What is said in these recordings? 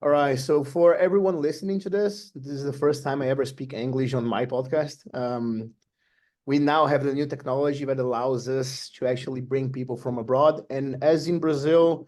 All right. So for everyone listening to this is the first time I ever speak English on my podcast. We now have the new technology that allows us to actually bring people from abroad. And as in Brazil,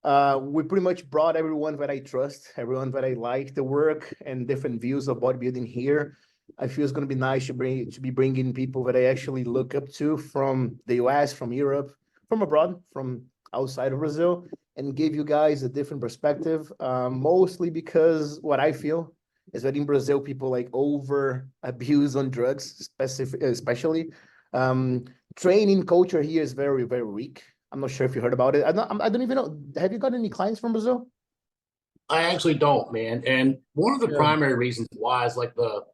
we pretty much brought everyone that I trust, everyone that I like the work and different views of bodybuilding here. I feel it's going to be nice to be bringing people that I actually look up to from the US, from Europe, from abroad, from outside of Brazil, and give you guys a different perspective. Mostly because what I feel is that in Brazil, people like over abuse on drugs, especially. Um, Training culture here is very, very weak. I'm not sure if you heard about it. I don't even know. Have you got any clients from Brazil? I actually don't, man. And one of the Yeah. primary reasons why is like the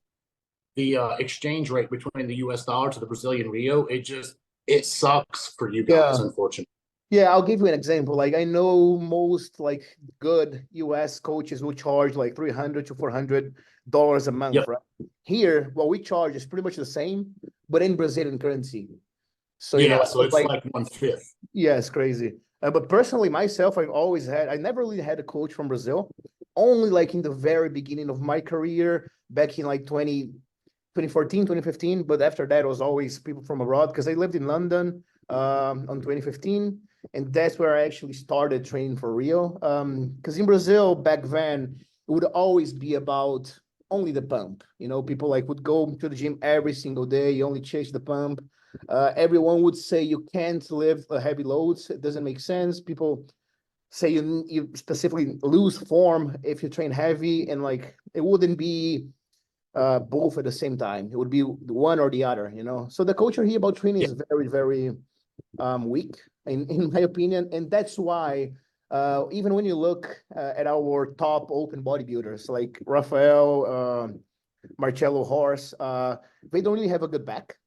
exchange rate between the U.S. dollar to the Brazilian Rio. It sucks for you guys, Yeah. unfortunately. Yeah, I'll give you an example. Like I know most like good US coaches will charge like 300 to $400 a month, Yep. right? Here, what we charge is pretty much the same, but in Brazilian currency. So, Yeah. So it's like, like 1/5. yeah, it's crazy. But personally, myself, I never really had a coach from Brazil, only like in the very beginning of my career, back in like 2014, 2015. But after that, it was always people from abroad because I lived in London on 2015. And that's where I actually started training for real. Because in Brazil back then, it would always be about only the pump. People like would go to the gym every single day, you only chase the pump. Everyone would say you can't lift heavy loads. It doesn't make sense. People say you specifically lose form if you train heavy, and like it wouldn't be both at the same time. It would be one or the other. So the culture here about training Yeah. is very, very weak, in my opinion, and that's why even when you look at our top open bodybuilders like Rafael, Marcelo Horse, they don't really have a good back.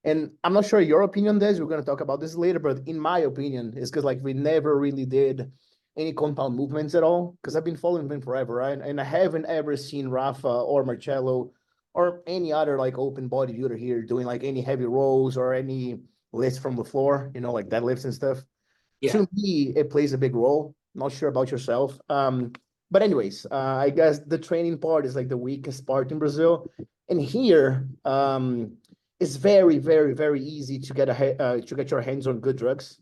And I'm not sure your opinion on this. We're going to talk about this later, but in my opinion, it's because like we never really did any compound movements at all. Because I've been following them forever, right? And I haven't ever seen Rafa or Marcello or any other like open bodybuilder here doing like any heavy rows or any lifts from the floor, like deadlifts and stuff. Yeah. To me, it plays a big role. Not sure about yourself. But anyways, I guess the training part is like the weakest part in Brazil. And here, it's very, very, very easy to get your hands on good drugs.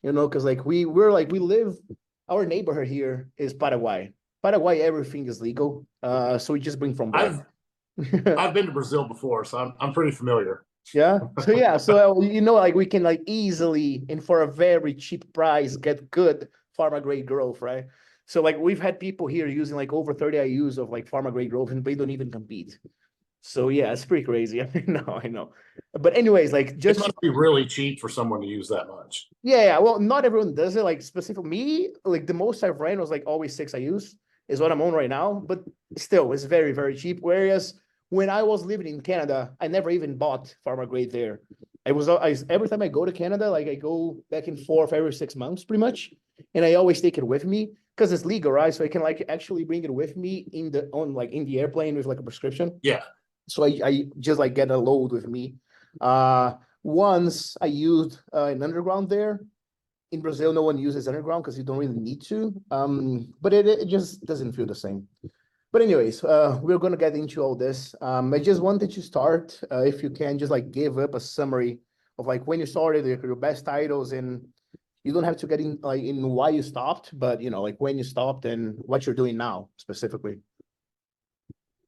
Because like we live, our neighborhood here is Paraguay. Paraguay, everything is legal. So we just bring from there. I've I've been to Brazil before, so I'm pretty familiar. Yeah. So yeah. So like we can like easily and for a very cheap price get good pharma grade growth, right? So like we've had people here using like over 30 IUs of like pharma grade growth and they don't even compete. So yeah, it's pretty crazy. I know. But anyways, like It just must be really cheap for someone to use that much. yeah. Well, not everyone does it. Like specifically me, like the most I've ran was like always 6 IUs is what I'm on right now. But still, it's very, very cheap. Whereas when I was living in Canada, I never even bought pharma grade there. Every time I go to Canada, like I go back and forth every 6 months, pretty much, and I always take it with me because it's legal, right? So I can like actually bring it with me in the airplane with like a prescription. Yeah. So I just like get a load with me. Uh, Once I used an underground there. In Brazil, no one uses underground because you don't really need to. But it just doesn't feel the same. But anyways, we're gonna get into all this. I just wanted to start, if you can, just like give up a summary of like when you started, your best titles, and you don't have to get in like in why you stopped, but like when you stopped and what you're doing now specifically.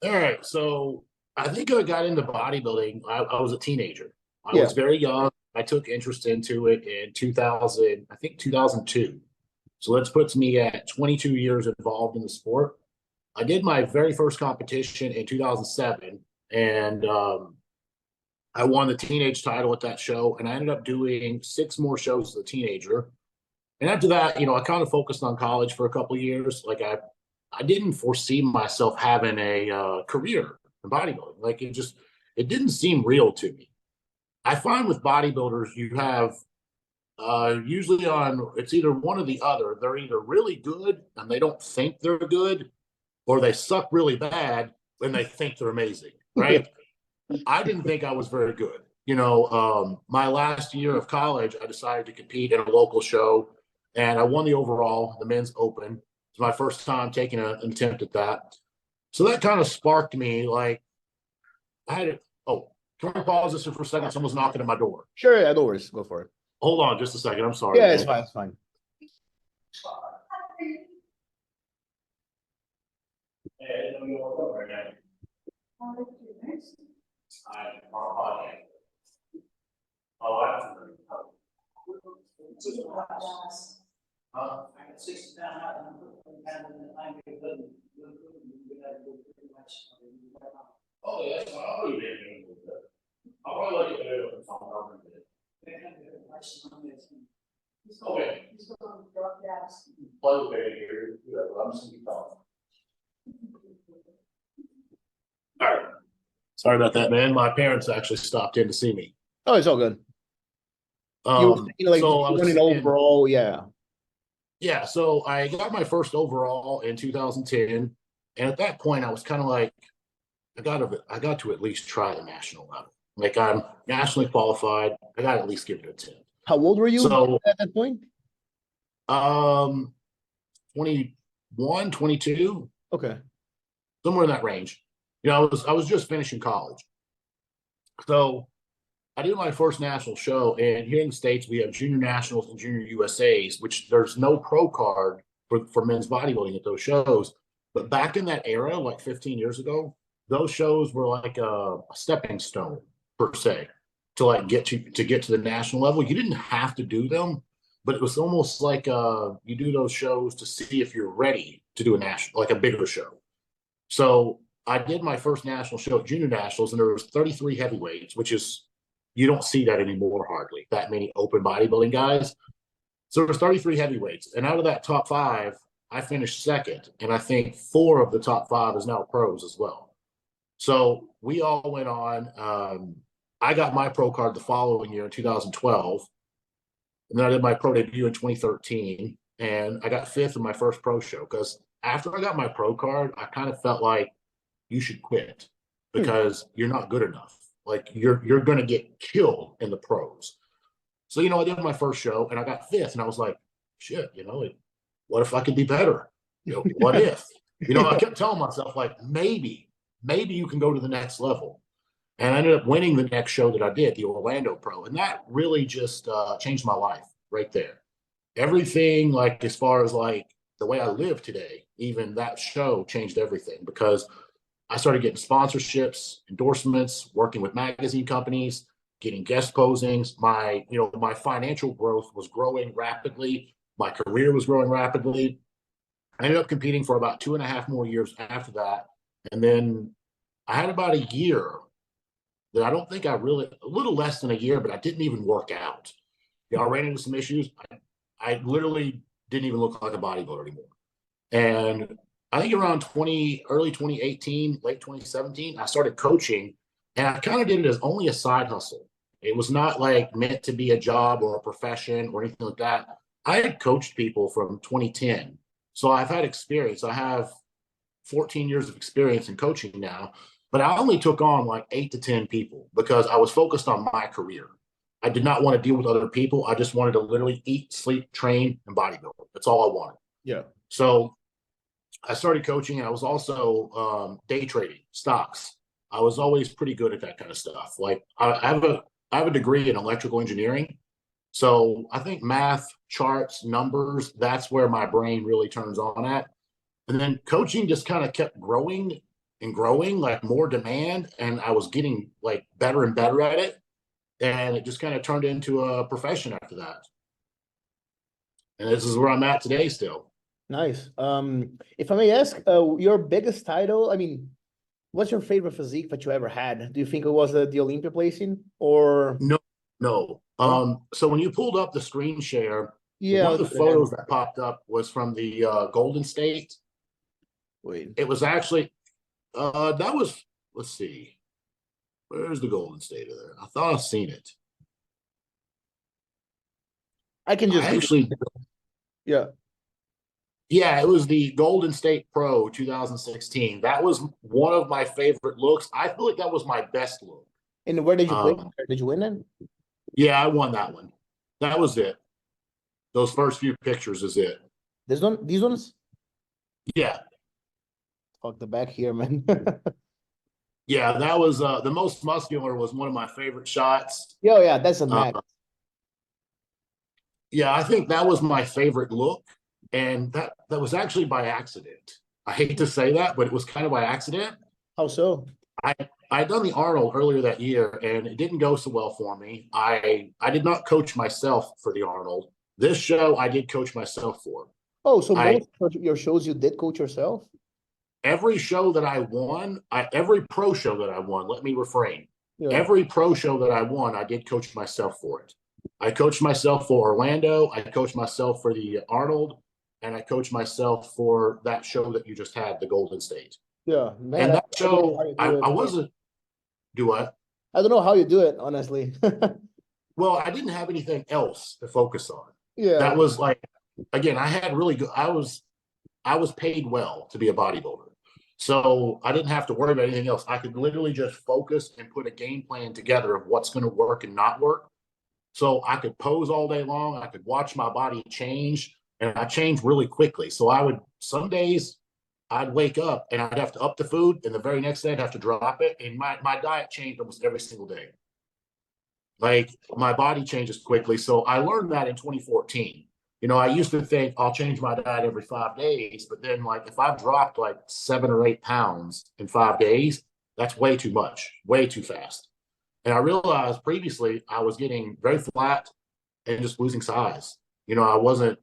All right. So I think I got into bodybuilding. I was a teenager. I Yeah. was very young. I took interest into it in 2000, I think 2002. So that puts me at 22 years involved in the sport. I did my very first competition in 2007, and I won the teenage title at that show. And I ended up doing 6 more shows as a teenager. And after that, I kind of focused on college for a couple of years. Like I didn't foresee myself having a career in bodybuilding. Like it didn't seem real to me. I find with bodybuilders, you have usually it's either one or the other. They're either really good and they don't think they're good, or they suck really bad and they think they're amazing, Yeah. right? I didn't think I was very good. My last year of college, I decided to compete in a local show, and I won the overall, the men's open. It's my first time taking an attempt at that. So that kind of sparked me. Like, I had it. Oh, can we pause this for a second? Someone's knocking at my door. Sure, yeah, no worries. Go for it. Hold on just a second. I'm sorry. Yeah, man. it's fine. It's fine. Oh, yeah, that's fine. I'll do it. I'll probably like it better if okay. Play with it here. I'm just gonna be talking. All right. Sorry about that, man. My parents actually stopped in to see me. Oh, it's all good. Like So I was winning saying, overall, yeah. yeah, so I got my first overall in 2010, and at that point, I was kind of like, I got to at least try the national level. Like, I'm nationally qualified. I got to at least give it a 10. How old were you So, at that point? 21, 22, Okay. somewhere in that range. You know, I was just finishing college. So I did my first national show, and here in the States, we have junior nationals and junior USAs, which there's no pro card for men's bodybuilding at those shows. But back in that era, like 15 years ago, those shows were like a stepping stone per se to like get to the national level. You didn't have to do them, but it was almost like you do those shows to see if you're ready to do a national, like a bigger show. So I did my first national show at junior nationals, and there was 33 heavyweights, which is, you don't see that anymore hardly, that many open bodybuilding guys. So there was 33 heavyweights, and out of that top 5, I finished second, and I think 4 of the top 5 is now pros as well. So we all went on. I got my pro card the following year in 2012, and then I did my pro debut in 2013, and I got 5th in my first pro show, because after I got my pro card, I kind of felt like you should quit because you're not good enough. Like, you're going to get killed in the pros. So, you know, I did my first show and I got 5th, and I was like, shit, you know, what if I could be better? You know, what if? You know, I kept telling myself, like, maybe you can go to the next level. And I ended up winning the next show that I did, the Orlando Pro. And that really just changed my life right there. Everything, like, as far as like the way I live today, even that show changed everything, because I started getting sponsorships, endorsements, working with magazine companies, getting guest posings. My financial growth was growing rapidly. My career was growing rapidly. I ended up competing for about 2.5 more years after that. And then I had about a year that I don't think a little less than a year, but I didn't even work out. You know, I ran into some issues. I literally didn't even look like a bodybuilder anymore. And I think around early 2018, late 2017, I started coaching, and I kind of did it as only a side hustle. It was not like meant to be a job or a profession or anything like that. I had coached people from 2010. So I've had experience. I have 14 years of experience in coaching now, but I only took on like 8 to 10 people because I was focused on my career. I did not want to deal with other people. I just wanted to literally eat, sleep, train, and bodybuild. That's all I wanted. Yeah. So I started coaching, and I was also day trading stocks. I was always pretty good at that kind of stuff. Like, I have a degree in electrical engineering. So I think math, charts, numbers, that's where my brain really turns on at. And then coaching just kind of kept growing and growing, like more demand. And I was getting like better and better at it. And it just kind of turned into a profession after that. And this is where I'm at today still. Nice. If I may ask, your biggest title, I mean, what's your favorite physique that you ever had? Do you think it was the Olympia placing, or? No. So when you pulled up the screen share, Yeah, one of the photos that popped up was from the Golden State. Wait. It was actually that was, let's see, where's the Golden State of there? I thought I've seen it. I can just actually, yeah. Yeah, it was the Golden State Pro 2016. That was one of my favorite looks. I feel like that was my best look. And where did you play? Did you win it? Yeah, I won that one. That was it. Those first few pictures is it. These ones? Yeah. Fuck the back here, man. Yeah, that was the most muscular was one of my favorite shots. Yo, yeah, that's a Uh, max. yeah, I think that was my favorite look. And that was actually by accident. I hate to say that, but it was kind of by accident. How so? I I'd done the Arnold earlier that year and it didn't go so well for me. I did not coach myself for the Arnold. This show I did coach myself for. Oh, so I most of your shows you did coach yourself? Every show that I won, every pro show that I won, let me refrain. Yeah. Every pro show that I won, I did coach myself for it. I coached myself for Orlando, I coached myself for the Arnold, and I coached myself for that show that you just had, the Golden State. Yeah, man, And that I don't know how show, you do I it. wasn't, do what? I don't know how you do it, honestly. Well, I didn't have anything else to focus on. Yeah. That was like, again, I had really good, I was paid well to be a bodybuilder. So I didn't have to worry about anything else. I could literally just focus and put a game plan together of what's going to work and not work. So I could pose all day long. I could watch my body change, and I changed really quickly. So some days I'd wake up and I'd have to up the food, and the very next day I'd have to drop it. And my diet changed almost every single day. Like my body changes quickly. So I learned that in 2014. I used to think I'll change my diet every 5 days, but then like if I've dropped like 7 or 8 pounds in 5 days, that's way too much, way too fast. And I realized previously I was getting very flat and just losing size. I wasn't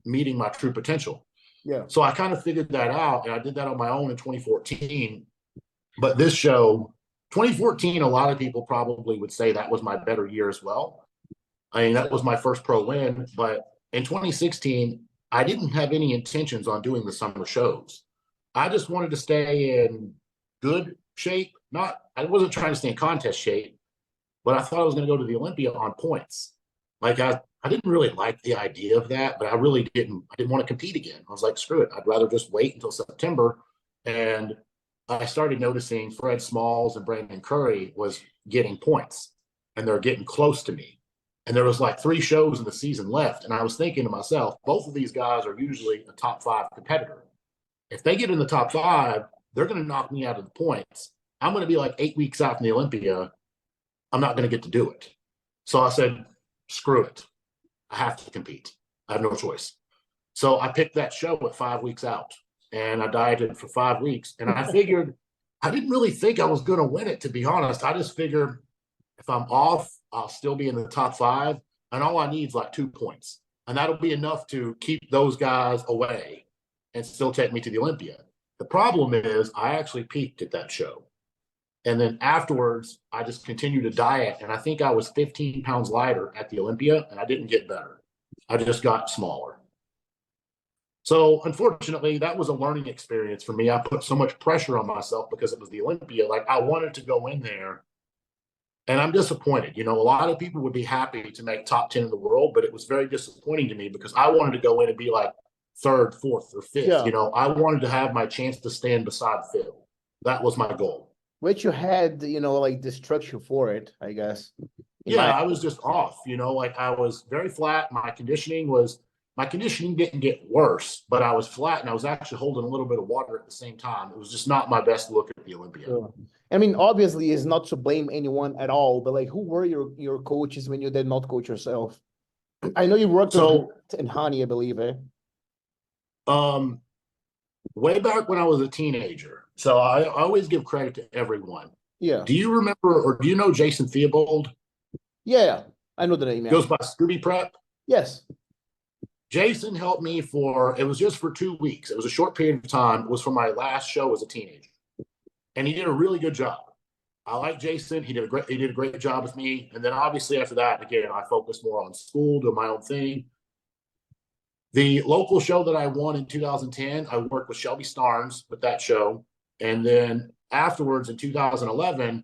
meeting my true potential. Yeah. So I kind of figured that out, and I did that on my own in 2014. But this show, 2014, a lot of people probably would say that was my better year as well. I mean, that was my first pro win, but in 2016, I didn't have any intentions on doing the summer shows. I just wanted to stay in good shape. I wasn't trying to stay in contest shape, but I thought I was going to go to the Olympia on points. Like I didn't really like the idea of that, but I didn't want to compete again. I was like, screw it. I'd rather just wait until September. And I started noticing Fred Smalls and Brandon Curry was getting points, and they're getting close to me. And there was like 3 shows in the season left. And I was thinking to myself, both of these guys are usually a top 5 competitor. If they get in the top 5, they're going to knock me out of the points. I'm going to be like 8 weeks out from the Olympia. I'm not going to get to do it. So I said, screw it. I have to compete. I have no choice. So I picked that show at 5 weeks out, and I dieted for 5 weeks. And I figured, I didn't really think I was going to win it, to be honest. I just figured if I'm off, I'll still be in the top 5, and all I need is like 2 points. And that'll be enough to keep those guys away and still take me to the Olympia. The problem is I actually peaked at that show. And then afterwards, I just continued to diet. And I think I was 15 pounds lighter at the Olympia, and I didn't get better. I just got smaller. So unfortunately, that was a learning experience for me. I put so much pressure on myself because it was the Olympia. Like I wanted to go in there, and I'm disappointed. A lot of people would be happy to make top 10 in the world, but it was very disappointing to me because I wanted to go in and be like 3rd, 4th, or 5th. Yeah. I wanted to have my chance to stand beside Phil. That was my goal. Which you had, like the structure for it, I guess. Yeah, I was just off, like I was very flat. My conditioning didn't get worse, but I was flat and I was actually holding a little bit of water at the same time. It was just not my best look at the Olympia. Sure. I mean, obviously, it's not to blame anyone at all, but like, who were your coaches when you did not coach yourself? I know you worked in Hani, I believe, eh? Way back when I was a teenager. So I always give credit to everyone. Yeah. Do you remember or do you know Jason Theobald? Yeah, I know the name. Yeah. Goes by Scooby Prep. Yes. Jason helped me it was just for 2 weeks. It was a short period of time. It was for my last show as a teenager. And he did a really good job. I like Jason. He did a great job with me. And then obviously after that, again, I focused more on school, doing my own thing. The local show that I won in 2010, I worked with Shelby Starnes with that show. And then afterwards in 2011,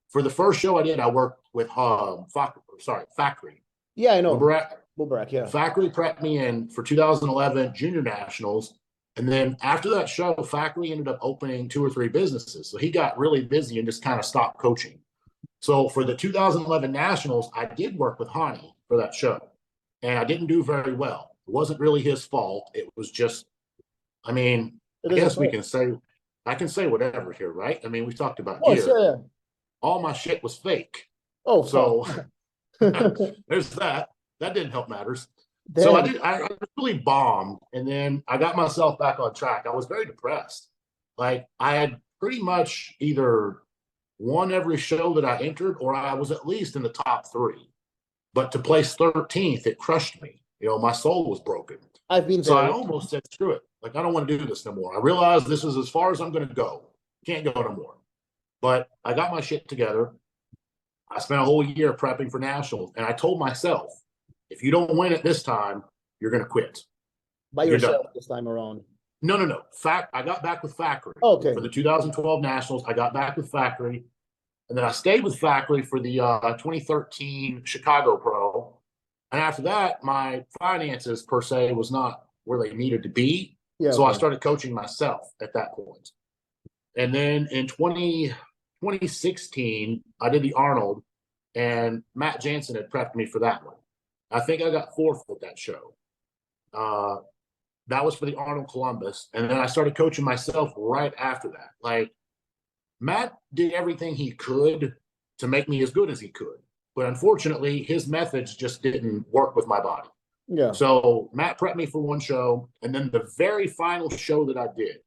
for the first show I did, I worked with Factory. Yeah, I know. Mubarak, yeah. Factory prepped me in for 2011 Junior Nationals. And then after that show, Factory ended up opening 2 or 3 businesses. So he got really busy and just kind of stopped coaching. So for the 2011 Nationals, I did work with Hani for that show. And I didn't do very well. It wasn't really his fault. It was just, It I doesn't guess we hurt. can say, I can say whatever here, right? I mean, we talked Of about course, gear. yeah. All my shit was fake. Oh, fuck. So there's that. That didn't help matters. So Damn. I really bombed. And then I got myself back on track. I was very depressed. Like I had pretty much either won every show that I entered, or I was at least in the top three. But to place 13th, it crushed me. You know, my soul was broken. I've been So I there. almost said, screw it. Like, I don't want to do this no more. I realized this is as far as I'm going to go. Can't go no more. But I got my shit together. I spent a whole year prepping for nationals. And I told myself, if you don't win it this time, you're going to quit. By You're done. yourself this time around. No. I got back with Factory. Okay. For the 2012 nationals. I got back with Factory. And then I stayed with Factory for the 2013 Chicago Pro. And after that, my finances per se was not where they needed to be. Yeah. So I Okay. started coaching myself at that point. And then in 2016, I did the Arnold, and Matt Jansen had prepped me for that one. I think I got fourth at that show. That was for the Arnold Columbus. And then I started coaching myself right after that. Like, Matt did everything he could to make me as good as he could. But unfortunately, his methods just didn't work with my body. Yeah. So Matt prepped me for one show. And then the very final show that I did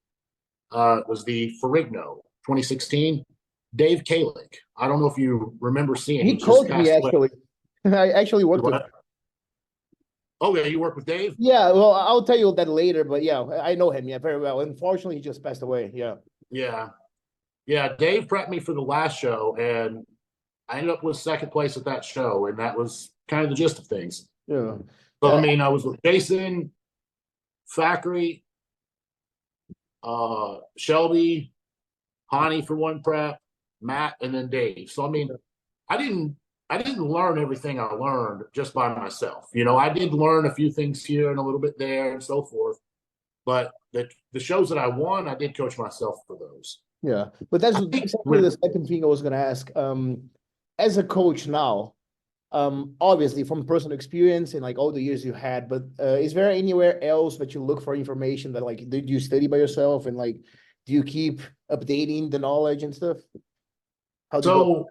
was the Ferrigno 2016. Dave Kalick. I don't know if you remember seeing. He coached me, actually. I actually worked with him. Oh, yeah, you work with Dave? Yeah, well, I'll tell you that later, but yeah, I know him, yeah, very well. Unfortunately, he just passed away, yeah. Yeah, Dave prepped me for the last show, and I ended up with second place at that show, and that was kind of the gist of things. Yeah. So, I mean, I was with Jason, Factory, Shelby, Hani for one prep, Matt, and then Dave. So, I mean, I didn't learn everything I learned just by myself. You know, I did learn a few things here and a little bit there and so forth. But the shows that I won, I did coach myself for those. Yeah, but that's exactly the second thing I was going to ask. As a coach now, obviously from personal experience and like all the years you had, but is there anywhere else that you look for information that like, did you study by yourself and like, do you keep updating the knowledge and stuff? So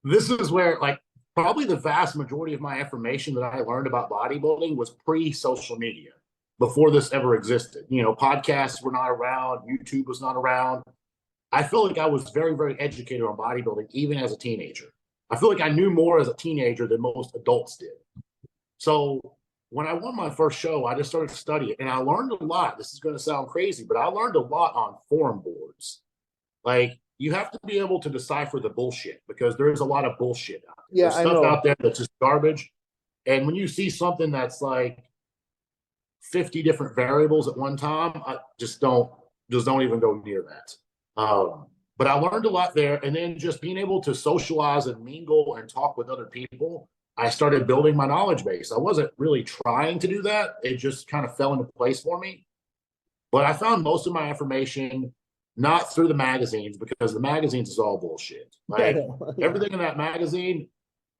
this is where like probably the vast majority of my information that I learned about bodybuilding was pre-social media, before this ever existed. You know, podcasts were not around, YouTube was not around. I feel like I was very, very educated on bodybuilding, even as a teenager. I feel like I knew more as a teenager than most adults did. So when I won my first show, I just started studying, and I learned a lot. This is going to sound crazy, but I learned a lot on forum boards. Like, you have to be able to decipher the bullshit, because there is a lot of bullshit out there. Yeah, There's stuff out there that's just garbage. And when you see something that's like 50 different variables at one time, I just don't even go near that. But I learned a lot there. And then just being able to socialize and mingle and talk with other people, I started building my knowledge base. I wasn't really trying to do that. It just kind of fell into place for me. But I found most of my information not through the magazines, because the magazines is all bullshit. Like everything in that magazine,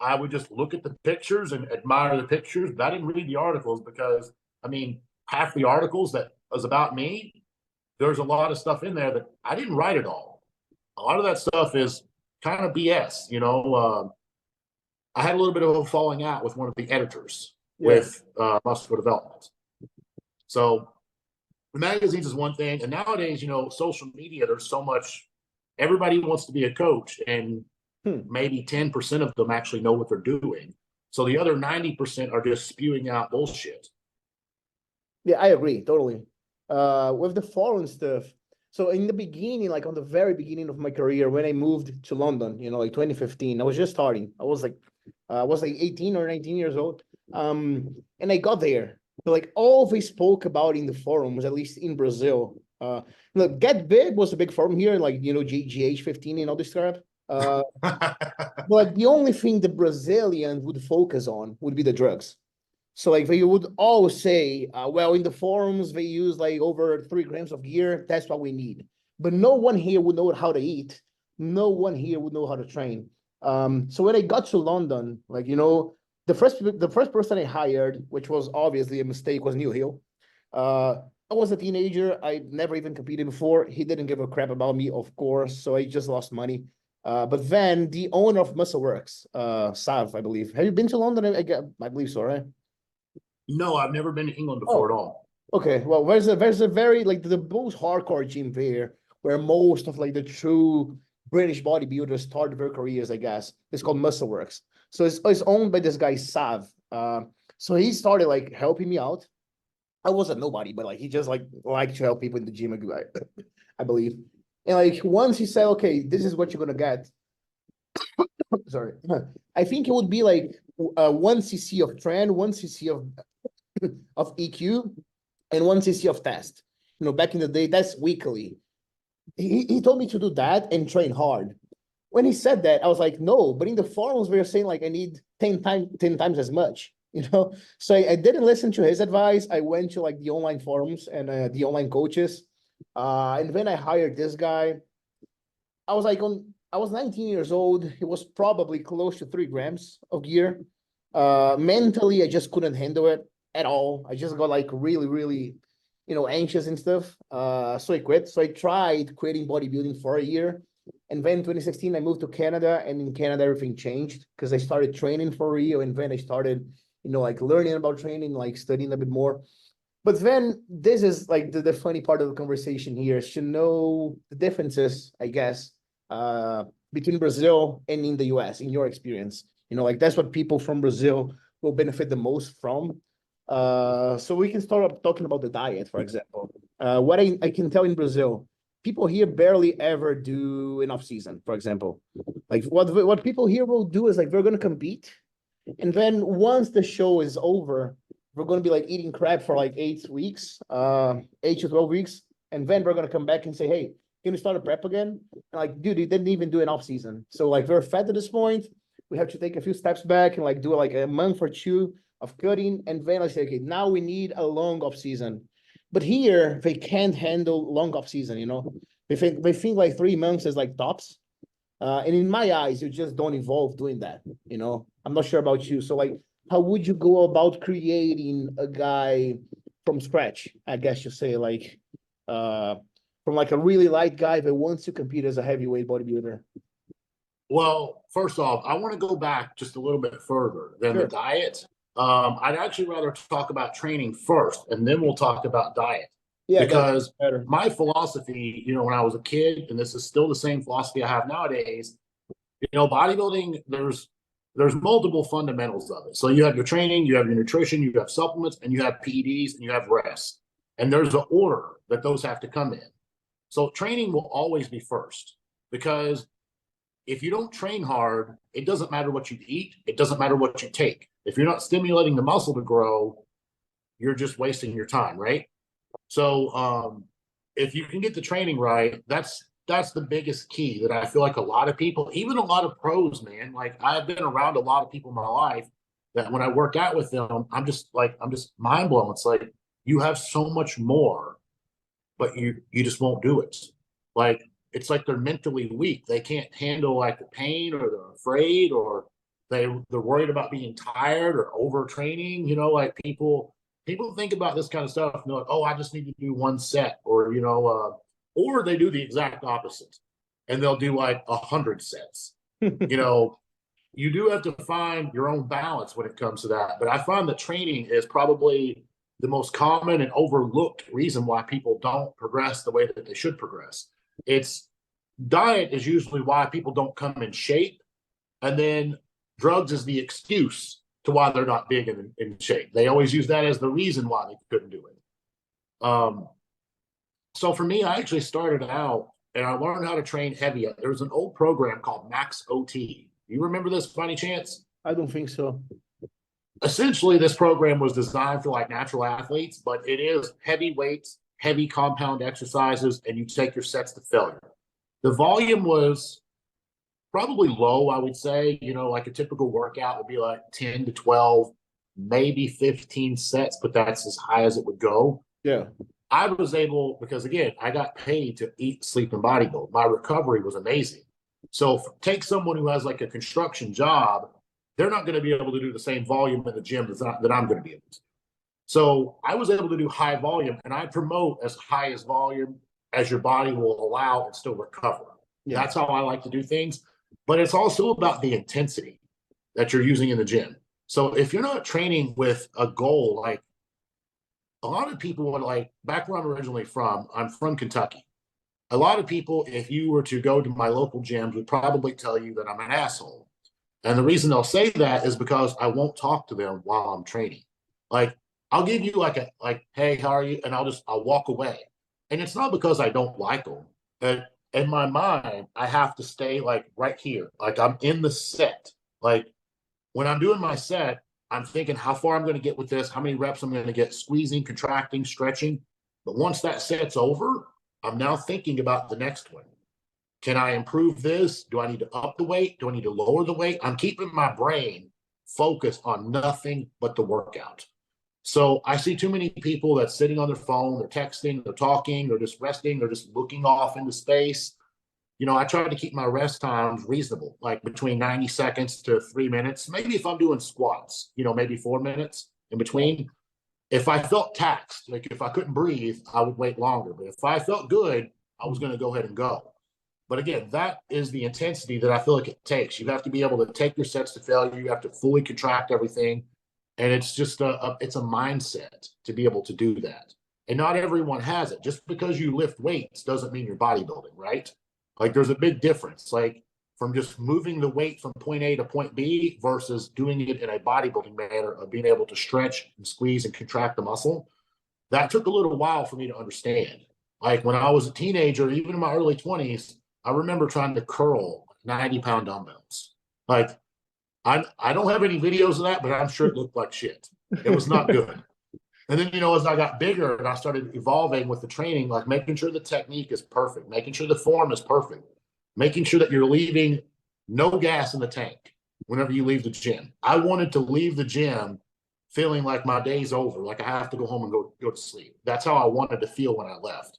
I would just look at the pictures and admire the pictures, but I didn't read the articles, because I mean, half the articles that was about me, there's a lot of stuff in there that I didn't write it all. A lot of that stuff is kind of BS. You know, I had a little bit of a falling out with one of the editors with Muscular Development. So the magazines is one thing. And nowadays, you know, social media, there's so much, everybody wants to be a coach, and maybe 10% of them actually know what they're doing. So the other 90% are just spewing out bullshit. Yeah, I agree totally. With the foreign stuff. So in the beginning, like on the very beginning of my career, when I moved to London, you know, like 2015, I was just starting. I was like 18 or 19 years old. And I got there. So like all they spoke about in the forums, at least in Brazil, look, Get Big was a big forum here, like, you know, GH15 and all this crap. But the only thing the Brazilians would focus on would be the drugs. So like they would always say, well, in the forums, they use like over 3 grams of gear. That's what we need. But no one here would know how to eat. No one here would know how to train. So when I got to London, like, you know, the first person I hired, which was obviously a mistake, was New Hill. I was a teenager. I never even competed before. He didn't give a crap about me, of course. So I just lost money. But then the owner of Muscleworks, Sav, I believe. Have you been to London? I believe so, right? No, I've never been to England Oh, before at all. okay. Well, there's a very like the most hardcore gym there where most of like the true British bodybuilders start their careers, I guess. It's called Muscleworks. So it's owned by this guy Sav. So he started like helping me out. I was a nobody, but like he just like liked to help people in the gym, I believe. And like once he said, okay, this is what you're gonna get. Sorry, I think it would be like 1 cc of trend, 1 cc of EQ, and 1 cc of test. You know, back in the day, that's weekly. He told me to do that and train hard. When he said that, I was like, no, but in the forums, we were saying like I need 10 times as much, you know? So I didn't listen to his advice. I went to like the online forums and the online coaches. And then I hired this guy. I was 19 years old. He was probably close to 3 grams of gear. Mentally, I just couldn't handle it at all. I just got like really, really, anxious and stuff. So I quit. So I tried quitting bodybuilding for a year. And then 2016, I moved to Canada, and in Canada, everything changed because I started training for real. And then I started, like learning about training, like studying a bit more. But then this is like the funny part of the conversation here is to know the differences, I guess, between Brazil and in the US, in your experience. Like that's what people from Brazil will benefit the most from. So we can start talking about the diet, for example. What I can tell in Brazil, people here barely ever do an off season, for example. Like what people here will do is like they're gonna compete, and then once the show is over, we're gonna be like eating crap for like 8 weeks, 8 to 12 weeks, and then we're gonna come back and say, hey, can we start a prep again? And like, dude, you didn't even do an off season. So like we're fat at this point. We have to take a few steps back and like do like a month or two of cutting, and then I say, okay, now we need a long off season. But here they can't handle long off season. They think like 3 months is like tops. And in my eyes, you just don't evolve doing that. I'm not sure about you. So like, how would you go about creating a guy from scratch? I guess you say like, from like a really light guy that wants to compete as a heavyweight bodybuilder. Well, first off, I want to go back just a little bit further than the Sure. diet. I'd actually rather talk about training first, and then we'll talk about diet. Yeah, that's Because better. my philosophy, when I was a kid, and this is still the same philosophy I have nowadays, bodybuilding, there's multiple fundamentals of it. So you have your training, you have your nutrition, you have supplements, and you have PEDs, and you have rest. And there's an order that those have to come in. So training will always be first, because if you don't train hard, it doesn't matter what you eat. It doesn't matter what you take. If you're not stimulating the muscle to grow, you're just wasting your time, right? So if you can get the training right, that's the biggest key that I feel like a lot of people, even a lot of pros, man, like I've been around a lot of people in my life that when I work out with them, I'm just mind blown. It's like, you have so much more, but you just won't do it. Like, it's like they're mentally weak. They can't handle like the pain, or they're afraid, or they're worried about being tired or overtraining. Like people think about this kind of stuff and they're like, oh, I just need to do one set, or or they do the exact opposite and they'll do like 100 sets. You do have to find your own balance when it comes to that. But I find that training is probably the most common and overlooked reason why people don't progress the way that they should progress. It's diet is usually why people don't come in shape, and then drugs is the excuse to why they're not big and in shape. They always use that as the reason why they couldn't do it. So for me, I actually started out and I learned how to train heavy. There was an old program called Max OT. You remember this by any chance? I don't think so. Essentially, this program was designed for like natural athletes, but it is heavy weights, heavy compound exercises, and you take your sets to failure. The volume was probably low, I would say. Like a typical workout would be like 10 to 12, maybe 15 sets, but that's as high as it would go. Yeah. I was able, because again, I got paid to eat, sleep, and bodybuild. My recovery was amazing. So take someone who has like a construction job, they're not going to be able to do the same volume in the gym that I'm going to be able to. So I was able to do high volume, and I promote as high as volume as your body will allow and still recover. Yeah. That's how I like to do things. But it's also about the intensity that you're using in the gym. So if you're not training with a goal, like a lot of people would, like, back where I'm originally from, I'm from Kentucky. A lot of people, if you were to go to my local gyms, would probably tell you that I'm an asshole. And the reason they'll say that is because I won't talk to them while I'm training. Like, I'll give you like, hey, how are you? And I'll walk away. And it's not because I don't like them. And in my mind, I have to stay like right here. Like, I'm in the set. Like, when I'm doing my set, I'm thinking how far I'm going to get with this, how many reps I'm going to get, squeezing, contracting, stretching. But once that set's over, I'm now thinking about the next one. Can I improve this? Do I need to up the weight? Do I need to lower the weight? I'm keeping my brain focused on nothing but the workout. So I see too many people that's sitting on their phone, they're texting, they're talking, they're just resting, they're just looking off into space. You know, I try to keep my rest times reasonable, like between 90 seconds to 3 minutes. Maybe if I'm doing squats, you know, maybe 4 minutes in between. If I felt taxed, like if I couldn't breathe, I would wait longer. But if I felt good, I was going to go ahead and go. But again, that is the intensity that I feel like it takes. You have to be able to take your sets to failure. You have to fully contract everything. And it's just it's a mindset to be able to do that. And not everyone has it. Just because you lift weights doesn't mean you're bodybuilding, right? Like, there's a big difference, like from just moving the weight from point A to point B versus doing it in a bodybuilding manner of being able to stretch and squeeze and contract the muscle. That took a little while for me to understand. Like, when I was a teenager, even in my early 20s, I remember trying to curl 90-pound dumbbells. Like, I don't have any videos of that, but I'm sure it looked like shit. It was not good. And then, you know, as I got bigger and I started evolving with the training, like making sure the technique is perfect, making sure the form is perfect, making sure that you're leaving no gas in the tank whenever you leave the gym. I wanted to leave the gym feeling like my day's over, like I have to go home and go to sleep. That's how I wanted to feel when I left.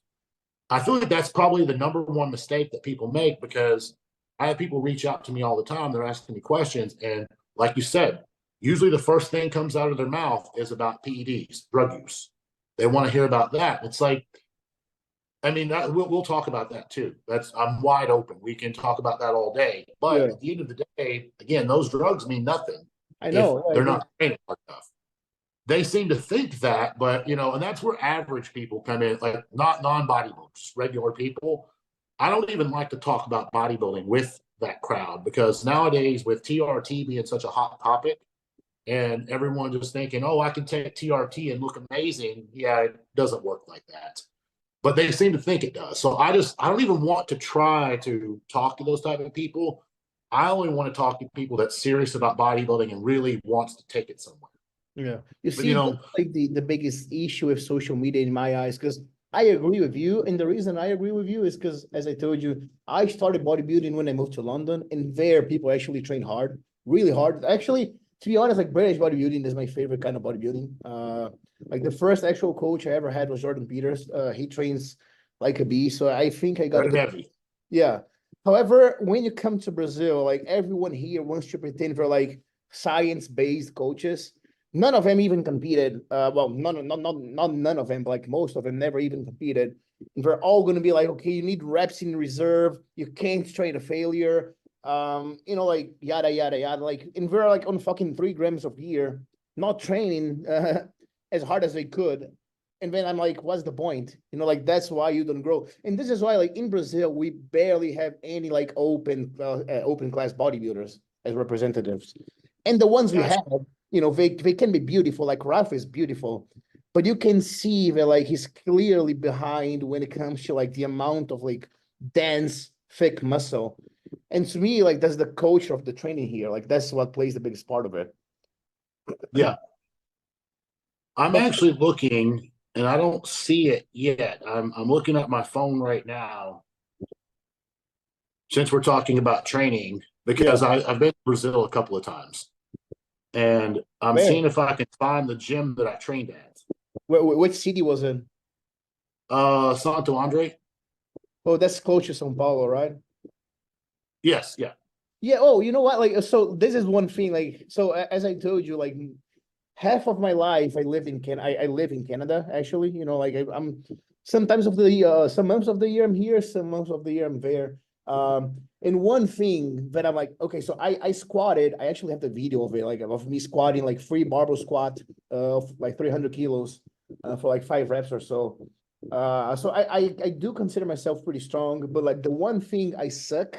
I feel like that's probably the number one mistake that people make, because I have people reach out to me all the time. They're asking me questions. And like you said, usually the first thing comes out of their mouth is about PEDs, drug use. They want to hear about that. It's like, I mean, we'll talk about that too. I'm wide open. We can talk about that all day. But at the end of the day, again, those drugs mean nothing. I know. If they're not training hard enough. They seem to think that, but, you know, and that's where average people come in, like not non-bodybuilders, just regular people. I don't even like to talk about bodybuilding with that crowd, because nowadays, with TRT being such a hot topic and everyone just thinking, oh, I can take TRT and look amazing. Yeah, it doesn't work like that. But they seem to think it does. So I don't even want to try to talk to those type of people. I only want to talk to people that's serious about bodybuilding and really wants to take it somewhere. Yeah. You But, see, you know, that's like the biggest issue with social media in my eyes, because I agree with you. And the reason I agree with you is because, as I told you, I started bodybuilding when I moved to London, and there people actually train hard, really hard. Actually, to be honest, like British bodybuilding is my favorite kind of bodybuilding. Like the first actual coach I ever had was Jordan Peters. He trains like a beast. So I think I got very heavy. yeah. However, when you come to Brazil, like everyone here wants to pretend for like science-based coaches. None of them even competed. Well, none of them, but like most of them never even competed. And they're all going to be like, okay, you need reps in reserve. You can't train a failure. You know, like yada, yada, yada. Like, and we're like on fucking 3 grams of gear, not training as hard as they could. And then I'm like, what's the point? You know, like that's why you don't grow. And this is why, like in Brazil, we barely have any like open class bodybuilders as representatives. And the ones we have, you know, they can be beautiful. Like Rafa is beautiful, but you can see that like he's clearly behind when it comes to like the amount of like dense, thick muscle. And to me, like that's the culture of the training here. Like that's what plays the biggest part of it. Yeah. I'm actually looking, and I don't see it yet. I'm looking at my phone right now, since we're talking about training, because I've been to Brazil a couple of times, and I'm seeing if I can find the gym that I trained at. Which city was it? Santo Andre. Oh, that's close to São Paulo, right? Yes, yeah. Yeah. Oh, you know what? Like, so this is one thing. Like, so as I told you, like half of my life I lived in I live in Canada, actually. You know, like I'm sometimes of the some months of the year I'm here, some months of the year I'm there. And one thing that I'm like, okay, so I squatted. I actually have the video of it, like of me squatting like free barbell squat of like 300 kilos for like 5 reps or so. So I do consider myself pretty strong, but like the one thing I suck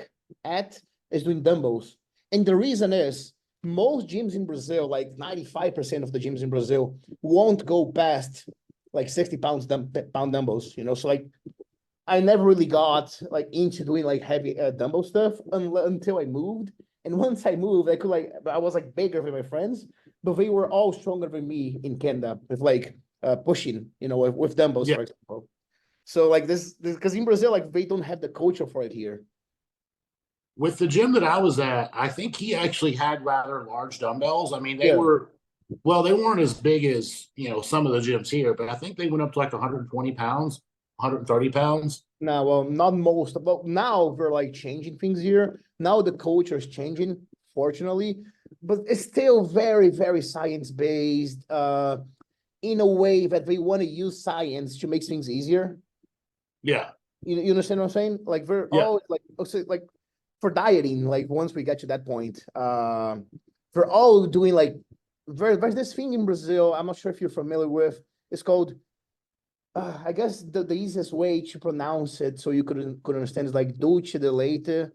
at is doing dumbbells. And the reason is most gyms in Brazil, like 95% of the gyms in Brazil, won't go past like 60 pound dumbbells, you know. So like I never really got like into doing like heavy dumbbell stuff until I moved. And once I moved, I was like bigger than my friends, but they were all stronger than me in Canada with like pushing, you know, with dumbbells, Yeah. for example. So like this because in Brazil, like they don't have the culture for it here. With the gym that I was at, I think he actually had rather large dumbbells. I mean, they Yeah. were, well, they weren't as big as, some of the gyms here, but I think they went up to like 120 pounds, 130 pounds. Now, well, not most, but now we're like changing things here. Now the culture is changing, fortunately, but it's still very, very science based. In a way that they want to use science to make things easier. Yeah. You understand what I'm saying? Like we're Yeah. all like, also, like for dieting, like once we get to that point, we're all doing like there's this thing in Brazil. I'm not sure if you're familiar with. It's called I guess the easiest way to pronounce it so you could understand is like dulce de leite,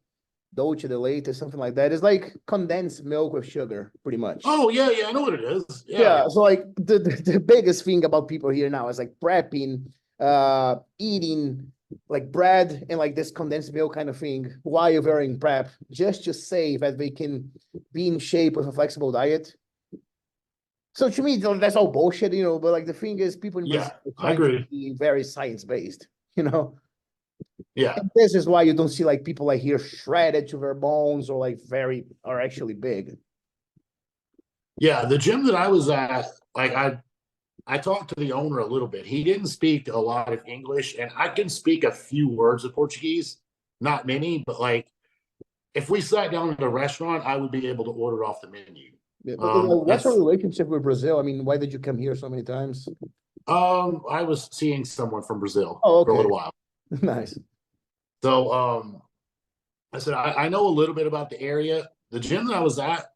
something like that. It's like condensed milk with sugar, pretty much. Oh, yeah, yeah, I know what it is. Yeah. So like the biggest thing about people here now is like prepping, eating like bread and like this condensed milk kind of thing while they're in prep, just to say that they can be in shape with a flexible diet. So to me, that's all bullshit, you know. But like the thing is, people in Brazil are I trying to agree. be very science based, you know. Yeah. And this is why you don't see like people like here shredded to their bones or like are actually big. Yeah. The gym that I was at, like I talked to the owner a little bit. He didn't speak a lot of English, and I can speak a few words of Portuguese, not many, but like if we sat down at a restaurant, I would be able to order off the menu. Yeah, but what's your relationship with Brazil? I mean, why did you come here so many times? I was seeing someone from Brazil Oh, for a okay. little while. Nice. So I said, I know a little bit about the area. The gym that I was at,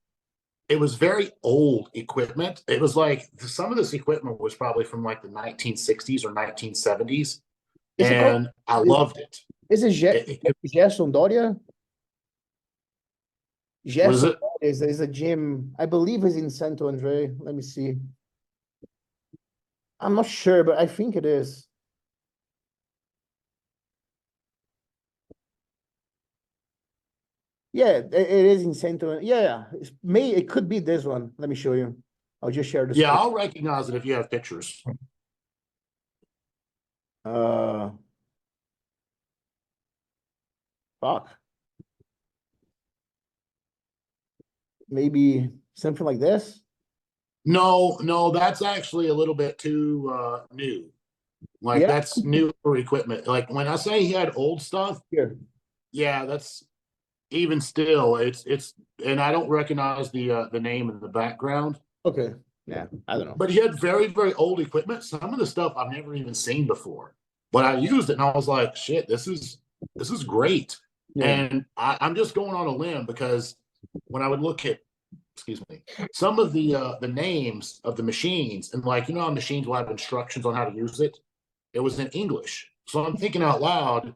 it was very old equipment. It was like some of this equipment was probably from like the 1960s or 1970s. Is it called, And I loved it. is it Gerson Doria? What is Gerson it? is a gym, I believe is in Santo Andre. Let me see. I'm not sure, but I think it is. Yeah, it is in Santo. Yeah, it could be this one. Let me show you. I'll just share the Yeah, screen. I'll recognize it if you have pictures. Fuck. Maybe something like this. No, that's actually a little bit too new. Like Yeah. that's newer equipment. Like when I say he had old stuff, Here. yeah, that's even still, it's and I don't recognize the name in the background. Okay. Yeah, I don't know. But he had very, very old equipment. Some of the stuff I've never even seen before. But I used it and I was like, shit, this is great. Yeah. And I'm just going on a limb because when I would look at, excuse me, some of the names of the machines, and like, how machines will have instructions on how to use it. It was in English. So I'm thinking out loud,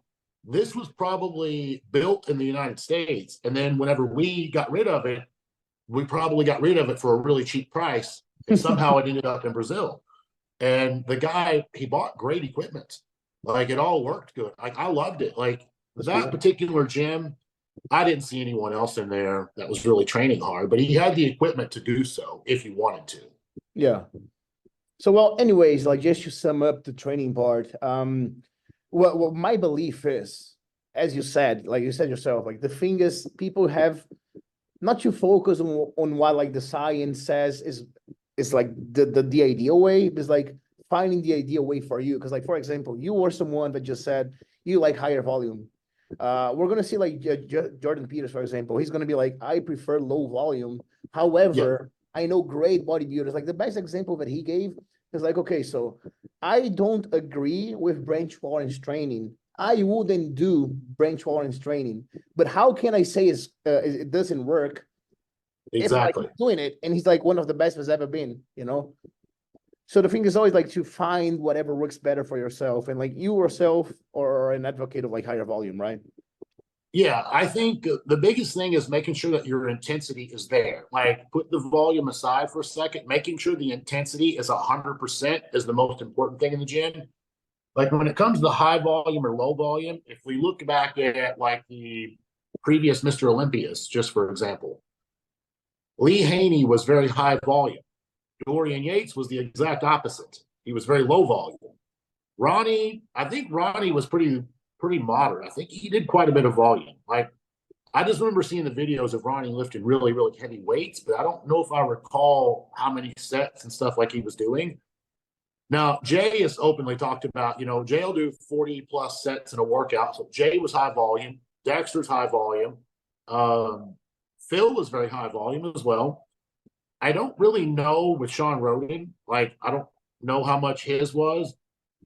this was probably built in the United States. And then whenever we got rid of it, we probably got rid of it for a really cheap price. And somehow it ended up in Brazil. And the guy, he bought great equipment. Like it all worked good. Like I loved it. Like that particular gym, I didn't see anyone else in there that was really training hard, but he had the equipment to do so if he wanted to. Yeah. So, well, anyways, like just to sum up the training part, what my belief is, as you said, like you said yourself, like the thing is people have not to focus on what like the science says is like the ideal way. It's like finding the ideal way for you. Because like, for example, you were someone that just said you like higher volume. We're gonna see like Jordan Peters, for example. He's gonna be like, I prefer low volume. However, I know great bodybuilders. Like the best example that he gave is like, okay, so I don't agree with branch tolerance training. I wouldn't do branch tolerance training, but how can I say it doesn't work if I'm like Exactly. doing it? And he's like one of the best there's ever been, you know? So the thing is always like to find whatever works better for yourself, and like you yourself are an advocate of like higher volume, right? Yeah, I think the biggest thing is making sure that your intensity is there. Like put the volume aside for a second, making sure the intensity is 100% is the most important thing in the gym. Like when it comes to high volume or low volume, if we look back at like the previous Mr. Olympias, just for example, Lee Haney was very high volume. Dorian Yates was the exact opposite. He was very low volume. Ronnie, I think Ronnie was pretty moderate. I think he did quite a bit of volume. Like I just remember seeing the videos of Ronnie lifting really, really heavy weights, but I don't know if I recall how many sets and stuff like he was doing. Now, Jay has openly talked about, Jay will do 40 plus sets in a workout. So Jay was high volume. Dexter's high volume. Phil was very high volume as well. I don't really know with Sean Roden. Like, I don't know how much his was.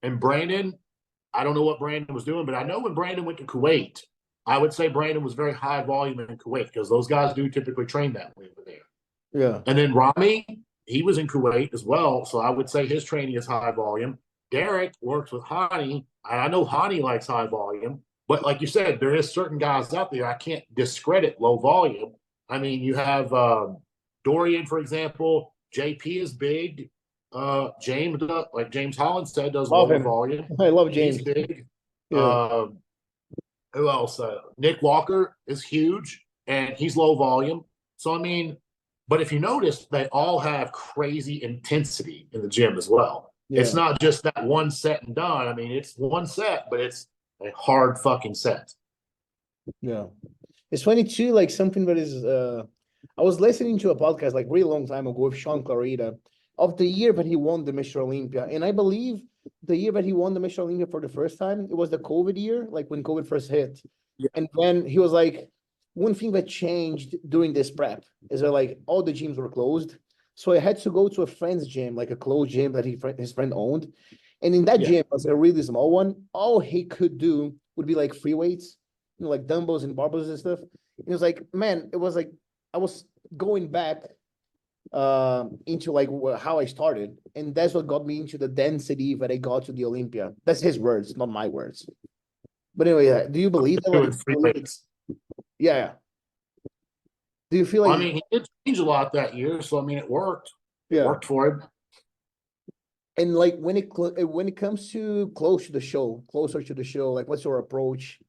And Brandon, I don't know what Brandon was doing, but I know when Brandon went to Kuwait, I would say Brandon was very high volume in Kuwait because those guys do typically train that way over there. Yeah. And then Rami, he was in Kuwait as well. So I would say his training is high volume. Derek works with Hani. And I know Hani likes high volume. But like you said, there is certain guys out there I can't discredit low volume. I mean, you have Dorian, for example. JP is big. James, like James Holland said, does Love lower him. volume. I love He's James. big. Yeah. Who else? Nick Walker is huge, and he's low volume. So, I mean, but if you notice, they all have crazy intensity in the gym as well. It's Yeah. not just that one set and done. I mean, it's one set, but it's a hard fucking set. Yeah. It's funny too, like something that is I was listening to a podcast like really long time ago with Sean Clarita of the year that he won the Mr. Olympia. And I believe the year that he won the Mr. Olympia for the first time, it was the COVID year, like when COVID first hit. Yeah. And then he was like, one thing that changed during this prep is that like all the gyms were closed. So I had to go to a friend's gym, like a closed gym that his friend owned. And in that gym was a really small one. All he could do would be like free weights, like dumbbells and barbells and stuff. It was like, man, it was like I was going back into like how I started, and that's what got me into the density that I got to the Olympia. That's his words, not my words. But anyway, do you believe that? Doing free weights. Yeah. Do you feel like? I mean, he did change a lot that year, so I mean, it worked. It Yeah. worked for him. And like when it comes to closer to the show, like what's your approach?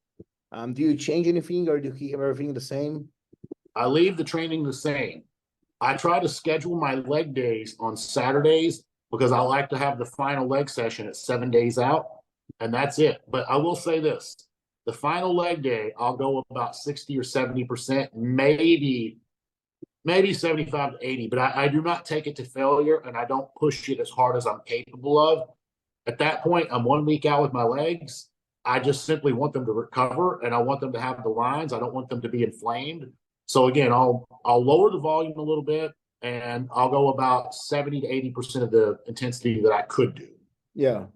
Do you change anything or do you keep everything the same? I leave the training the same. I try to schedule my leg days on Saturdays because I like to have the final leg session at 7 days out, and that's it. But I will say this, the final leg day, I'll go about 60 or 70%, maybe 75 to 80, but I do not take it to failure, and I don't push it as hard as I'm capable of. At that point, I'm 1 week out with my legs. I just simply want them to recover, and I want them to have the lines. I don't want them to be inflamed. So again, I'll lower the volume a little bit, and I'll go about 70 to 80% of the intensity that I could do. Yeah.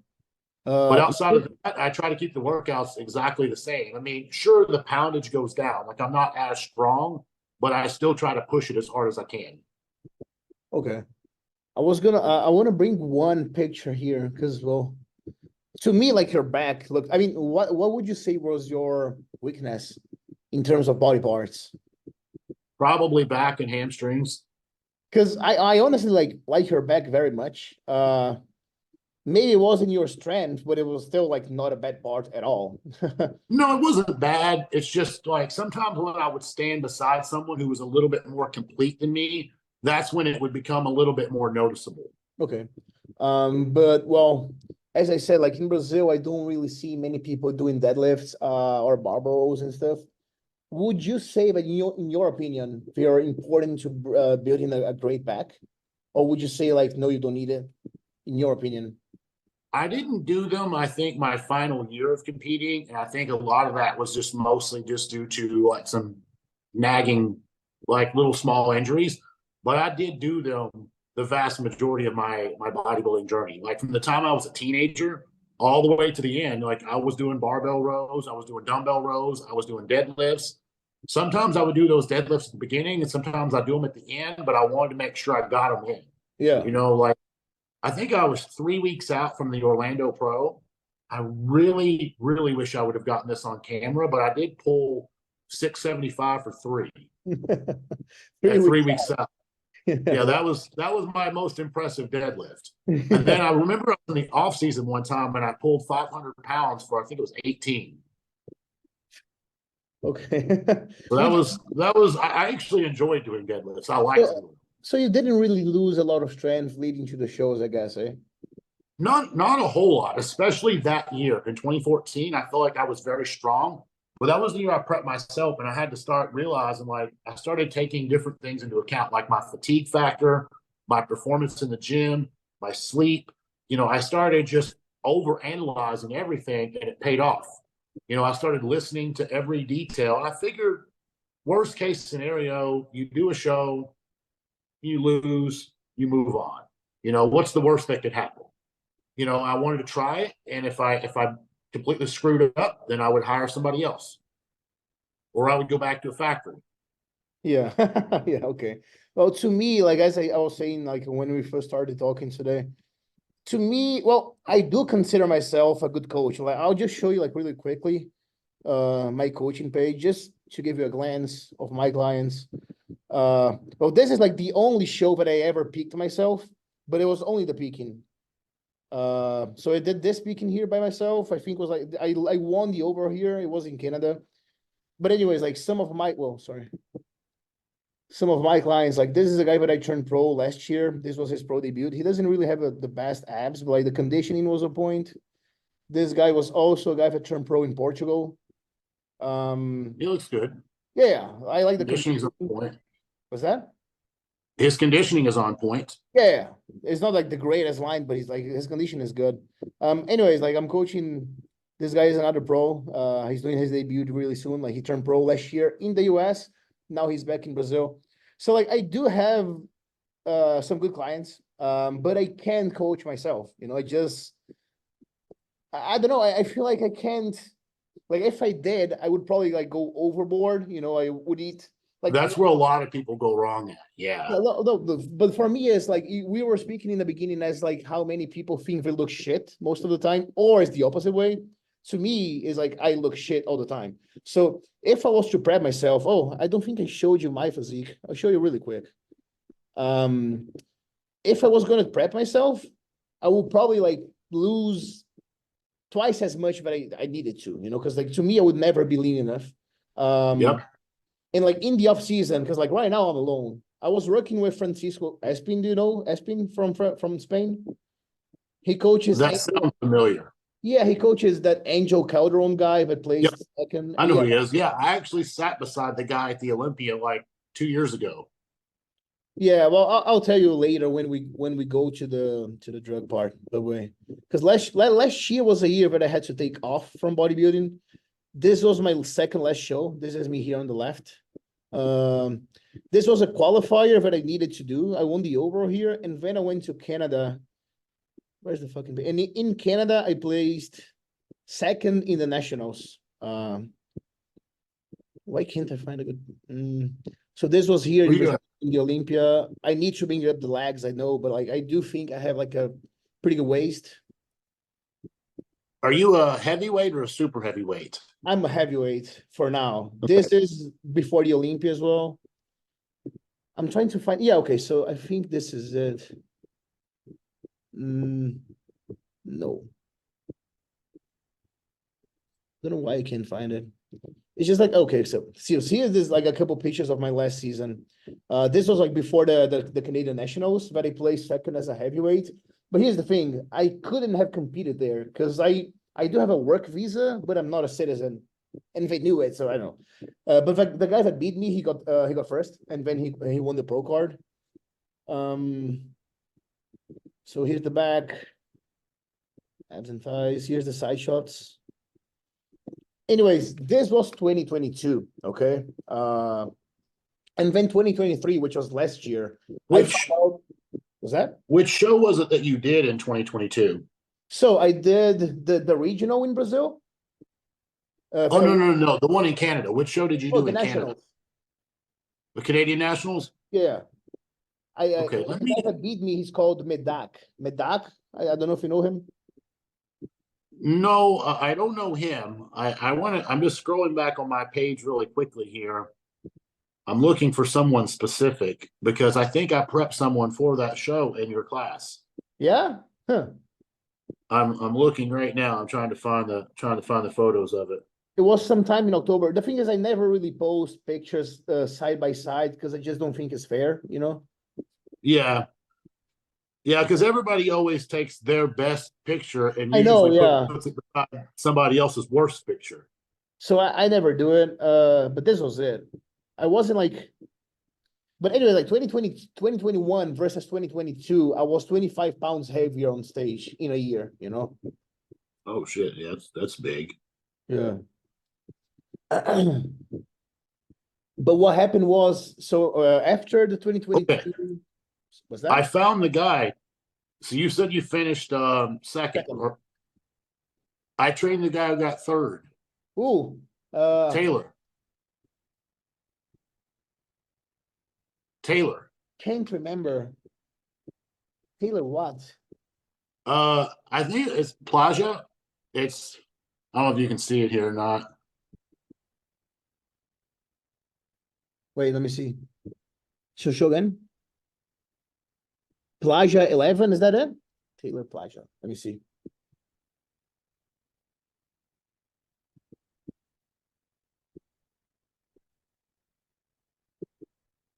But outside of that, I try to keep the workouts exactly the same. I mean, sure, the poundage goes down. Like I'm not as strong, but I still try to push it as hard as I can. Okay. I want to bring one picture here because, well, to me, like your back look. I mean, what would you say was your weakness in terms of body parts? Probably back and hamstrings. Because I honestly like your back very much. Maybe it wasn't your strength, but it was still like not a bad part at all. No, it wasn't bad. It's just like sometimes when I would stand beside someone who was a little bit more complete than me, that's when it would become a little bit more noticeable. Okay. But well, as I said, like in Brazil, I don't really see many people doing deadlifts or barbells and stuff. Would you say that in your opinion, they are important to building a great back? Or would you say like, no, you don't need it, in your opinion? I didn't do them, I think, my final year of competing. And I think a lot of that was just mostly just due to like some nagging, like little small injuries. but I did do them the vast majority of my bodybuilding journey. Like from the time I was a teenager all the way to the end, like I was doing barbell rows, I was doing dumbbell rows, I was doing deadlifts. Sometimes I would do those deadlifts at the beginning, and sometimes I do them at the end, but I wanted to make sure I got them in. Yeah. You know, like I think I was 3 weeks out from the Orlando Pro. I really, really wish I would have gotten this on camera, but I did pull 675 for three at 3 weeks out. Yeah, that was my most impressive deadlift. And then I remember in the off season one time when I pulled 500 pounds for I think it was 18. Okay. So that was I actually enjoyed doing deadlifts. I liked doing them. So you didn't really lose a lot of strength leading to the shows, I guess, eh? Not a whole lot, especially that year in 2014. I felt like I was very strong, but that was the year I prepped myself, and I had to start realizing like I started taking different things into account, like my fatigue factor, my performance in the gym, my sleep. You know, I started just over analyzing everything, and it paid off. You know, I started listening to every detail. I figured, worst case scenario, you do a show, you lose, you move on. You know, what's the worst that could happen? You know, I wanted to try it, and if I completely screwed it up, then I would hire somebody else, or I would go back to a factory. Yeah. Yeah, okay. Well, to me, like as I was saying, like when we first started talking today, to me, well, I do consider myself a good coach. Like I'll just show you like really quickly my coaching page just to give you a glance of my clients. Well, this is like the only show that I ever picked myself, but it was only the peaking. So I did this speaking here by myself. I think it was like I won the over here. It was in Canada. But anyways, like some of my clients, like this is a guy that I turned pro last year. This was his pro debut. He doesn't really have the best abs, but like the conditioning was a point. This guy was also a guy that turned pro in Portugal. He looks good. Yeah, I like the Conditioning's on conditioning. point. What's that? His conditioning is on point. Yeah, it's not like the greatest line, but he's like his condition is good. Anyways, like I'm coaching. This guy is another pro. He's doing his debut really soon. Like he turned pro last year in the US. Now he's back in Brazil. So like I do have some good clients. But I can coach myself. You know, I don't know. I feel like I can't. Like if I did, I would probably like go overboard. You know, I would eat. Like That's where a lot of people go wrong at. Yeah. no, but for me, it's like we were speaking in the beginning as like how many people think they look shit most of the time, or it's the opposite way. To me, is like I look shit all the time. So if I was to prep myself, oh, I don't think I showed you my physique. I'll show you really quick. If I was going to prep myself, I would probably like lose twice as much that I needed to, you know, because like to me, I would never be lean enough. Yep. And like in the off season, because like right now I'm alone. I was working with Francisco Espin. Do you know Espin from Spain? He coaches. That sounds familiar. Yeah, he coaches that Angel Calderon guy that plays Yep. second. I know who he is. Yeah, I actually sat beside the guy at the Olympia like 2 years ago. Yeah, well, I'll tell you later when we go to the drug part. By the way, because last year was a year that I had to take off from bodybuilding. This was my second last show. This is me here on the left. This was a qualifier that I needed to do. I won the overall here, and then I went to Canada. Where's the fucking? And in Canada, I placed second in the nationals. Why can't I find a good? So this was here in the Olympia. I need to bring up the legs, I know, but like I do think I have like a pretty good waist. Are you a heavyweight or a super heavyweight? I'm a heavyweight for now. Okay. This is before the Olympia as well. I'm trying to find. Yeah, okay. So I think this is it. No. Don't know why I can't find it. It's just like, okay, so here's this like a couple pictures of my last season. This was like before the Canadian Nationals, but I placed second as a heavyweight. But here's the thing, I couldn't have competed there because I do have a work visa, but I'm not a citizen. And they knew it, so I don't know. But the guy that beat me, he got first, and then he won the pro card. So here's the back, abs and thighs. Here's the side shots. Anyways, this was 2022, okay? And then 2023, which was last year, Which was that? which show was it that you did in 2022? So I did the regional in Brazil. Oh, no. The one in Canada. Which show did you do the in Canada? Nationals. The Canadian Nationals? Yeah. Okay, the guy that beat me, he's called Medak. Medak? I don't know if you know him. No, I don't know him. I'm just scrolling back on my page really quickly here. I'm looking for someone specific because I think I prepped someone for that show in your class. Yeah? Huh. I'm looking right now. I'm trying to find the photos of it. It was sometime in October. The thing is, I never really post pictures side by side because I just don't think it's fair, you know? Yeah. Yeah, because everybody always takes their best picture and I know, usually puts it beside somebody else's worst picture. So I never do it. But this was it. I wasn't like, but anyway, like 2021 versus 2022, I was 25 pounds heavier on stage in a year, you know? Oh shit, yeah, that's big. Yeah. But what happened was, so after the 2022, Okay. was that? I found the guy. So you said you finished second. I trained the guy who got third. Ooh. Taylor. Can't remember. Taylor what? I think it's Plaza. It's, I don't know if you can see it here or not. Wait, let me see. Show again. Plaza 11, is that it? Taylor Plaza. Let me see.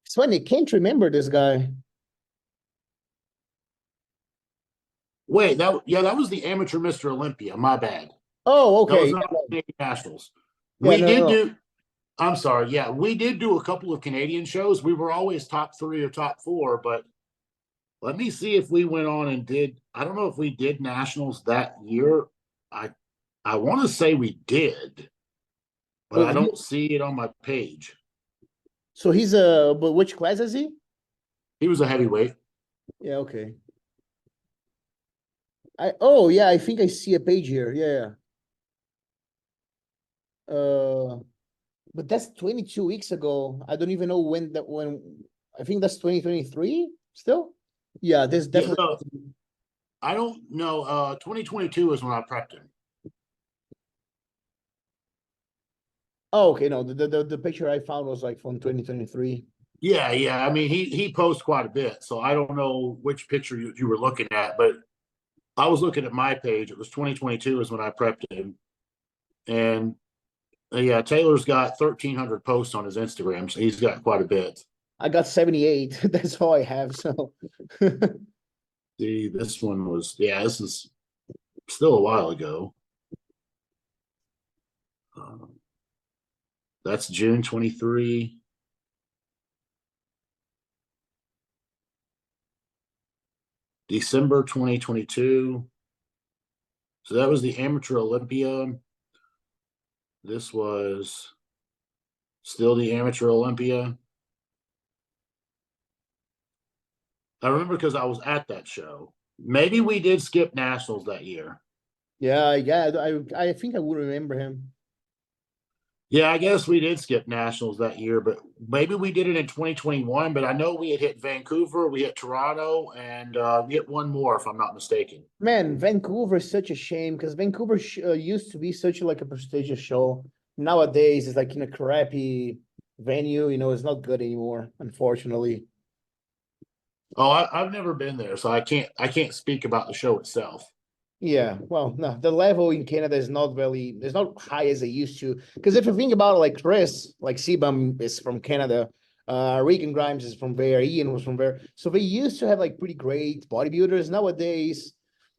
It's funny, I can't remember this guy. Wait, that was the amateur Mr. Olympia. My bad. Oh, That okay. was not Canadian Nationals. Yeah, We no, did no. do. I'm sorry. Yeah, we did do a couple of Canadian shows. We were always top 3 or top 4, but let me see if we went on and did. I don't know if we did nationals that year. I want to say we did, but I don't see it on my page. So he's but which class is he? He was a heavyweight. Yeah, okay. I think I see a page here. Yeah. But that's 22 weeks ago. I don't even know when I think that's 2023 still. Yeah, there's definitely. Yeah, I don't know. 2022 is when I prepped him. Oh, okay. No, the picture I found was like from 2023. Yeah. I mean, he posts quite a bit, so I don't know which picture you were looking at, but I was looking at my page. It was 2022 is when I prepped him, and yeah, Taylor's got 1,300 posts on his Instagram, so he's got quite a bit. I got 78. That's all I have. So see, this one was, this is still a while ago. That's June 23. December 2022. So that was the amateur Olympia. This was still the amateur Olympia. I remember because I was at that show. Maybe we did skip nationals that year. Yeah. I think I would remember him. Yeah, I guess we did skip nationals that year, but maybe we did it in 2021. But I know we had hit Vancouver, we hit Toronto, and we hit one more, if I'm not mistaken. Man, Vancouver is such a shame because Vancouver used to be such like a prestigious show. Nowadays, it's like in a crappy venue. You know, it's not good anymore, unfortunately. Oh, I've never been there, so I can't speak about the show itself. Yeah, well, no, the level in Canada is not it's not high as it used to. Because if you think about it, like Chris, like Sebum is from Canada, Regan Grimes is from there, Ian was from there. So they used to have like pretty great bodybuilders. Nowadays,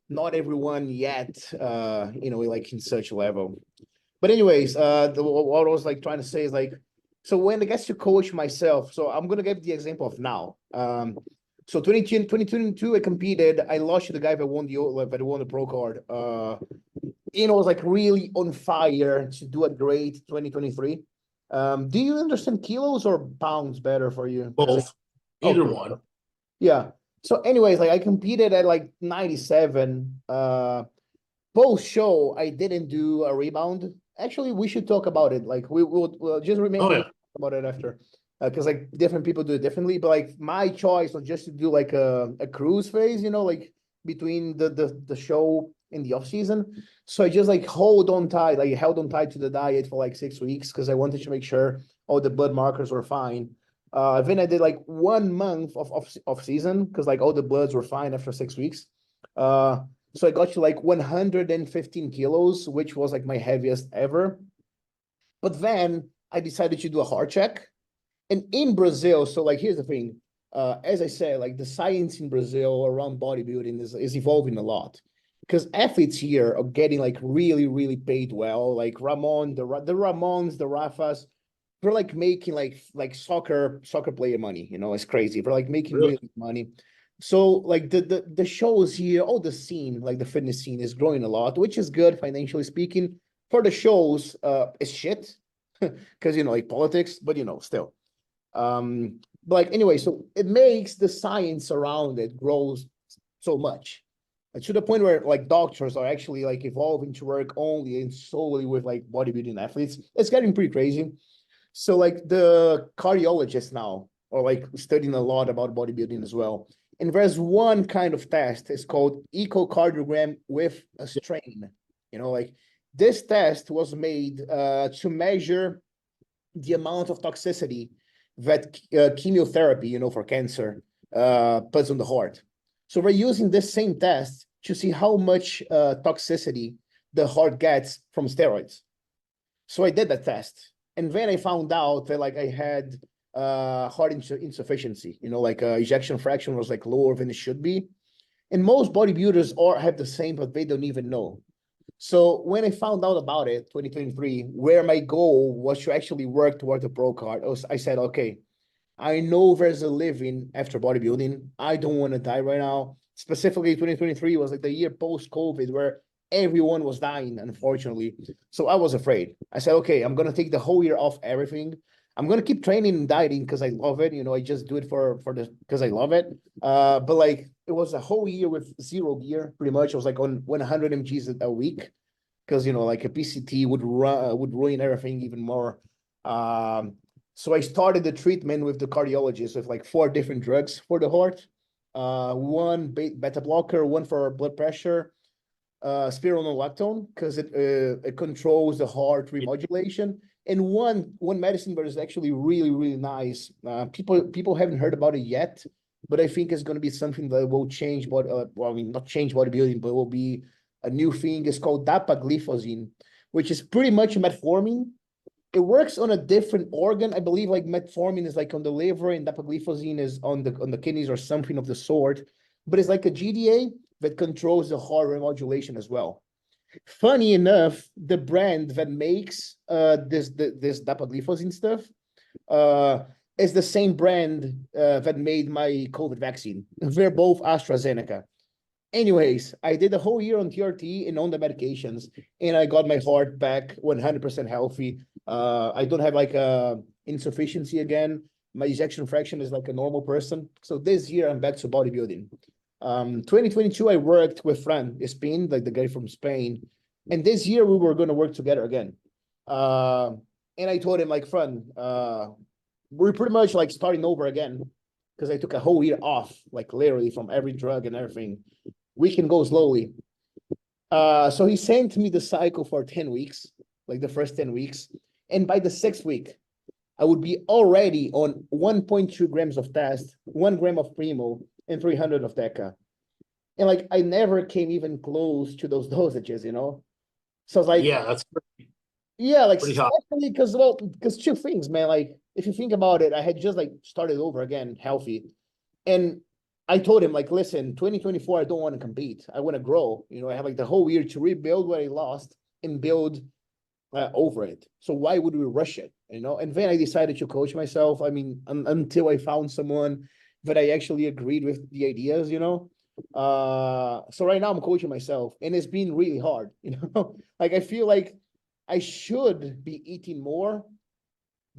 not everyone yet, like in such level. But anyways, what I was like trying to say is like, so when I get to coach myself, so I'm gonna give the example of now. So 2022, I competed. I lost to the guy that won the pro card. Was like really on fire to do a great 2023. Do you understand kilos or pounds better for you? Both, either Okay. one. Yeah. So anyways, like I competed at like 97. Post show, I didn't do a rebound. Actually, we should talk about it. Like we'll just Oh maybe yeah, about it after. Because like different people do it differently, but like my choice was just to do like a cruise phase, like between the show and the off season. So I just like held on tight to the diet for like 6 weeks because I wanted to make sure all the blood markers were fine. Then I did like 1 month of season because like all the bloods were fine after 6 weeks. So I got to like 115 kilos, which was like my heaviest ever. But then I decided to do a heart check. And in Brazil, so like here's the thing. As I said, like the science in Brazil around bodybuilding is evolving a lot. Because athletes here are getting like really, really paid well. Like Ramon, the Ramons, the Rafas, they're like making like soccer player money, it's crazy. They're like making really. really good money. So like the shows here, all the scene, like the fitness scene is growing a lot, which is good financially speaking. For the shows, it's shit. Because like politics, but still. But like anyway, so it makes the science around it grows so much. To the point where like doctors are actually like evolving to work only and solely with like bodybuilding athletes. It's getting pretty crazy. So like the cardiologists now are like studying a lot about bodybuilding as well. And there's one kind of test, it's called echocardiogram with a strain. Like this test was made to measure the amount of toxicity that chemotherapy, for cancer, puts on the heart. So we're using this same test to see how much toxicity the heart gets from steroids. So I did that test, and then I found out that like I had heart insufficiency. Like ejection fraction was like lower than it should be, and most bodybuilders are have the same, but they don't even know. So when I found out about it, 2023, where my goal was to actually work toward the pro card, I said, okay, I know there's a living after bodybuilding. I don't want to die right now. Specifically, 2023 was like the year post-COVID where everyone was dying, unfortunately. So I was afraid. I said, okay, I'm gonna take the whole year off everything. I'm gonna keep training and dieting because I love it. I just do it for the because I love it. But like it was a whole year with zero gear, pretty much. I was like on 100 mgs a week because like a PCT would ruin everything even more. So I started the treatment with the cardiologist with like 4 different drugs for the heart. One beta blocker, one for blood pressure, spironolactone because it controls the heart remodulation, and one medicine that is actually really really nice. People haven't heard about it yet, but I think it's going to be something that will change. But well, I mean, not change bodybuilding, but will be a new thing. It's called dapagliflozin, which is pretty much metformin. It works on a different organ. I believe like metformin is like on the liver and dapagliflozin is on the kidneys or something of the sort. But it's like a GDA that controls the heart remodulation as well. Funny enough, the brand that makes this dapagliflozin stuff uh, is the same brand that made my COVID vaccine. They're both AstraZeneca. Anyways, I did a whole year on TRT and on the medications, and I got my heart back 100% healthy. I don't have like a insufficiency again. My ejection fraction is like a normal person. So this year I'm back to bodybuilding. 2022 I worked with Fran Spain, like the guy from Spain, and this year we were going to work together again. Uh, and I told him like, Fran, we're pretty much like starting over again because I took a whole year off, like literally from every drug and everything. We can go slowly. So he sent me the cycle for 10 weeks, like the first 10 weeks. And by the 6th week, I would be already on 1.2 grams of test, 1 gram of primo, and 300 of deca. And like I never came even close to those dosages. So it's like, Yeah, that's yeah, like pretty hot. especially because two things, man. Like if you think about it, I had just like started over again, healthy. And I told him, like, listen, 2024, I don't want to compete. I want to grow. I have like the whole year to rebuild what I lost and build over it. So why would we rush it? And then I decided to coach myself. I mean, until I found someone that I actually agreed with the ideas. So right now I'm coaching myself, and it's been really hard. Like I feel like I should be eating more,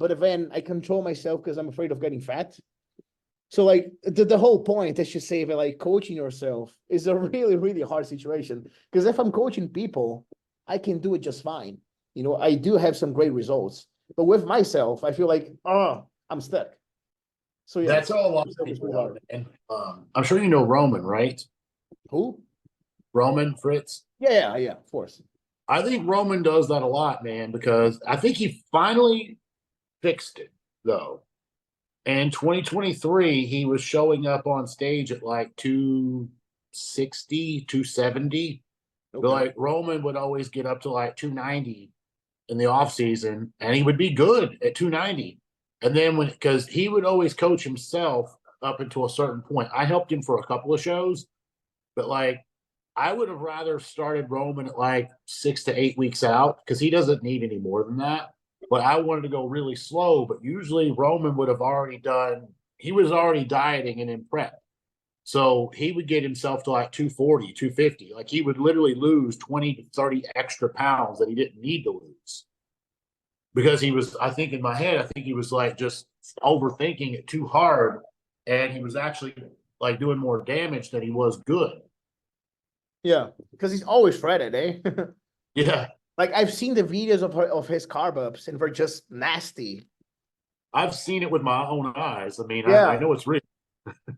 but then I control myself because I'm afraid of getting fat. So like the whole point is to say that like coaching yourself is a really, really hard situation. Because if I'm coaching people, I can do it just fine. You know, I do have some great results. But with myself, I feel like, oh, I'm stuck. So yeah, That's all a lot of people are. And I'm sure you know Roman, right? who? Roman Fritz. Yeah, of course. I think Roman does that a lot, man, because I think he finally fixed it, though. And 2023, he was showing up on stage at like 260, 270. Okay. But like Roman would always get up to like 290 in the off season, and he would be good at 290. And then because he would always coach himself up until a certain point. I helped him for a couple of shows, but like I would have rather started Roman at like 6 to 8 weeks out because he doesn't need any more than that. But I wanted to go really slow. But usually Roman would have already he was already dieting and in prep. So he would get himself to like 240, 250. Like he would literally lose 20 to 30 extra pounds that he didn't need to lose. Because he was, I think in my head, I think he was like just overthinking it too hard. And he was actually like doing more damage than he was good. Yeah, because he's always shredded, eh? Yeah. Like I've seen the videos of his carb ups and they're just nasty. I've seen it with my own eyes. I mean, Yeah. I know it's real.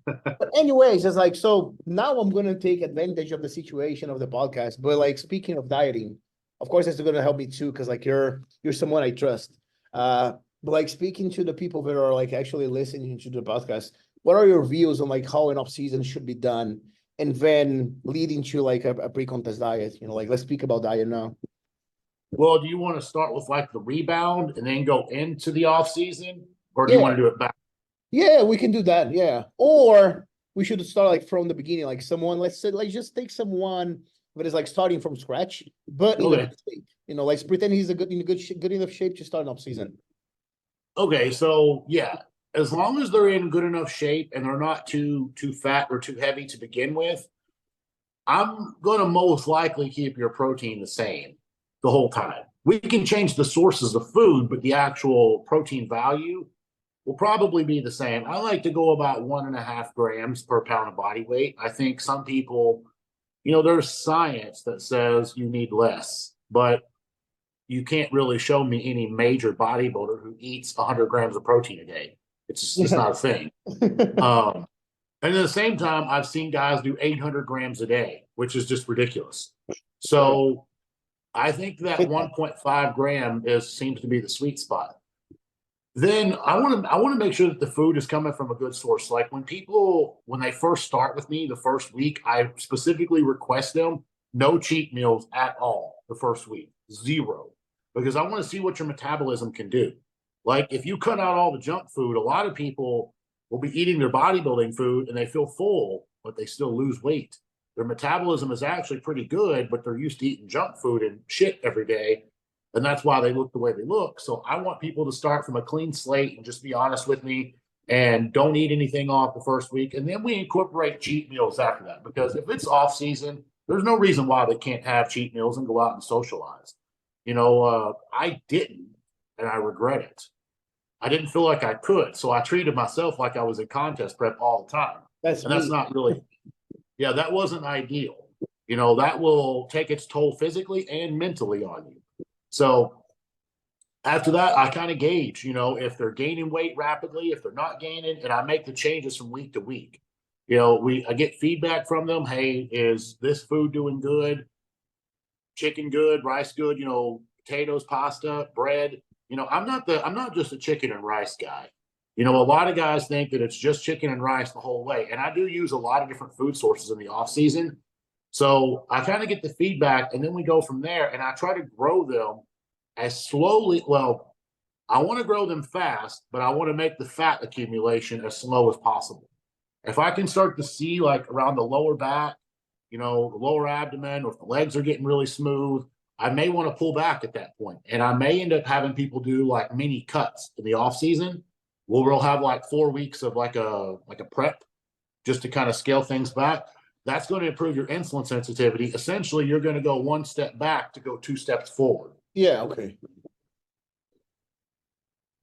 But anyways, it's like, so now I'm going to take advantage of the situation of the podcast. But like, speaking of dieting, of course, it's going to help me too. Cause like you're someone I trust. But like speaking to the people that are like actually listening to the podcast, what are your views on like how an off season should be done? And then leading to like a pre-contest diet, you know, like let's speak about diet now. Well, do you want to start with like the rebound and then go into the off season, or do you want to do it back? Yeah, we can do that. Yeah. Or we should start like from the beginning, like someone, let's say, like just take someone that is like starting from scratch, but in a good shape. You know, like pretend he's good enough shape to start an off season. Okay, so yeah, as long as they're in good enough shape and they're not too fat or too heavy to begin with, I'm gonna most likely keep your protein the same the whole time. We can change the sources of food, but the actual protein value will probably be the same. I like to go about 1.5 grams per pound of body weight. I think some people, there's science that says you need less, but you can't really show me any major bodybuilder who eats 100 grams of protein a day. It's not a thing. And at the same time, I've seen guys do 800 grams a day, which is just ridiculous. So I think that 1.5 gram seems to be the sweet spot. Then I want to make sure that the food is coming from a good source. Like when they first start with me the first week, I specifically request them no cheat meals at all the first week, 0, because I want to see what your metabolism can do. Like if you cut out all the junk food, a lot of people will be eating their bodybuilding food and they feel full, but they still lose weight. Their metabolism is actually pretty good, but they're used to eating junk food and shit every day. And that's why they look the way they look. So I want people to start from a clean slate and just be honest with me and don't eat anything off the first week. And then we incorporate cheat meals after that. Because if it's off season, there's no reason why they can't have cheat meals and go out and socialize. I didn't, and I regret it. I didn't feel like I could. So I treated myself like I was in contest prep all the time. That's not really, that wasn't ideal. That will take its toll physically and mentally on you. So after that, I kind of gauge, if they're gaining weight rapidly, if they're not gaining, and I make the changes from week to week. I get feedback from them. Hey, is this food doing good? Chicken good, rice good, potatoes, pasta, bread. I'm not just a chicken and rice guy. A lot of guys think that it's just chicken and rice the whole way. And I do use a lot of different food sources in the off season. So I kind of get the feedback and then we go from there and I try to grow them as slowly. Well, I want to grow them fast, but I want to make the fat accumulation as slow as possible. If I can start to see like around the lower back, the lower abdomen, or if the legs are getting really smooth, I may want to pull back at that point. And I may end up having people do like mini cuts in the off season where we'll have like 4 weeks of like a prep just to kind of scale things back. That's going to improve your insulin sensitivity. Essentially, you're going to go 1 step back to go 2 steps forward. Yeah, okay.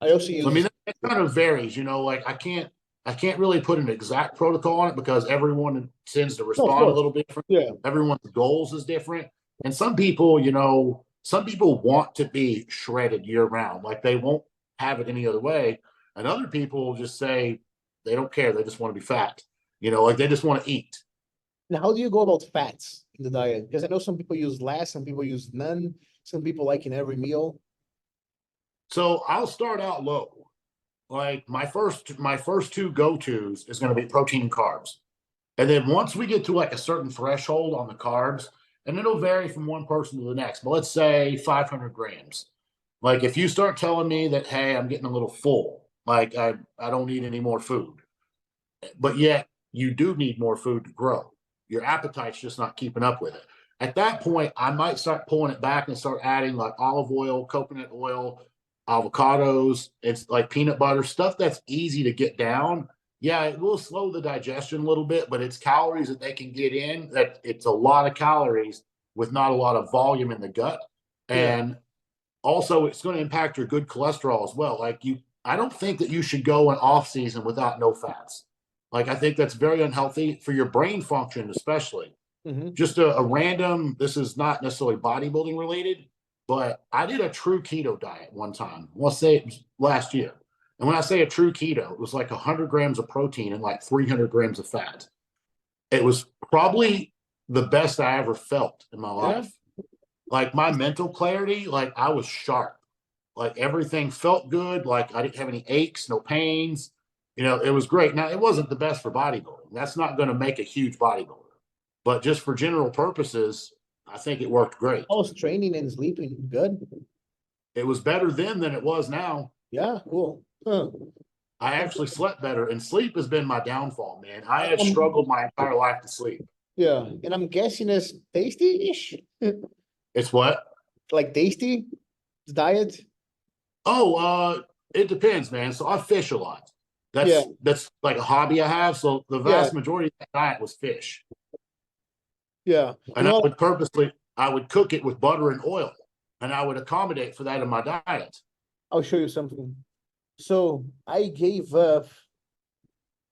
I also So I mean, use that kind of varies, you know, like I can't really put an exact protocol on it because everyone tends to no, of respond a course. little different. Yeah. Everyone's goals is different. And some people, you know, some people want to be shredded year round. Like they won't have it any other way. And other people just say they don't care. They just want to be fat. You know, like they just want to eat. Now, how do you go about fats in the diet? Because I know some people use less, some people use none, some people like in every meal. So I'll start out low. Like my first two go-tos is going to be protein and carbs. And then once we get to like a certain threshold on the carbs, and it'll vary from one person to the next, but let's say 500 grams. Like if you start telling me that, hey, I'm getting a little full, like I don't need any more food, but yet you do need more food to grow. Your appetite's just not keeping up with it. At that point, I might start pulling it back and start adding like olive oil, coconut oil, avocados, it's like peanut butter, stuff that's easy to get down. Yeah, it will slow the digestion a little bit, but it's calories that they can get in. That it's a lot of calories with not a lot of volume in the gut. Yeah. And also it's going to impact your good cholesterol as well. Like I don't think that you should go an off season without no fats. Like I think that's very unhealthy for your brain function, especially. Mm-hmm. Just a random, this is not necessarily bodybuilding related, but I did a true keto diet one time. Let's say it was last year. And when I say a true keto, it was like 100 grams of protein and like 300 grams of fat. It was probably the best I ever felt in my life. Like my mental clarity, like I was sharp. Like everything felt good. Like I didn't have any aches, no pains. You know, it was great. Now, it wasn't the best for bodybuilding. That's not going to make a huge bodybuilder. But just for general purposes, I think it worked great. I was training and sleeping good. It was better then than it was now. Yeah, cool. Huh. I actually slept better, and sleep has been my downfall, man. I have struggled my entire life to sleep. Yeah, and I'm guessing it's tasty-ish. It's what? Like tasty diet. Oh, it depends, man. So I fish a lot. That's like a hobby I have. So the vast majority of that diet was fish. Yeah. And I would cook it with butter and oil, and I would accommodate for that in my diet. I'll show you something. So I gave up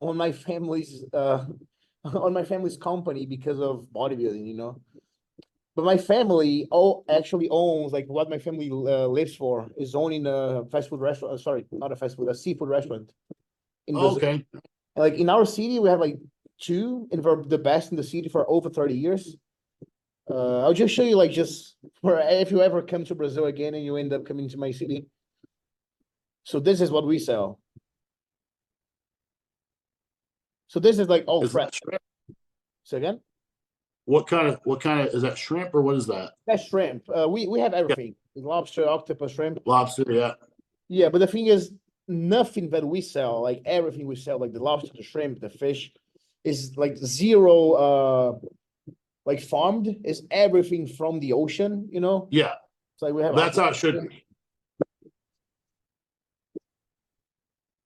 on my family's on my family's company because of bodybuilding, you know. But my family all actually owns like what my family lives for is owning a fast food restaurant. Sorry, not a fast food, a seafood restaurant in Brazil. Okay. Like in our city, we have like two, and we're the best in the city for over 30 years. I'll just show you like just for if you ever come to Brazil again and you end up coming to my city. So this is what we sell. So this is like all fresh. Say again? What kind of is that, shrimp or what is that? That's shrimp. We have everything. Lobster, octopus, shrimp. Lobster, yeah. Yeah, but the thing is, nothing that we sell, like everything we sell, like the lobster, the shrimp, the fish, is like zero like farmed. Is everything from the ocean, you know? Yeah. It's like we have That's how it should be.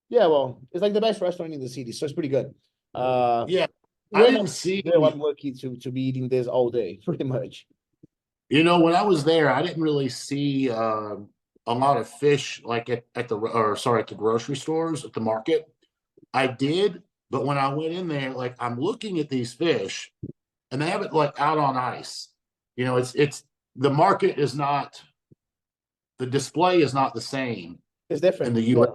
Yeah, well, it's like the best restaurant in the city, so it's pretty good. Yeah. I When didn't see. I'm lucky to be eating this all day, pretty much. You know, when I was there, I didn't really see a lot of fish like at the grocery stores, at the market. I did, but when I went in there, like I'm looking at these fish and they have it like out on ice. You know, it's the market is not, the display is not the same It's different in the US.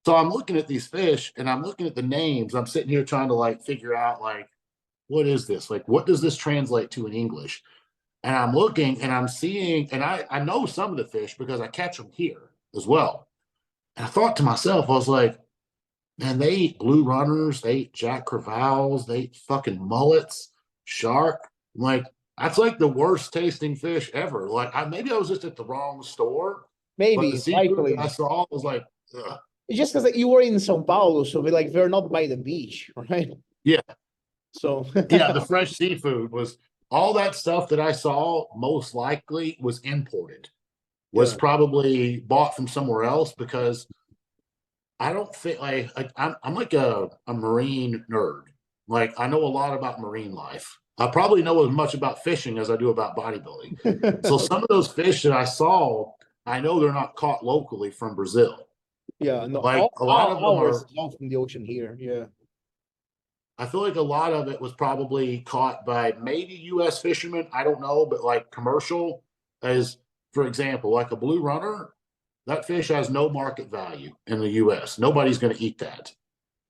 So I'm looking at these fish and I'm looking at the names. I'm sitting here trying to like figure out like, what is this? Like, what does this translate to in English? And I'm looking and I'm seeing, and I know some of the fish because I catch them here as well. And I thought to myself, I was like, man, they eat blue runners, they eat jack crevalles, they eat fucking mullets, shark. I'm like, that's like the worst tasting fish ever. Like, maybe I was just at the wrong store. Maybe, but the seafood that I saw was like, ugh. It's just because like, you were in São Paulo, so we're not by the beach, right? Yeah. So yeah, the fresh seafood was all that stuff that I saw most likely was imported, was probably bought from somewhere else, because I don't think I'm like a marine nerd. Like I know a lot about marine life. I probably know as much about fishing as I do about bodybuilding. So some of those fish that I saw, I know they're not caught locally from Brazil. Yeah, no, Like a lot of them ours are. is all from the ocean here. Yeah. I feel like a lot of it was probably caught by maybe U.S. fishermen. I don't know, but like commercial, as for example, like a blue runner, that fish has no market value in the U.S. Nobody's going to eat that.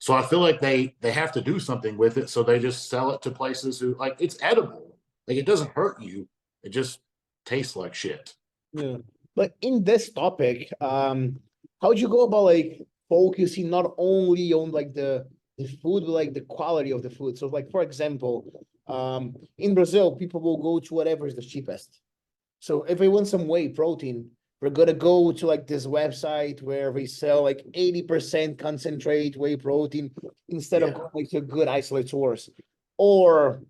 So I feel like they have to do something with it. So they just sell it to places who like it's edible. Like it doesn't hurt you. It just tastes like shit. Yeah. But in this topic, how would you go about like focusing not only on like the food, but like the quality of the food? So like for example, in Brazil, people will go to whatever is the cheapest. So if they want some whey protein, we're gonna go to like this website where they sell like 80% concentrate whey protein instead of Yeah. going like to a good isolate source. Or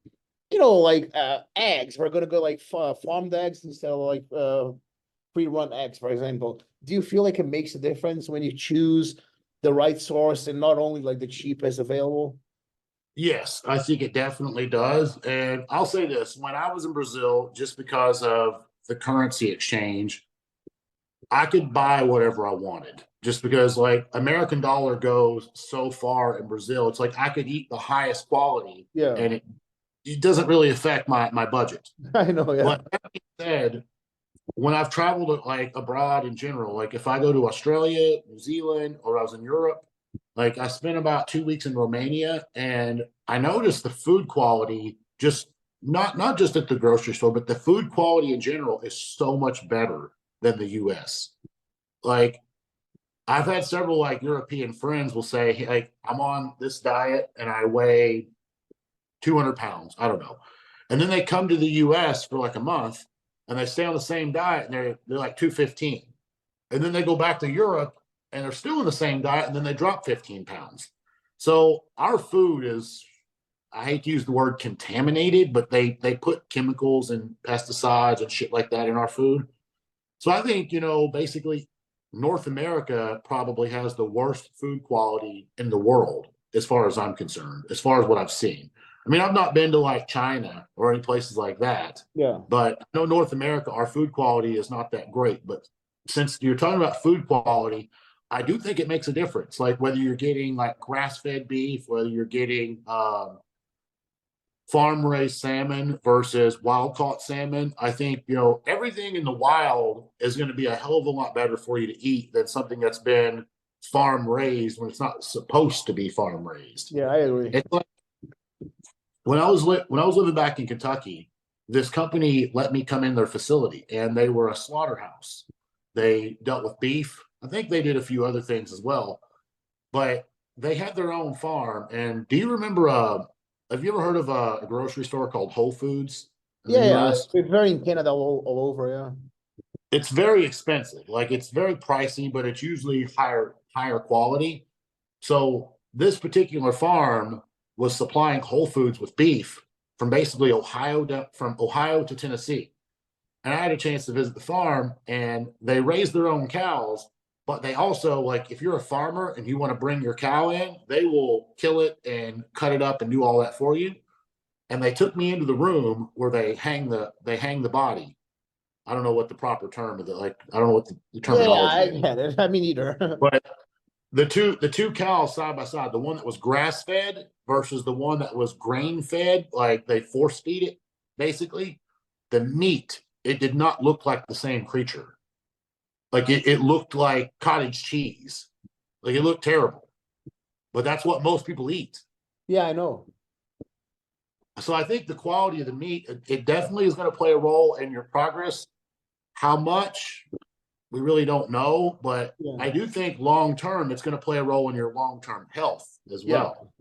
like eggs, we're gonna go like farmed eggs instead of like pre-run eggs, for example. Do you feel like it makes a difference when you choose the right source and not only like the cheapest available? Yes, I think it definitely does. And I'll say this, when I was in Brazil, just because of the currency exchange, I could buy whatever I wanted just because like American dollar goes so far in Brazil. It's like I could eat the highest quality Yeah, and it doesn't really affect my budget. I know. Yeah, But that being said, when I've traveled like abroad in general, like if I go to Australia, New Zealand, or I was in Europe, like I spent about 2 weeks in Romania and I noticed the food quality just not just at the grocery store, but the food quality in general is so much better than the US. Like I've had several like European friends will say, hey, like, I'm on this diet and I weigh 200 pounds. I don't know. And then they come to the US for like a month and they stay on the same diet and they're like 215. And then they go back to Europe and they're still in the same diet and then they drop 15 pounds. So our food is, I hate to use the word contaminated, but they put chemicals and pesticides and shit like that in our food. So I think, basically North America probably has the worst food quality in the world, as far as I'm concerned, as far as what I've seen. I mean, I've not been to like China or any places like that, yeah, but I know North America, our food quality is not that great. But since you're talking about food quality, I do think it makes a difference. Like whether you're getting like grass fed beef, whether you're getting farm raised salmon versus wild caught salmon. I think, everything in the wild is going to be a hell of a lot better for you to eat than something that's been farm raised when it's not supposed to be farm raised. yeah, I agree. It's like when I was living back in Kentucky, this company let me come in their facility and they were a slaughterhouse. They dealt with beef. I think they did a few other things as well, but they had their own farm. And do you remember have you ever heard of a grocery store called Whole Foods in the Yeah, yeah, US? it's very in Canada all over. Yeah, It's very expensive. Like it's very pricey, but it's usually higher quality. So this particular farm was supplying Whole Foods with beef from basically from Ohio to Tennessee. And I had a chance to visit the farm and they raise their own cows, but they also like if you're a farmer and you want to bring your cow in, they will kill it and cut it up and do all that for you. And they took me into the room where they hang the body. I don't know what the proper term is. Like I don't know what the yeah, terminology I is. get it. I mean, either. But the two cows side by side, the one that was grass fed versus the one that was grain fed, like they force feed it, basically, the meat, it did not look like the same creature. Like it looked like cottage cheese. Like it looked terrible. But that's what most people eat. Yeah, I know. So I think the quality of the meat, it definitely is going to play a role in your progress. How much we really don't know, but Yeah, I do think long term it's going to play a role in your long term health as yeah. well.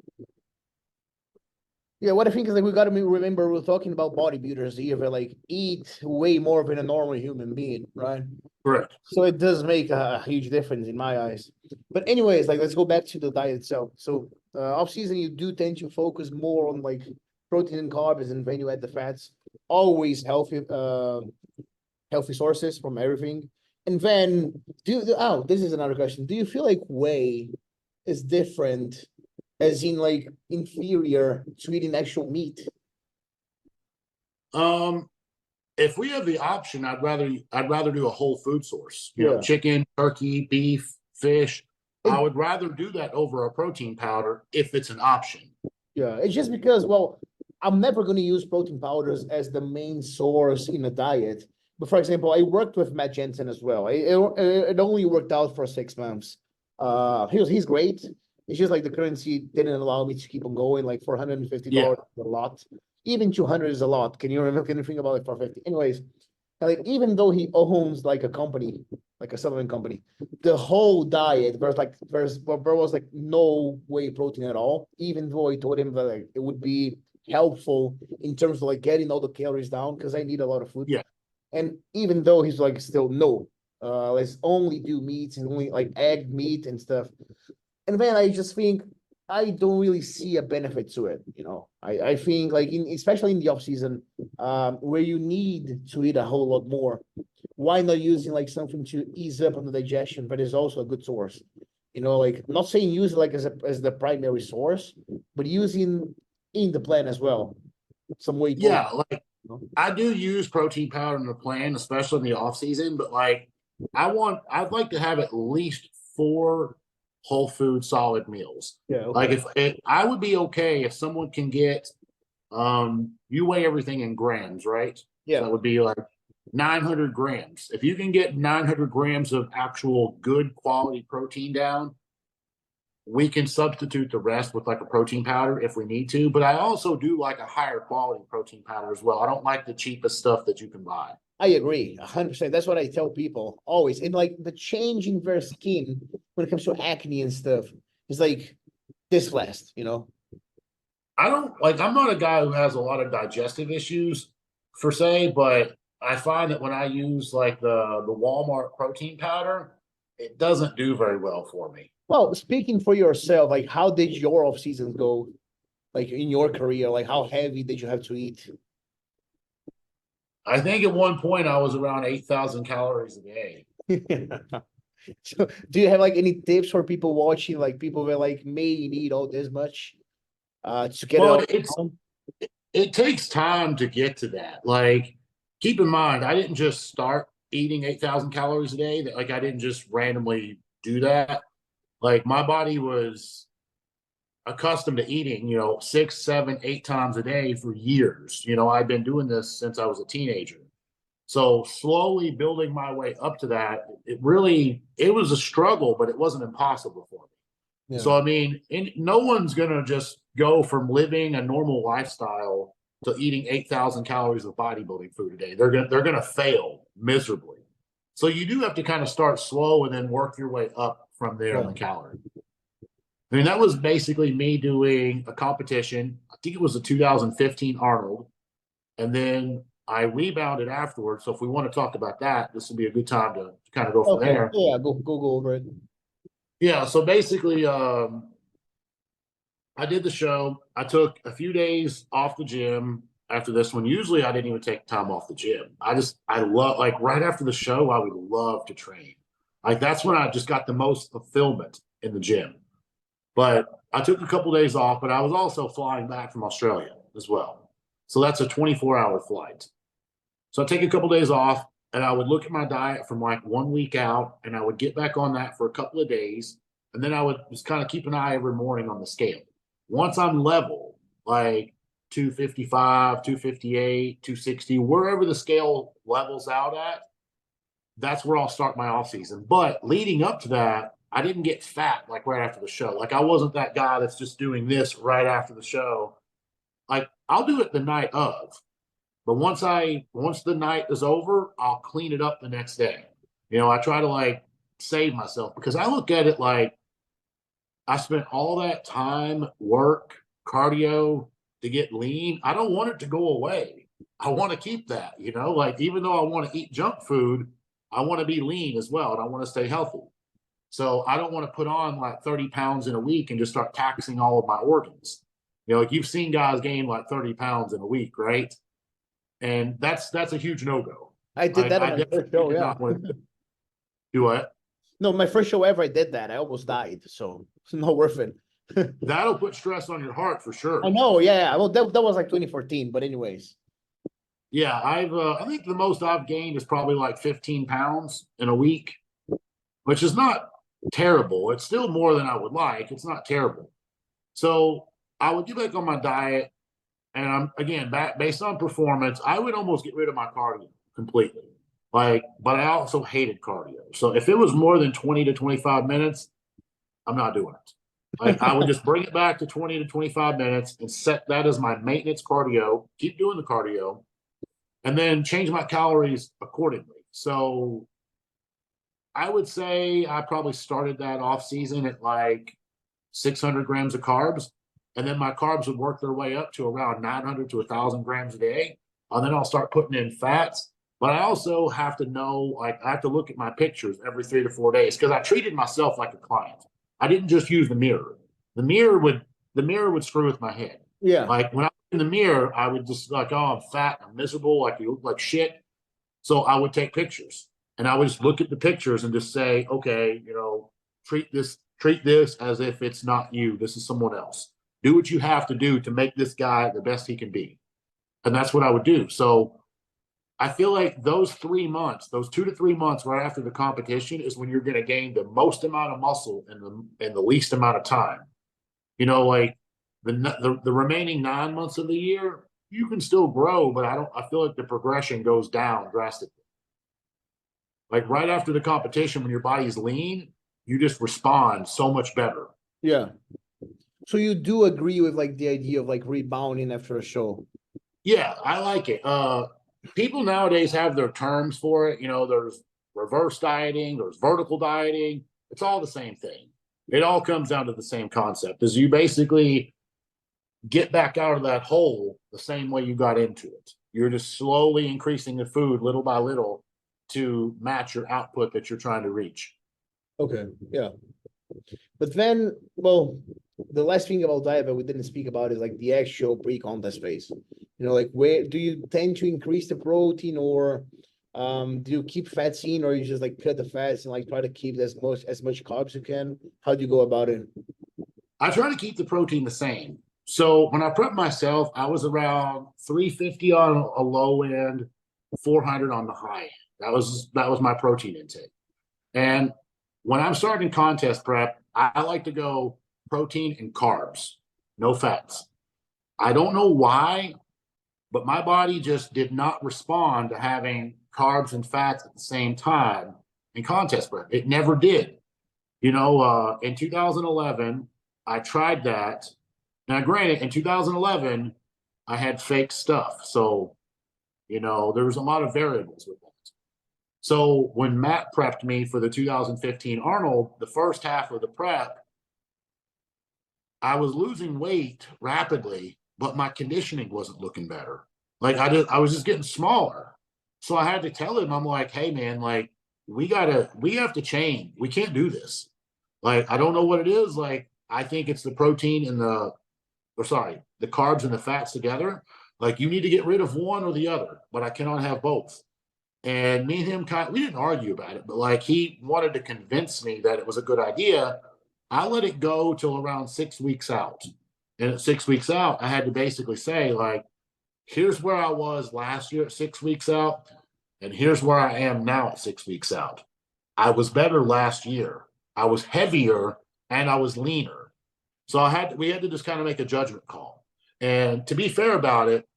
Yeah, what I think is like we got to remember we're talking about bodybuilders here, but like eat way more than a normal human being, right? Correct. So it does make a huge difference in my eyes. But anyways, like let's go back to the diet itself. So off season, you do tend to focus more on like protein and carbs, and then you add the fats. Always healthy sources from everything. And then this is another question. Do you feel like whey is different, as in like inferior to eating actual meat? Um, if we have the option, I'd rather do a whole food source. Yeah, Chicken, turkey, beef, fish. I would rather do that over a protein powder if it's an option. Yeah, it's just because, well, I'm never going to use protein powders as the main source in a diet. But for example, I worked with Matt Jensen as well. It only worked out for 6 months. He's great. It's just like the currency didn't allow me to keep on going. Like $450 is a lot. Even 200 is a lot. Can you think about it for 50? Anyways, like even though he owns like a company, like a supplement company, the whole diet there was like no whey protein at all. Even though I told him that like, it would be helpful in terms of like getting all the calories down because I need a lot of food. Yeah. And even though he's like still no, let's only do meats and only like egg meat and stuff. And then I just think I don't really see a benefit to it. I think like especially in the off season, where you need to eat a whole lot more. Why not using like something to ease up on the digestion, but is also a good source? Like not saying use it like as the primary source, but using in the plan as well. Some way. Yeah, like I do use protein powder in the plan, especially in the off season, but like I'd like to have at least 4 whole food solid meals. Yeah. Okay. Like if I would be okay if someone can get you weigh everything in grams, right? Yeah. So that would be like 900 grams. If you can get 900 grams of actual good quality protein down, we can substitute the rest with like a protein powder if we need to. But I also do like a higher quality protein powder as well. I don't like the cheapest stuff that you can buy. I agree 100%. That's what I tell people always. And like the change in their skin when it comes to acne and stuff is like this fast, I'm not a guy who has a lot of digestive issues per se, but I find that when I use like the Walmart protein powder, it doesn't do very well for me. Well, speaking for yourself, like how did your off season go? Like in your career, like how heavy did you have to eat? I think at one point I was around 8,000 calories a day. So do you have like any tips for people watching, like people that like may need all this much to get it takes time to get to that. Like keep in mind, I didn't just start eating 8,000 calories a day. That like I didn't just randomly do that. Like my body was accustomed to eating, 6, 7, 8 times a day for years. I've been doing this since I was a teenager. So slowly building my way up to that, it was a struggle, but it wasn't impossible for me. Yeah. So, I mean, no one's going to just go from living a normal lifestyle to eating 8,000 calories of bodybuilding food a day. They're going to fail miserably. So you do have to kind of start slow and then work your way up from there on the calorie. I mean, that was basically me doing a competition. I think it was the 2015 Arnold. And then I rebounded afterwards. So if we want to talk about that, this would be a good time to kind of go from there. Yeah, go over it. Yeah, so basically, I did the show. I took a few days off the gym after this one. Usually I didn't even take time off the gym. I love, like right after the show, I would love to train. Like that's when I just got the most fulfillment in the gym. But I took a couple days off, but I was also flying back from Australia as well. So that's a 24-hour flight. So I take a couple days off and I would look at my diet from like 1 week out and I would get back on that for a couple of days. And then I would just kind of keep an eye every morning on the scale. Once I'm level, like 255, 258, 260, wherever the scale levels out at, that's where I'll start my off season. But leading up to that, I didn't get fat like right after the show. Like I wasn't that guy that's just doing this right after the show. Like I'll do it the night of, but once the night is over, I'll clean it up the next day. I try to like save myself because I look at it like I spent all that time, work, cardio to get lean. I don't want it to go away. I want to keep that, like even though I want to eat junk food, I want to be lean as well. And I want to stay healthy. So I don't want to put on like 30 pounds in a week and just start taxing all of my organs. Like you've seen guys gain like 30 pounds in a week, right? And that's a huge no-go. I did that on my first show, yeah. Do what? No, my first show ever, I did that. I almost died, so it's not worth it. That'll put stress on your heart for sure. I know, yeah. Well, that was like 2014, but anyways. Yeah, I think the most I've gained is probably like 15 pounds in a week, which is not terrible. It's still more than I would like. It's not terrible. So I would get back on my diet. And I'm again based on performance, I would almost get rid of my cardio completely. Like, but I also hated cardio. So if it was more than 20 to 25 minutes, I'm not doing it. Like I would just bring it back to 20 to 25 minutes and set that as my maintenance cardio, keep doing the cardio, and then change my calories accordingly. So I would say I probably started that off season at like 600 grams of carbs. And then my carbs would work their way up to around 900 to 1,000 grams a day. And then I'll start putting in fats. But I also have to know, like, I have to look at my pictures every 3 to 4 days because I treated myself like a client. I didn't just use the mirror. The mirror would screw with my head. Yeah. Like when I was in the mirror, I would just like, oh, I'm fat, I'm miserable, like you look like shit. So I would take pictures and I would just look at the pictures and just say, okay, treat this as if it's not you. This is someone else. Do what you have to do to make this guy the best he can be. And that's what I would do. So I feel like those 3 months, those 2 to 3 months right after the competition is when you're going to gain the most amount of muscle in the least amount of time. Like the remaining 9 months of the year, you can still grow, but I feel like the progression goes down drastically. Like right after the competition, when your body's lean, you just respond so much better. Yeah. So you do agree with like the idea of like rebounding after a show? Yeah, I like it. People nowadays have their terms for it. There's reverse dieting, there's vertical dieting. It's all the same thing. It all comes down to the same concept, is you basically get back out of that hole the same way you got into it. You're just slowly increasing the food little by little to match your output that you're trying to reach. Okay, yeah. But then, well, the last thing about diet that we didn't speak about is like the actual pre-contest phase. Like where do you tend to increase the protein, or do you keep fats in, or you just like cut the fats and like try to keep as much carbs you can? How do you go about it? I try to keep the protein the same. So when I prep myself, I was around 350 on a low end, 400 on the high end. That was my protein intake. And when I'm starting contest prep, I like to go protein and carbs, no fats. I don't know why, but my body just did not respond to having carbs and fats at the same time in contest prep. It never did. In 2011, I tried that. Now, granted, in 2011, I had fake stuff. So, there was a lot of variables with that. So when Matt prepped me for the 2015 Arnold, the first half of the prep, I was losing weight rapidly, but my conditioning wasn't looking better. Like I was just getting smaller. So I had to tell him, I'm like, hey man, like we have to change. We can't do this. Like, I don't know what it is. Like, I think it's the protein and the carbs and the fats together. Like, you need to get rid of one or the other, but I cannot have both. And me and him we didn't argue about it, but like he wanted to convince me that it was a good idea. I let it go till around 6 weeks out. And at 6 weeks out, I had to basically say, like, here's where I was last year at 6 weeks out, and here's where I am now at 6 weeks out. I was better last year. I was heavier and I was leaner. So we had to just kind of make a judgment call. And to be fair about it,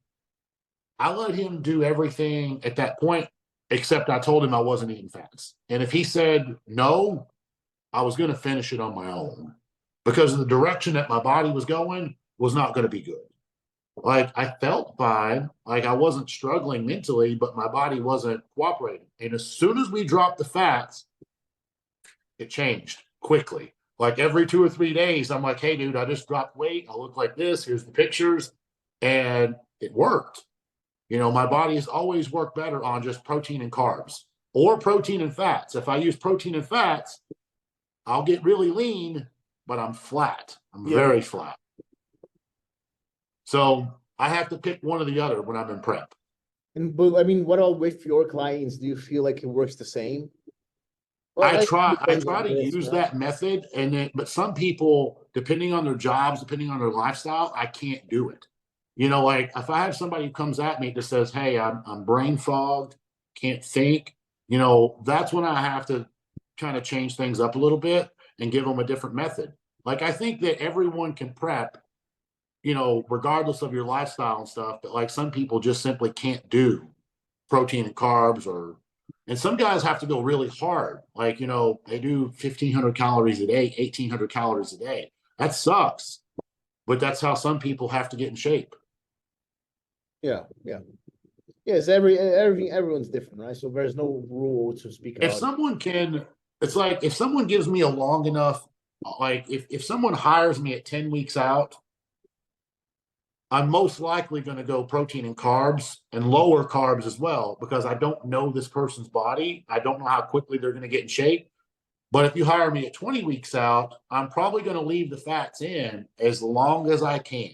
I let him do everything at that point, except I told him I wasn't eating fats. And if he said no, I was going to finish it on my own, because the direction that my body was going was not going to be good. Like, I felt fine. Like, I wasn't struggling mentally, but my body wasn't cooperating. And as soon as we dropped the fats, it changed quickly. Like, every 2 or 3 days, I'm like, hey, dude, I just dropped weight. I look like this. Here's the pictures. And it worked. My body's always worked better on just protein and carbs, or protein and fats. If I use protein and fats, I'll get really lean, but I'm flat. I'm very flat. So I have to pick one or the other when I'm in prep. But I mean, what about with your clients? Do you feel like it works the same? Well, I try to use that method, but some people, depending on their jobs, depending on their lifestyle, I can't do it. Like if I have somebody who comes at me that says, hey, I'm brain fogged, can't think, that's when I have to kind of change things up a little bit. and give them a different method. Like, I think that everyone can prep, you know, regardless of your lifestyle and stuff, but like some people just simply can't do protein and carbs, and some guys have to go really hard. Like, you know, they do 1,500 calories a day, 1,800 calories a day. That sucks, but that's how some people have to get in shape. Yeah, yeah. Yes, everyone's different, right? So there's no rule to speak If about. someone can, it's like if someone gives me a long enough, like if someone hires me at 10 weeks out, I'm most likely going to go protein and carbs and lower carbs as well, because I don't know this person's body. I don't know how quickly they're going to get in shape. But if you hire me at 20 weeks out, I'm probably going to leave the fats in as long as I can.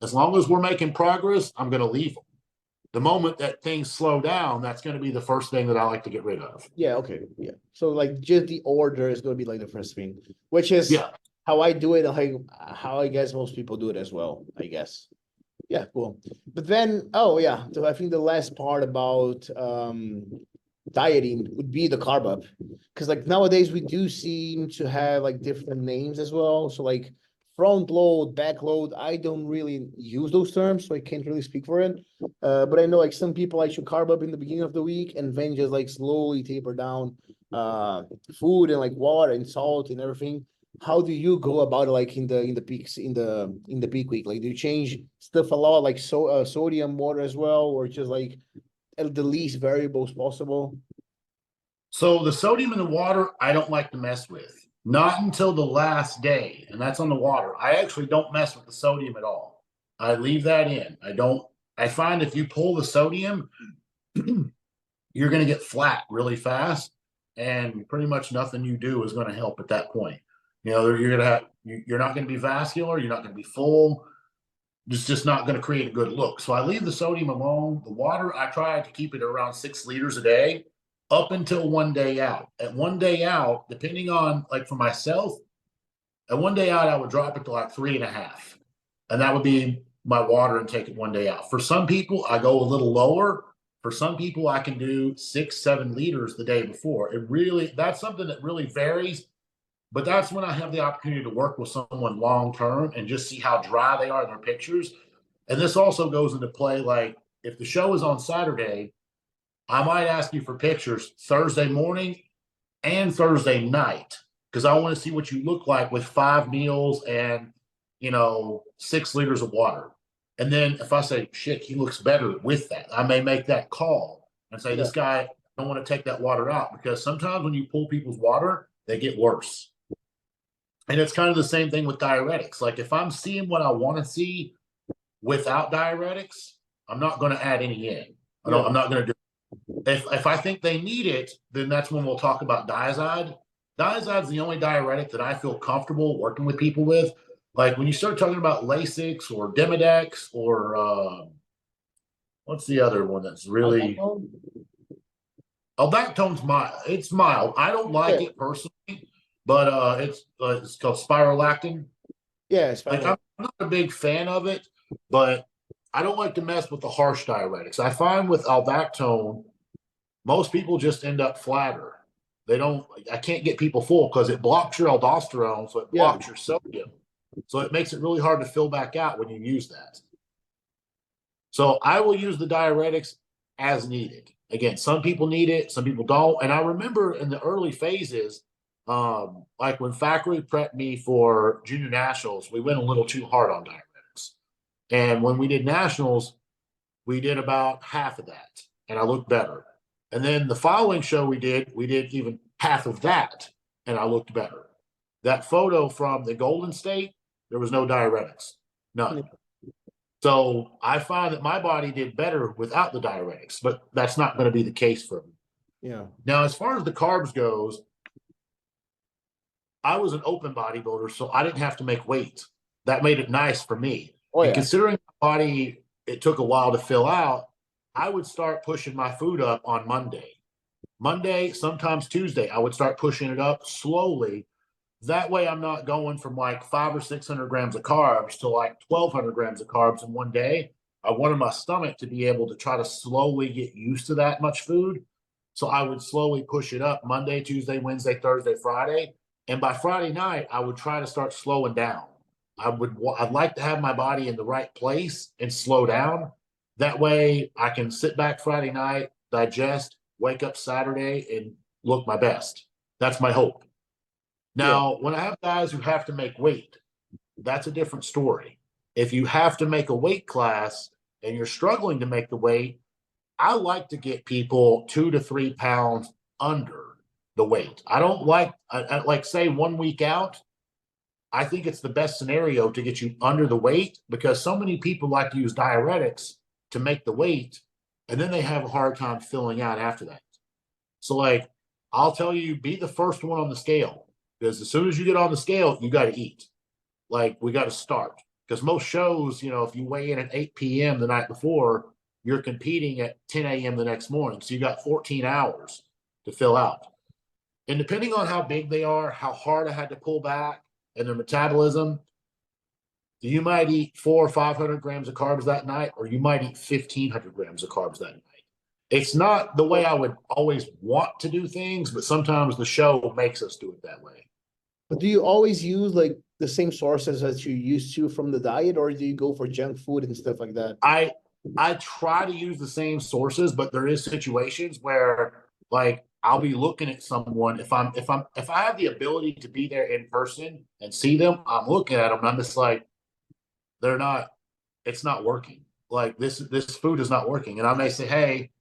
As long as we're making progress, I'm going to leave them. The moment that things slow down, that's going to be the first thing that I like to get rid of. Yeah, okay, yeah. So like just the order is going to be like the first thing, which is Yeah. how I do it, how I guess most people do it as well, I guess. Yeah, cool. But then, oh yeah, so I think the last part about dieting would be the carb up, because like nowadays we do seem to have like different names as well. So like front load, back load, I don't really use those terms, so I can't really speak for it. But I know like some people like to carb up in the beginning of the week and then just like slowly taper down food and like water and salt and everything. How do you go about it, like in the peaks in the peak week? Like, do you change stuff a lot, like sodium, water as well, or just like the least variables possible? So the sodium in the water, I don't like to mess with. Not until the last day, and that's on the water. I actually don't mess with the sodium at all. I leave that in. I find if you pull the sodium, you're going to get flat really fast, and pretty much nothing you do is going to help at that point. You know, you're not going to be vascular, you're not going to be full. It's just not going to create a good look. So I leave the sodium alone. The water, I try to keep it around 6 liters a day up until 1 day out. At 1 day out, depending on, like for myself, at 1 day out, I would drop it to like 3.5. And that would be my water intake at 1 day out. For some people, I go a little lower. For some people, I can do 6, 7 liters the day before. That's something that really varies. But that's when I have the opportunity to work with someone long term and just see how dry they are in their pictures. And this also goes into play, like if the show is on Saturday, I might ask you for pictures Thursday morning and Thursday night, because I want to see what you look like with 5 meals and, 6 liters of water. And then if I say, shit, he looks better with that, I may make that call and say, this guy, I don't want to take that water out, because sometimes when you pull people's water, they get worse. And it's kind of the same thing with diuretics. Like if I'm seeing what I want to see without diuretics, I'm not going to add any in. I'm not going to do it. If I think they need it, then that's when we'll talk about Diazide. Diazide's the only diuretic that I feel comfortable working with people with. Like when you start talking about Lasix or Demodex or what's the other one that's really... Aldactone's mild. It's mild. I don't like it personally, but it's called spirolactin. Yeah, like I'm not a big fan of it, but I don't like to mess with the harsh diuretics. I find with aldactone, most people just end up flatter. I can't get people full because it blocks your aldosterone, so it blocks your sodium. So it makes it really hard to fill back out when you use that. So I will use the diuretics as needed. Again, some people need it, some people don't. And I remember in the early phases, like when Factory prepped me for junior nationals, we went a little too hard on diuretics. And when we did nationals, we did about half of that, and I looked better. And then the following show we did even half of that, and I looked better. That photo from the Golden State, there was no diuretics, none. So I find that my body did better without the diuretics, but that's not going to be the case for me. Yeah. Now, as far as the carbs goes, I was an open bodybuilder, so I didn't have to make weight. That made it nice for me. And considering my body, it took a while to fill out, I would start pushing my food up on Monday, sometimes Tuesday, I would start pushing it up slowly. That way I'm not going from like 500 or 600 grams of carbs to like 1,200 grams of carbs in one day. I wanted my stomach to be able to try to slowly get used to that much food. So I would slowly push it up Monday, Tuesday, Wednesday, Thursday, Friday. And by Friday night, I would try to start slowing down. I'd like to have my body in the right place and slow down. That way I can sit back Friday night, digest, wake up Saturday and look my best. That's my hope. Now, when I have guys who have to make weight, that's a different story. If you have to make a weight class and you're struggling to make the weight, I like to get people 2 to 3 pounds under the weight. I don't like say 1 week out. I think it's the best scenario to get you under the weight because so many people like to use diuretics to make the weight and then they have a hard time filling out after that. So like, I'll tell you, be the first one on the scale because as soon as you get on the scale, you got to eat. Like we got to start because most shows, if you weigh in at 8 p.m. the night before, you're competing at 10 a.m. the next morning. So you got 14 hours to fill out. And depending on how big they are, how hard I had to pull back and their metabolism, you might eat 400 or 500 grams of carbs that night, or you might eat 1,500 grams of carbs that night. It's not the way I would always want to do things, but sometimes the show makes us do it that way. But do you always use like the same sources that you used to from the diet, or do you go for junk food and stuff like that? I try to use the same sources, but there is situations where like I'll be looking at someone if I have the ability to be there in person and see them, I'm looking at them and I'm just like, it's not working. Like this food is not working. And I may say, hey,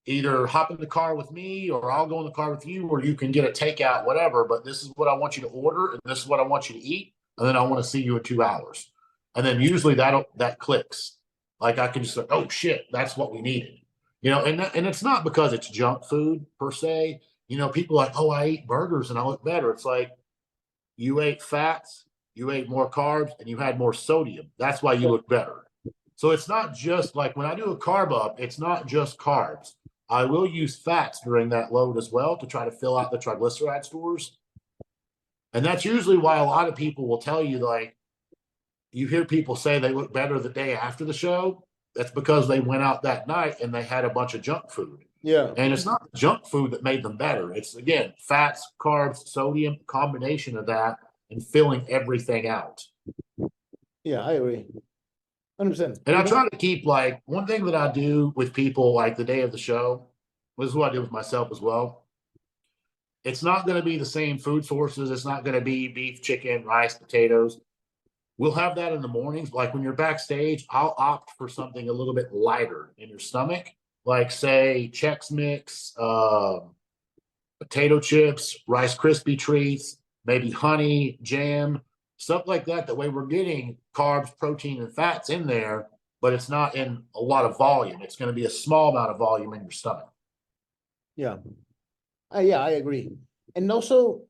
either hop in the car with me or I'll go in the car with you, or you can get a takeout, whatever. But this is what I want you to order and this is what I want you to eat. And then I want to see you in 2 hours. And then usually that clicks. Like I can just say, oh shit, that's what we needed. And it's not because it's junk food per se. People are like, oh, I eat burgers and I look better. It's like you ate fats, you ate more carbs, and you had more sodium. That's why you look better. So it's not just like when I do a carb up, it's not just carbs. I will use fats during that load as well to try to fill out the triglyceride stores. And that's usually why a lot of people will tell you, like, you hear people say they look better the day after the show. That's because they went out that night and they had a bunch of junk food. Yeah. And it's not junk food that made them better. It's, again, fats, carbs, sodium, combination of that, and filling everything out. Yeah, I agree. 100%. And I try to keep, like, one thing that I do with people, like, the day of the show, this is what I do with myself as well. It's not going to be the same food sources. It's not going to be beef, chicken, rice, potatoes. We'll have that in the mornings. Like when you're backstage, I'll opt for something a little bit lighter in your stomach, like say Chex Mix, potato chips, Rice Krispie treats, maybe honey, jam, stuff like that. That way we're getting carbs, protein, and fats in there, but it's not in a lot of volume. It's going to be a small amount of volume in your stomach. Yeah. Yeah, I agree. And also,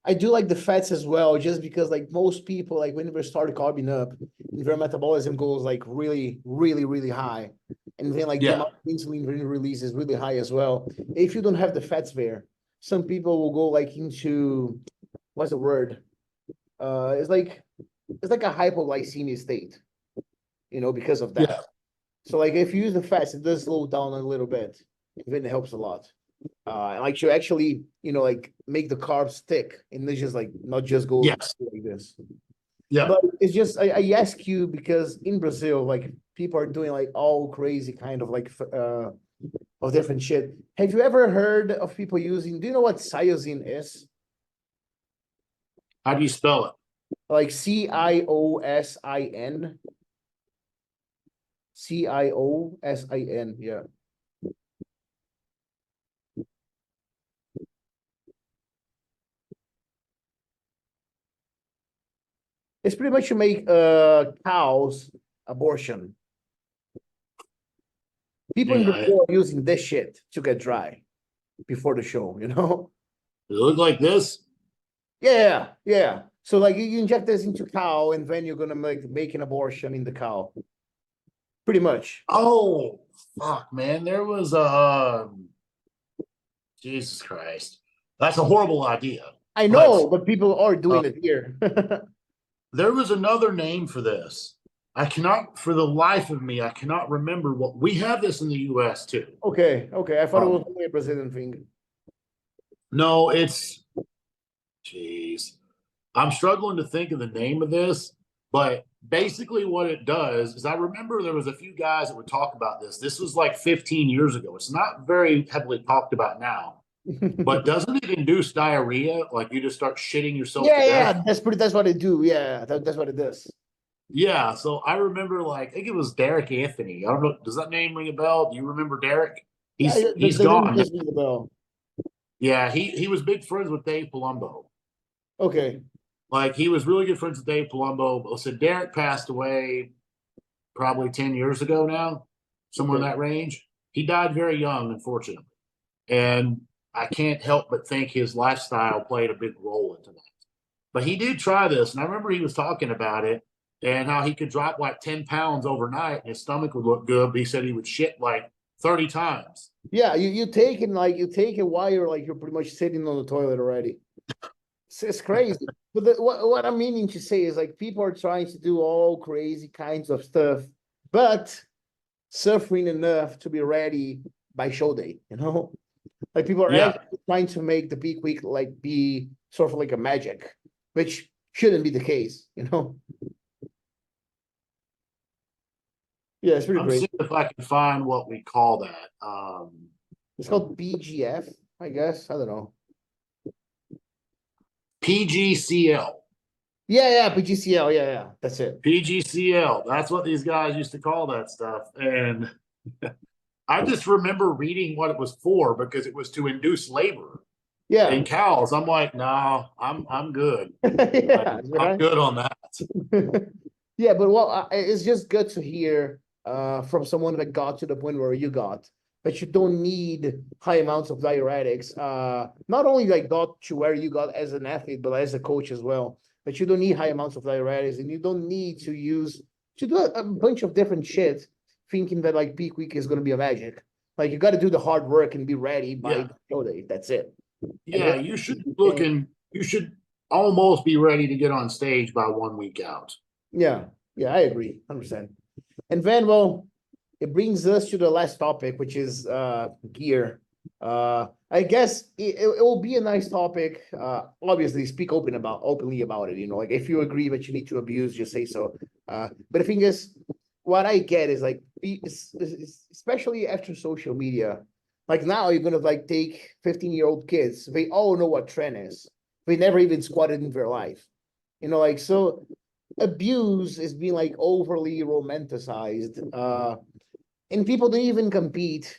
I do like the fats as well, just because like most people, like when they start carbing up, their metabolism goes like really, really, really high. And then like the amount of insulin release is really high as well. If you don't have the fats there, some people will go like into, what's the word? It's like a hypoglycemia state, because of that. Yeah. So like if you use the fats, it does slow down a little bit. And then it helps a lot. Like you actually, like make the carbs stick and they just like not just go like this. Yeah. But it's just I ask you because in Brazil, like people are doing like all crazy kind of like of different shit. Have you ever heard of people using? Do you know what cyosin is? How do you spell it? Like CIOSIN. CIOSIN. Yeah. It's pretty much to make cows abortion. People in Brazil are using this shit to get dry before the show, Does it look like this? Yeah. So like you inject this into cow and then you're gonna make an abortion in the cow. Pretty much. Oh fuck, man. There was Jesus Christ. That's a horrible idea. I know, but people are doing it here. There was another name for this. I cannot, for the life of me, I cannot remember what we have this in the US too. Okay. I thought it was only a Brazilian thing. No, it's Jeez. I'm struggling to think of the name of this, but basically what it does is I remember there was a few guys that would talk about this. This was like 15 years ago. It's not very heavily talked about now, but doesn't it induce diarrhea? Like you just start shitting yourself to Yeah, death? that's what they do. Yeah, that's what it does. Yeah. So I remember like, I think it was Derek Anthony. I don't know. Does that name ring a bell? Do you remember Derek? Yeah, He's the name gone. does ring the bell. Yeah, he was big friends with Dave Palumbo. Okay. Like he was really good friends with Dave Palumbo. But so Derek passed away probably 10 years ago now, somewhere in Okay. that range. He died very young, unfortunately. And I can't help but think his lifestyle played a big role into that. But he did try this, and I remember he was talking about it and how he could drop like 10 pounds overnight and his stomach would look good, but he said he would shit like 30 times. Yeah, you take it while you're pretty much sitting on the toilet already. It's crazy. But what I'm meaning to say is like people are trying to do all crazy kinds of stuff, but suffering enough to be ready by show day, you know? Like people are Yeah. actually trying to make the peak week like be sort of like a magic, which shouldn't be the case, you know? Yeah, it's pretty I'm crazy. seeing if I can find what we call that. It's called BGF, I guess. I don't know. PGCL. Yeah, PGCL. Yeah. That's it. PGCL. That's what these guys used to call that stuff. And I just remember reading what it was for because it was to induce labor Yeah. in cows. I'm like, no, I'm good. Yeah, I'm good on that. Yeah, but it's just good to hear from someone that got to the point where you got, but you don't need high amounts of diuretics. Not only like got to where you got as an athlete, but as a coach as well. But you don't need high amounts of diuretics, and you don't need to do a bunch of different shit, thinking that like peak week is going to be a magic. Like you got to do the hard work and be ready by Yeah. the show day. That's it. Yeah, you should you should almost be ready to get on stage by 1 week out. Yeah, I agree, 100%. And then, well, it brings us to the last topic, which is gear. I guess it will be a nice topic. Obviously, speak openly about it. You know, like if you agree that you need to abuse, just say so. But the thing is, what I get is like, especially after social media, like now you're gonna like take 15-year-old kids. They all know what trend is. They never even squatted in their life. You know, like so abuse is being like overly romanticized. And people don't even compete.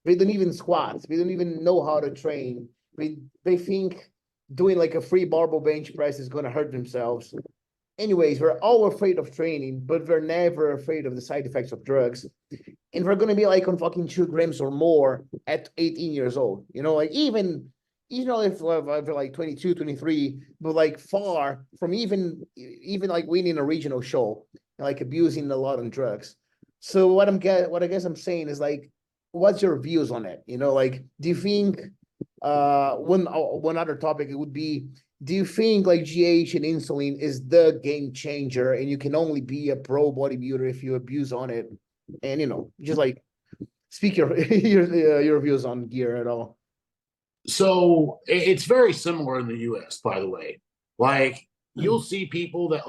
They don't even squat. They don't even know how to train. They think doing like a free barbell bench press is gonna hurt themselves. Anyways, we're all afraid of training, but we're never afraid of the side effects of drugs. And we're gonna be like on fucking 2 grams or more at 18 years old. You know, like even if they're like 22, 23, but like far from even like winning a regional show, and like abusing a lot on drugs. So what I guess I'm saying is like, what's your views on it? You know, like, do you think one other topic it would be, do you think like GH and insulin is the game changer, and you can only be a pro bodybuilder if you abuse on it? And you know, just like speak your your views on gear at all. So it's very similar in the US, by the way. Like you'll see people that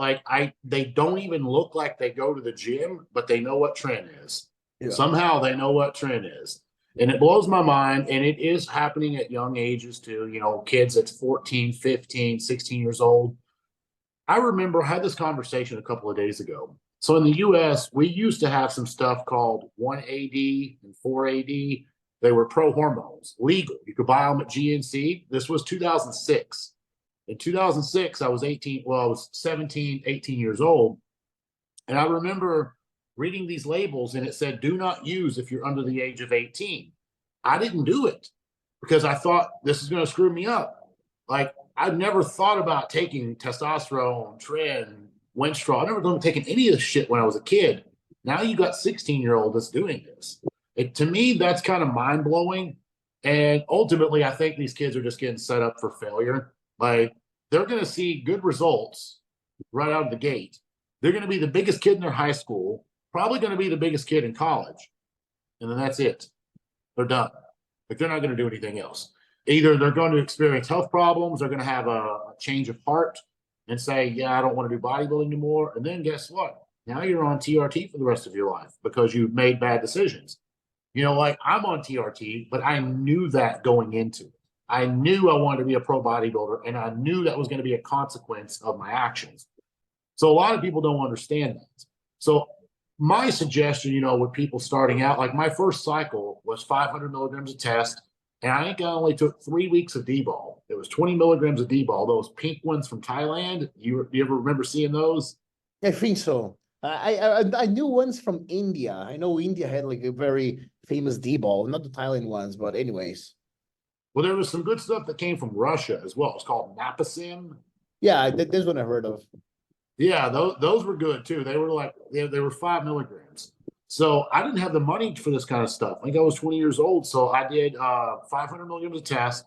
they don't even look like they go to the gym, but they know what trend is. Yeah. Somehow they know what trend is. And it blows my mind. And it is happening at young ages too. You know, kids that's 14, 15, 16 years old. I remember I had this conversation a couple of days ago. So in the US, we used to have some stuff called 1AD and 4AD. They were pro hormones, legal. You could buy them at GNC. This was 2006. In 2006, I was 18. Well, I was 17, 18 years old. And I remember reading these labels and it said, do not use if you're under the age of 18. I didn't do it because I thought this is going to screw me up. Like I'd never thought about taking testosterone, tren, Winstrol. I never thought of taking any of this shit when I was a kid. Now you got 16-year-old that's doing this. To me, that's kind of mind blowing. And ultimately, I think these kids are just getting set up for failure. Like they're going to see good results right out of the gate. They're going to be the biggest kid in their high school, probably going to be the biggest kid in college. And then that's it. They're done. Like they're not going to do anything else. Either they're going to experience health problems, they're going to have a change of heart and say, yeah, I don't want to do bodybuilding anymore. And then guess what? Now you're on TRT for the rest of your life because you've made bad decisions. You know, like I'm on TRT, but I knew that going into it. I knew I wanted to be a pro bodybuilder, and I knew that was going to be a consequence of my actions. So a lot of people don't understand that. So my suggestion, you know, with people starting out, like my first cycle was 500 milligrams of test, and I think I only took 3 weeks of D-ball. It was 20 milligrams of D-ball, those pink ones from Thailand. You ever remember seeing those? I think so. I knew ones from India. I know India had like a very famous D-ball, not the Thailand ones, but anyways. Well, there was some good stuff that came from Russia as well. It's called Napasim. Yeah, this one I heard of. Yeah, those were good too. They were like they were 5 milligrams. So I didn't have the money for this kind of stuff. I think I was 20 years old, so I did 500 milligrams of test,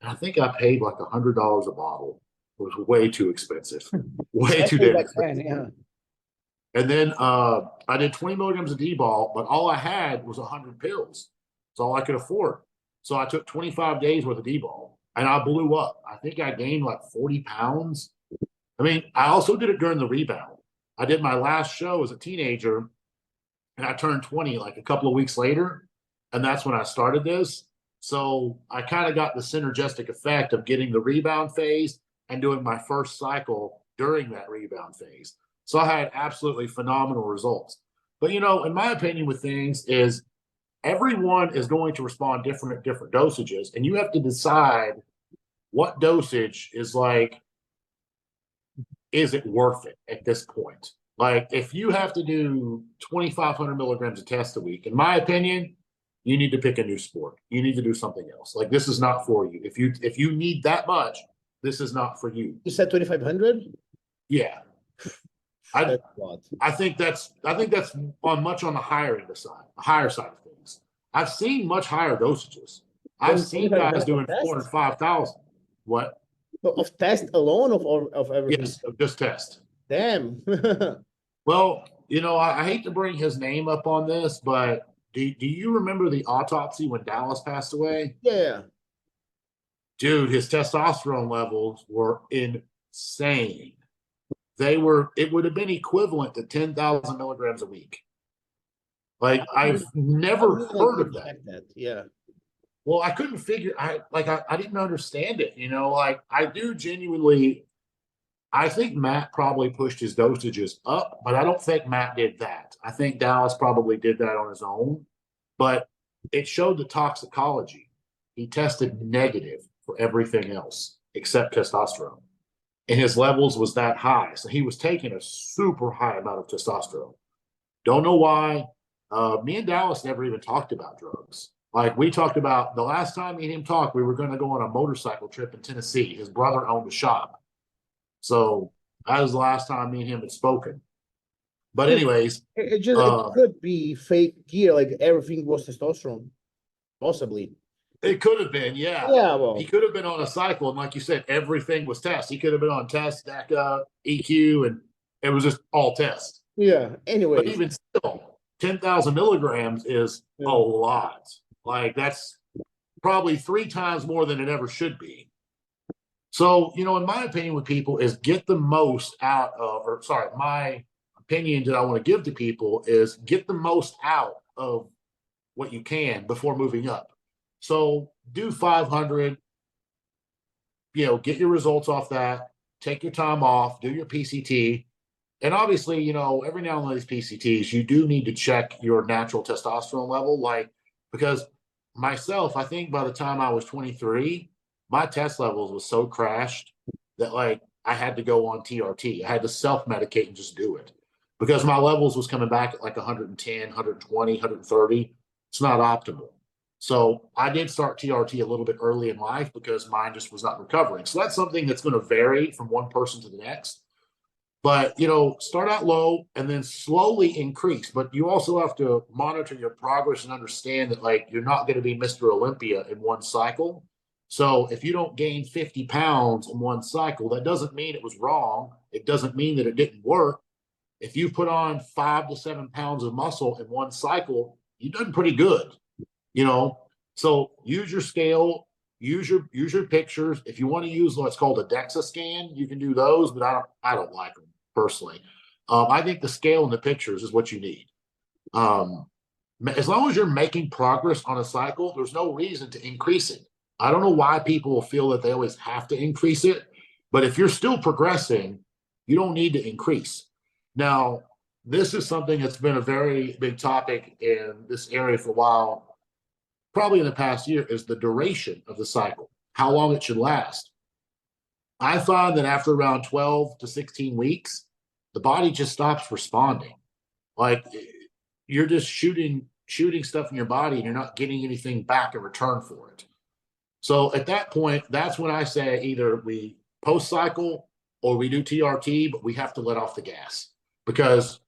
and I think I paid like $100 a bottle. It was way too expensive, way too damn expensive. Yeah. And then I did 20 milligrams of D-ball, but all I had was 100 pills. That's all I could afford. So I took 25 days worth of D-ball, and I blew up. I think I gained like 40 pounds. I mean, I also did it during the rebound. I did my last show as a teenager, and I turned 20 like a couple of weeks later, and that's when I started this. So I kind of got the synergistic effect of getting the rebound phase and doing my first cycle during that rebound phase. So I had absolutely phenomenal results. But, you know, in my opinion with things is everyone is going to respond different at different dosages, and you have to decide what dosage is like, is it worth it at this point? Like, if you have to do 2,500 milligrams of test a week, in my opinion, you need to pick a new sport. You need to do something else. Like, this is not for you. If you need that much, this is not for you. You said 2,500? Yeah. I think that's on much on the higher side of things. I've seen much higher dosages. I've seen guys doing 4,000 and 5,000. What? Of test alone of everything? Yes, of just test. Damn. Well, you know, I hate to bring his name up on this, but do you remember the autopsy when Dallas passed away? Yeah. Dude, his testosterone levels were insane. It would have been equivalent to 10,000 milligrams a week. Like, I've never heard of that. Yeah. Well, I couldn't figure, I didn't understand it, you know, like I do genuinely, I think Matt probably pushed his dosages up, but I don't think Matt did that. I think Dallas probably did that on his own, but it showed the toxicology. He tested negative for everything else except testosterone. And his levels was that high. So he was taking a super high amount of testosterone. Don't know why. Me and Dallas never even talked about drugs. Like, we talked about the last time me and him talked, we were going to go on a motorcycle trip in Tennessee. His brother owned a shop. So that was the last time me and him had spoken. But anyways. It could be fake gear, like everything was testosterone. Possibly. It could have been, yeah. Yeah, well. He could have been on a cycle, and like you said, everything was test. He could have been on test, DACA, EQ, and it was just all test. Yeah, anyway. But even still, 10,000 milligrams is a lot. Like, that's probably 3 times more than it ever should be. So, you know, in my opinion with people is get the most out of, my opinion that I want to give to people is get the most out of what you can before moving up. So do 500, you know, get your results off that, take your time off, do your PCT. And obviously, you know, every now and then these PCTs, you do need to check your natural testosterone level. Like, because myself, I think by the time I was 23, my test levels was so crashed that like I had to go on TRT. I had to self-medicate and just do it because my levels was coming back at like 110, 120, 130. It's not optimal. So I did start TRT a little bit early in life because mine just was not recovering. So that's something that's going to vary from one person to the next. But, you know, start out low and then slowly increase. But you also have to monitor your progress and understand that, like, you're not going to be Mr. Olympia in one cycle. So if you don't gain 50 pounds in one cycle, that doesn't mean it was wrong. It doesn't mean that it didn't work. If you put on 5 to 7 pounds of muscle in one cycle, you've done pretty good, you know. So use your scale, use your pictures. If you want to use what's called a DEXA scan, you can do those, but I don't like them personally. I think the scale and the pictures is what you need. As long as you're making progress on a cycle, there's no reason to increase it. I don't know why people feel that they always have to increase it, but if you're still progressing, you don't need to increase. Now, this is something that's been a very big topic in this area for a while, probably in the past year, is the duration of the cycle, how long it should last. I find that after around 12 to 16 weeks, the body just stops responding. Like, you're just shooting stuff in your body and you're not getting anything back in return for it. So at that point, that's when I say either we post cycle or we do TRT, but we have to let off the gas because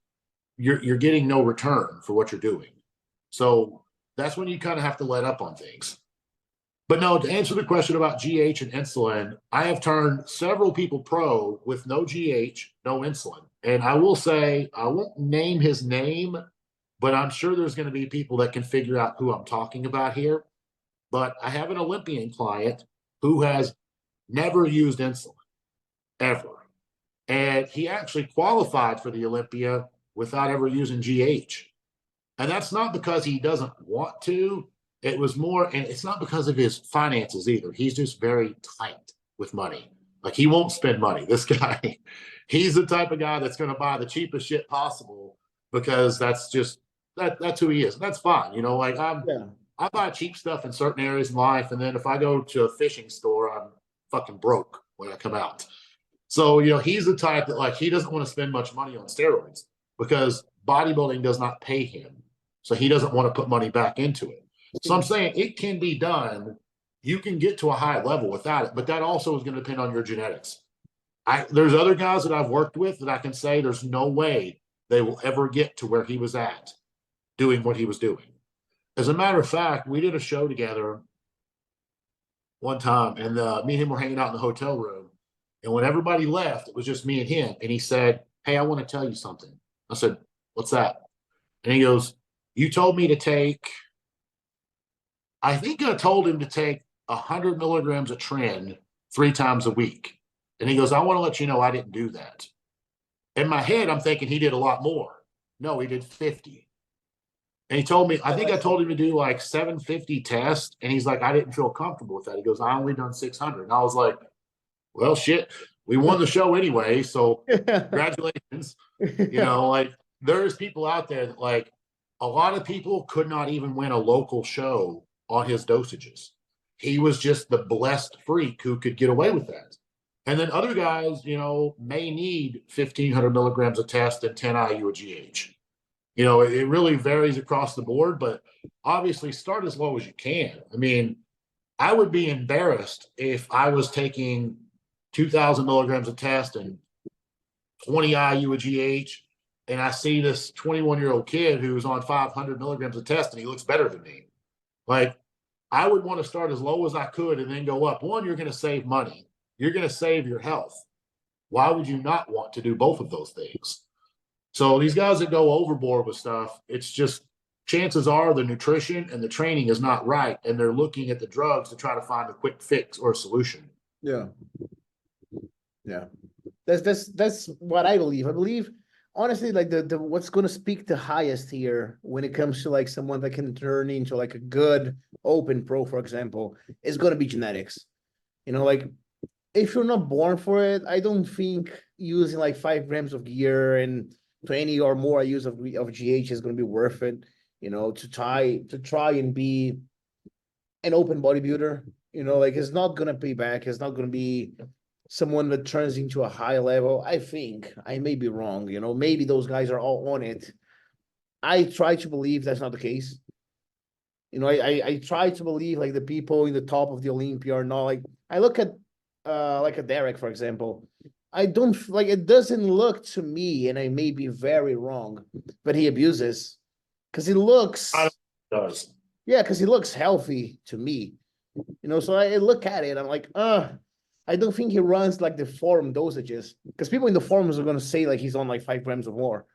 you're getting no return for what you're doing. So that's when you kind of have to let up on things. But no, to answer the question about GH and insulin, I have turned several people pro with no GH, no insulin. And I will say, I won't name his name, but I'm sure there's going to be people that can figure out who I'm talking about here. But I have an Olympian client who has never used insulin, ever. And he actually qualified for the Olympia without ever using GH. And that's not because he doesn't want to. It was more, and it's not because of his finances either. He's just very tight with money. Like, he won't spend money. This guy, he's the type of guy that's going to buy the cheapest shit possible because that's just, that's who he is. And that's fine. You know, like I buy cheap stuff in certain areas in life. And then if I go to a fishing store, I'm fucking broke when I come out. So, you know, he's the type that, like, he doesn't want to spend much money on steroids because bodybuilding does not pay him. So he doesn't want to put money back into it. So I'm saying it can be done. You can get to a high level without it, but that also is going to depend on your genetics. There's other guys that I've worked with that I can say there's no way they will ever get to where he was at doing what he was doing. As a matter of fact, we did a show together one time, and me and him were hanging out in the hotel room. And when everybody left, it was just me and him. And he said, "Hey, I want to tell you something." I said, "What's that?" And he goes, "You told me to take," I think I told him to take 100 milligrams of tren 3 times a week. And he goes, "I want to let you know I didn't do that." In my head, I'm thinking he did a lot more. No, he did 50. And he told me, I think I told him to do like 750 tests. And he's like, "I didn't feel comfortable with that." He goes, "I only done 600. And I was like, "Well, shit, we won the show anyway. So congratulations." You know, like, there's people out there that, like, a lot of people could not even win a local show on his dosages. He was just the blessed freak who could get away with that. And then other guys, you know, may need 1,500 milligrams of test and 10 IU of GH. You know, it really varies across the board, but obviously start as low as you can. I mean, I would be embarrassed if I was taking 2,000 milligrams of test and 20 IU of GH, and I see this 21-year-old kid who's on 500 milligrams of test and he looks better than me. Like, I would want to start as low as I could and then go up. One, you're going to save money. You're going to save your health. Why would you not want to do both of those things? So these guys that go overboard with stuff, it's just, chances are the nutrition and the training is not right, and they're looking at the drugs to try to find a quick fix or a solution. Yeah. Yeah. That's what I believe. I believe, honestly, like the what's going to speak the highest here when it comes to like someone that can turn into like a good open pro, for example, is going to be genetics. You know, like, if you're not born for it, I don't think using like 5 grams of gear and 20 or more use of GH is going to be worth it, you know, to try and be an open bodybuilder. You know, like, it's not going to pay back. It's not going to be someone that turns into a high level. I think I may be wrong. You know, maybe those guys are all on it. I try to believe that's not the case. You know, I try to believe like the people in the top of the Olympia are not like, I look at like a Derek, for example. I don't like, it doesn't look to me, and I may be very wrong, but he abuses because he looks, Does. yeah, because he looks healthy to me. You know, so I look at it, I'm like, I don't think he runs like the forum dosages, because people in the forums are going to say like he's on like 5 grams or more,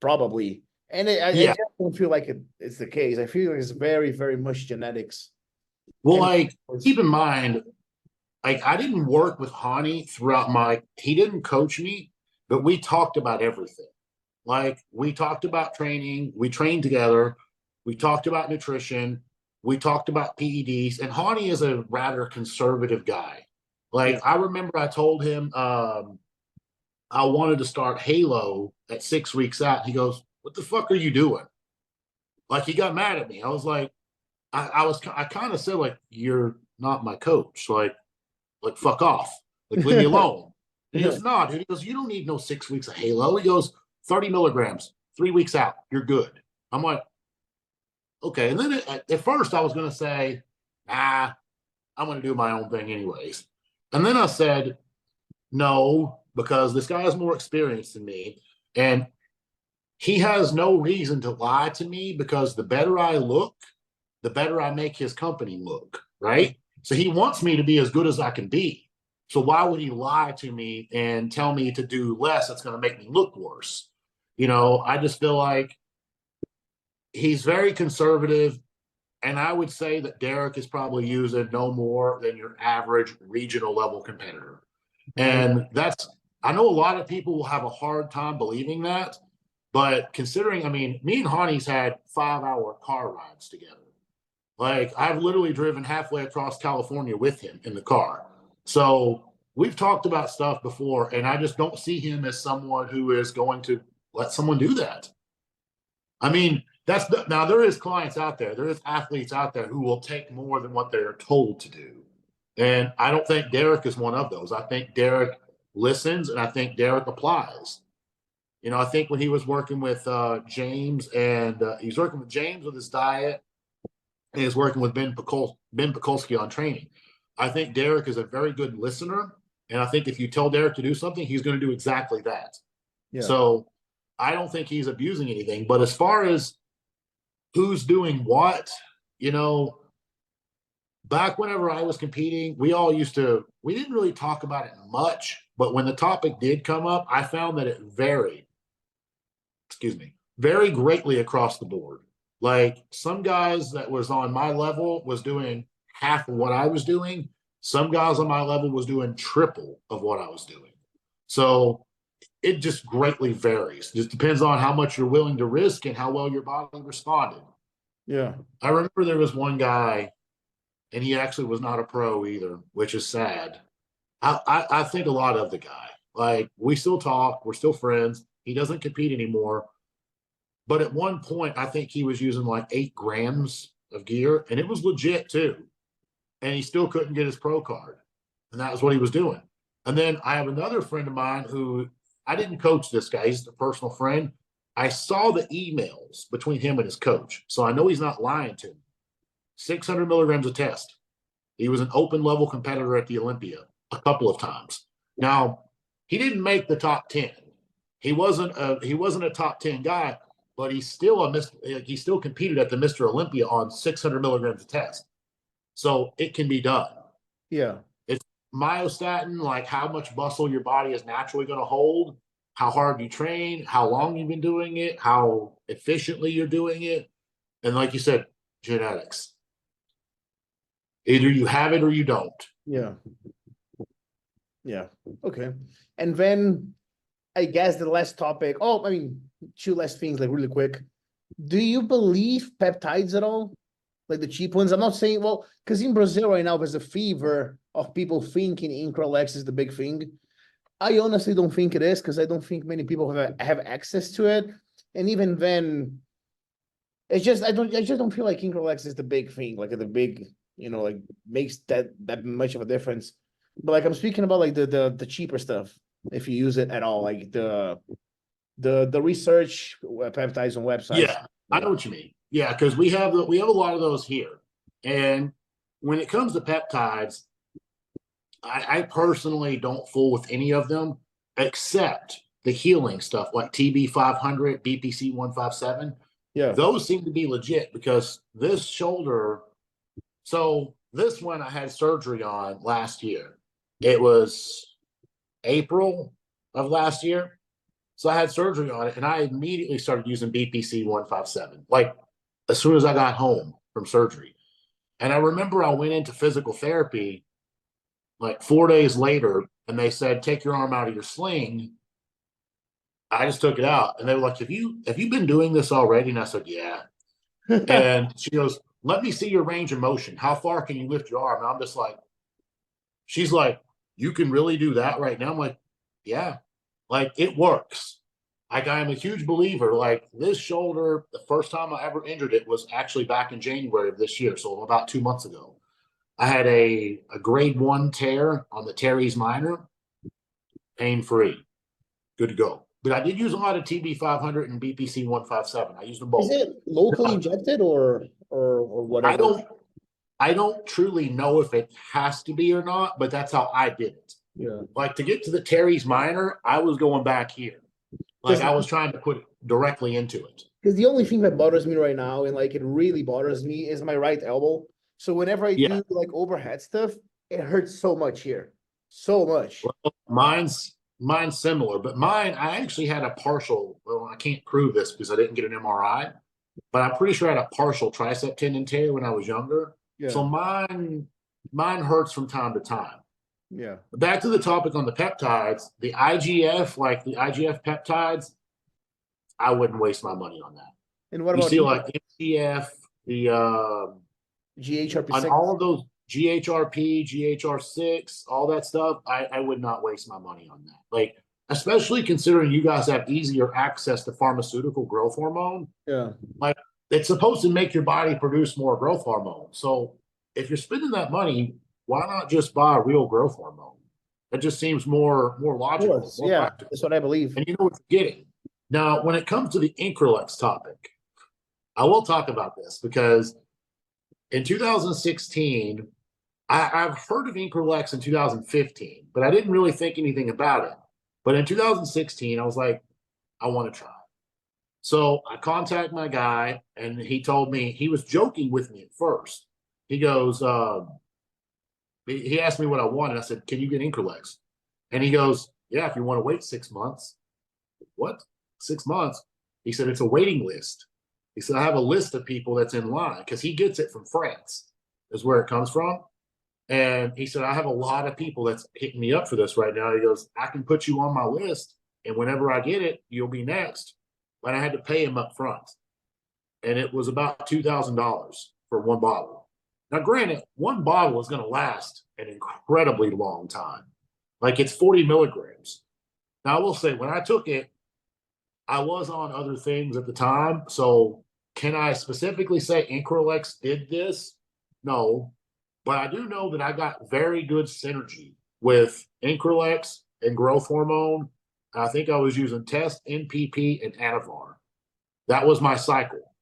probably. And I just don't feel like it's the case. I feel like it's very, very much genetics. Well, And like, keep in mind, like, I didn't work with Hani throughout he didn't coach me, but we talked about everything. Like, we talked about training, we trained together, we talked about nutrition, we talked about PEDs, and Hani is a rather conservative guy. Like, yeah, I remember I told him I wanted to start Halo at 6 weeks out. He goes, "What the fuck are you doing?" Like, he got mad at me. I was like, I kind of said, like, "You're not my coach. Like, fuck off. Like, leave me alone." And he yeah, goes, "No, dude." He goes, "You don't need no 6 weeks of Halo." He goes, 30 milligrams, 3 weeks out, you're good. I'm like, okay. And then at first I was going to say, nah, I'm going to do my own thing anyways. And then I said, no, because this guy has more experience than me. And he has no reason to lie to me, because the better I look, the better I make his company look, right? So he wants me to be as good as I can be. So why would he lie to me and tell me to do less that's going to make me look worse? I just feel like he's very conservative. And I would say that Derek is probably using no more than your average regional level competitor. And I know a lot of people will have a hard time believing that. But considering, I mean, me and Hani's had 5-hour car rides together. Like, I've literally driven halfway across California with him in the car. So we've talked about stuff before, and I just don't see him as someone who is going to let someone do that. I mean, now there is clients out there, there is athletes out there who will take more than what they're told to do. And I don't think Derek is one of those. I think Derek listens, and I think Derek applies. I think when he was working with James, and he's working with James with his diet, and he's working with Ben Pekulski on training. I think Derek is a very good listener, and I think if you tell Derek to do something, he's going to do exactly that. yeah, So I don't think he's abusing anything. But as far as who's doing what, you know, back whenever I was competing, we didn't really talk about it much, but when the topic did come up, I found that it very greatly across the board. Like, some guys that was on my level was doing half of what I was doing. Some guys on my level was doing triple of what I was doing. So it just greatly varies. Just depends on how much you're willing to risk and how well your body responded. yeah, I remember there was one guy, and he actually was not a pro either, which is sad. I think a lot of the guy. Like, we still talk, we're still friends. He doesn't compete anymore. But at one point, I think he was using like 8 grams of gear, and it was legit too. And he still couldn't get his pro card. And that was what he was doing. And then I have another friend of mine who, I didn't coach this guy, he's a personal friend. I saw the emails between him and his coach. So I know he's not lying to me. 600 milligrams a test. He was an open level competitor at the Olympia a couple of times. Now, he didn't make the top 10. He wasn't a top 10 guy, but he's still he still competed at the Mr. Olympia on 600 milligrams a test. So it can be done. yeah, It's myostatin, like how much muscle your body is naturally going to hold, how hard you train, how long you've been doing it, how efficiently you're doing it. And like you said, genetics. Either you have it or you don't. yeah, yeah. Okay. And then I guess the last topic. Oh, I mean, two last things, like really quick. Do you believe peptides at all? Like the cheap ones? I'm not saying, well, because in Brazil right now, there's a fever of people thinking Increlex is the big thing. I honestly don't think it is, because I don't think many people have access to it. And even then, I just don't feel like Increlex is the big thing, like the big, like makes that much of a difference. But like I'm speaking about like the cheaper stuff, if you use it at all, like the research peptides on websites. Yeah, I know what you mean. Yeah, because we have a lot of those here. And when it comes to peptides, I personally don't fool with any of them except the healing stuff like TB 500, BPC 157. Yeah. Those seem to be legit, because this shoulder. So this one I had surgery on last year. It was April of last year. So I had surgery on it, and I immediately started using BPC 157, like as soon as I got home from surgery. And I remember I went into physical therapy like 4 days later, and they said, take your arm out of your sling. I just took it out, and they were like, have you been doing this already? And I said, yeah. And she goes, let me see your range of motion. How far can you lift your arm? And I'm just like, she's like, you can really do that right now? I'm like, yeah, like it works. Like I am a huge believer. Like this shoulder, the first time I ever injured it was actually back in January of this year. So about 2 months ago. I had a grade 1 tear on the teres minor, pain-free, good to go. But I did use a lot of TB 500 and BPC 157. I used them both. Is it locally injected or whatever? I don't truly know if it has to be or not, but that's how I did it. Yeah. Like to get to the teres minor, I was going back here. Like I was trying to put it directly into it. Because the only thing that bothers me right now, and like it really bothers me, is my right elbow. So whenever I do like overhead stuff, it hurts so much here. So much. Well, mine's similar, but mine, I actually had a partial, well, I can't prove this because I didn't get an MRI, but I'm pretty sure I had a partial tricep tendon tear when I was younger. Yeah. So mine hurts from time to time. Yeah. Back to the topic on the peptides, the IGF, like the IGF peptides, I wouldn't waste my money on that. And what about you see like MCF, the GHRP6, on all of those GHRP, GHR6, all that stuff, I would not waste my money on that. Like, especially considering you guys have easier access to pharmaceutical growth hormone. Yeah. Like, it's supposed to make your body produce more growth hormone. So if you're spending that money, why not just buy a real growth hormone? It just seems more logical. More practical. That's what I believe. And you know what you're getting. Now, when it comes to the Increlex topic, I will talk about this because in 2016, I've heard of Increlex in 2015, but I didn't really think anything about it. But in 2016, I was like, I want to try. So I contacted my guy, and he told me, he was joking with me at first. He goes, he asked me what I wanted. I said, can you get Increlex? And he goes, yeah, if you want to wait 6 months. What? 6 months? He said, it's a waiting list. He said, I have a list of people that's in line because he gets it from France, is where it comes from. And he said, I have a lot of people that's hitting me up for this right now. He goes, I can put you on my list, and whenever I get it, you'll be next. But I had to pay him up front. And it was about $2,000 for one bottle. Now, granted, one bottle is going to last an incredibly long time. Like it's 40 milligrams. Now, I will say, when I took it, I was on other things at the time. So can I specifically say Increlex did this? No. But I do know that I got very good synergy with Increlex and growth hormone. I think I was using Test, NPP, and Anavar. That was my cycle.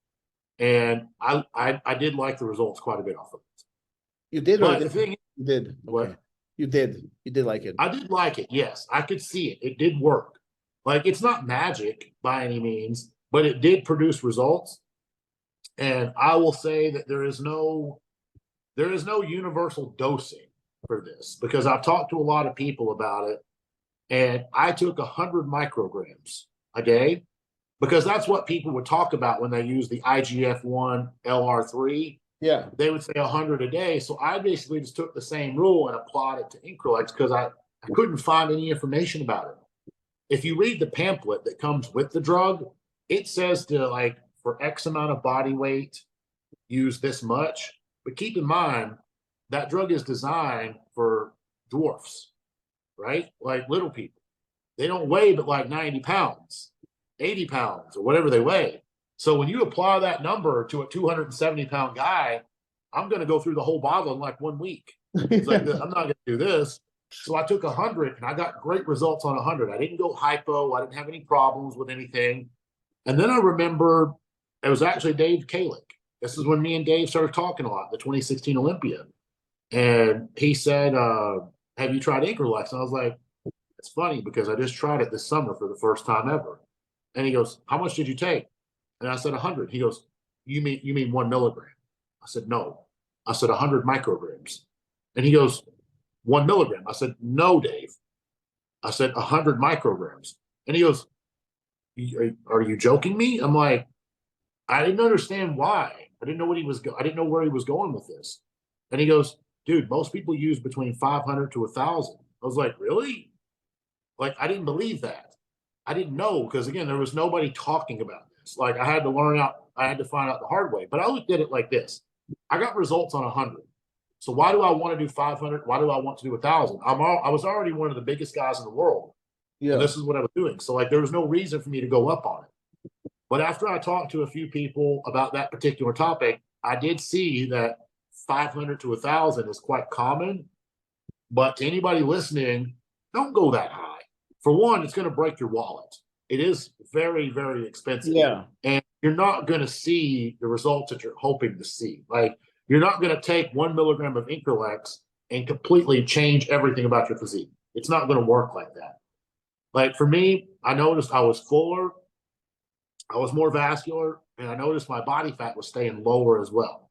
And I did like the results quite a bit off of it. You did? But the thing is, you did. What? Okay. You did. You did like it. I did like it, yes. I could see it. It did work. Like, it's not magic by any means, but it did produce results. And I will say that there is no universal dosing for this because I've talked to a lot of people about it. And I took 100 micrograms a day because that's what people would talk about when they use the IGF-1 LR3. Yeah. They would say 100 a day. So I basically just took the same rule and applied it to Increlex because I couldn't find any information about it. If you read the pamphlet that comes with the drug, it says to, like, for X amount of body weight, use this much. But keep in mind, that drug is designed for dwarfs, right? Like little people. They don't weigh but like 90 pounds, 80 pounds, or whatever they weigh. So when you apply that number to a 270-pound guy, I'm going to go through the whole bottle in like 1 week. It's like, I'm not going to do this. So I took 100, and I got great results on 100. I didn't go hypo. I didn't have any problems with anything. And then I remember it was actually Dave Kalick. This is when me and Dave started talking a lot, the 2016 Olympia. And he said, have you tried Increlex? And I was like, it's funny because I just tried it this summer for the first time ever. And he goes, how much did you take? And I said, 100. He goes, you mean 1 milligram? I said, no. I said, 100 micrograms. And he goes, 1 milligram. I said, no, Dave. I said, 100 micrograms. And he goes, are you joking me? I'm like, I didn't understand why. I didn't know what I didn't know where he was going with this. And he goes, dude, most people use between 500 to 1,000. I was like, really? Like, I didn't believe that. I didn't know because, again, there was nobody talking about this. Like, I had to find out the hard way. But I looked at it like this. I got results on 100. So why do I want to do 500? Why do I want to do 1,000? I was already one of the biggest guys in the world. Yeah. And this is what I was doing. So, like, there was no reason for me to go up on it. But after I talked to a few people about that particular topic, I did see that 500 to 1,000 is quite common. But to anybody listening, don't go that high. For one, it's going to break your wallet. It is very, very expensive. Yeah. And you're not going to see the results that you're hoping to see. Like, you're not going to take 1 milligram of Increlex and completely change everything about your physique. It's not going to work like that. Like, for me, I noticed I was fuller, I was more vascular, and I noticed my body fat was staying lower as well.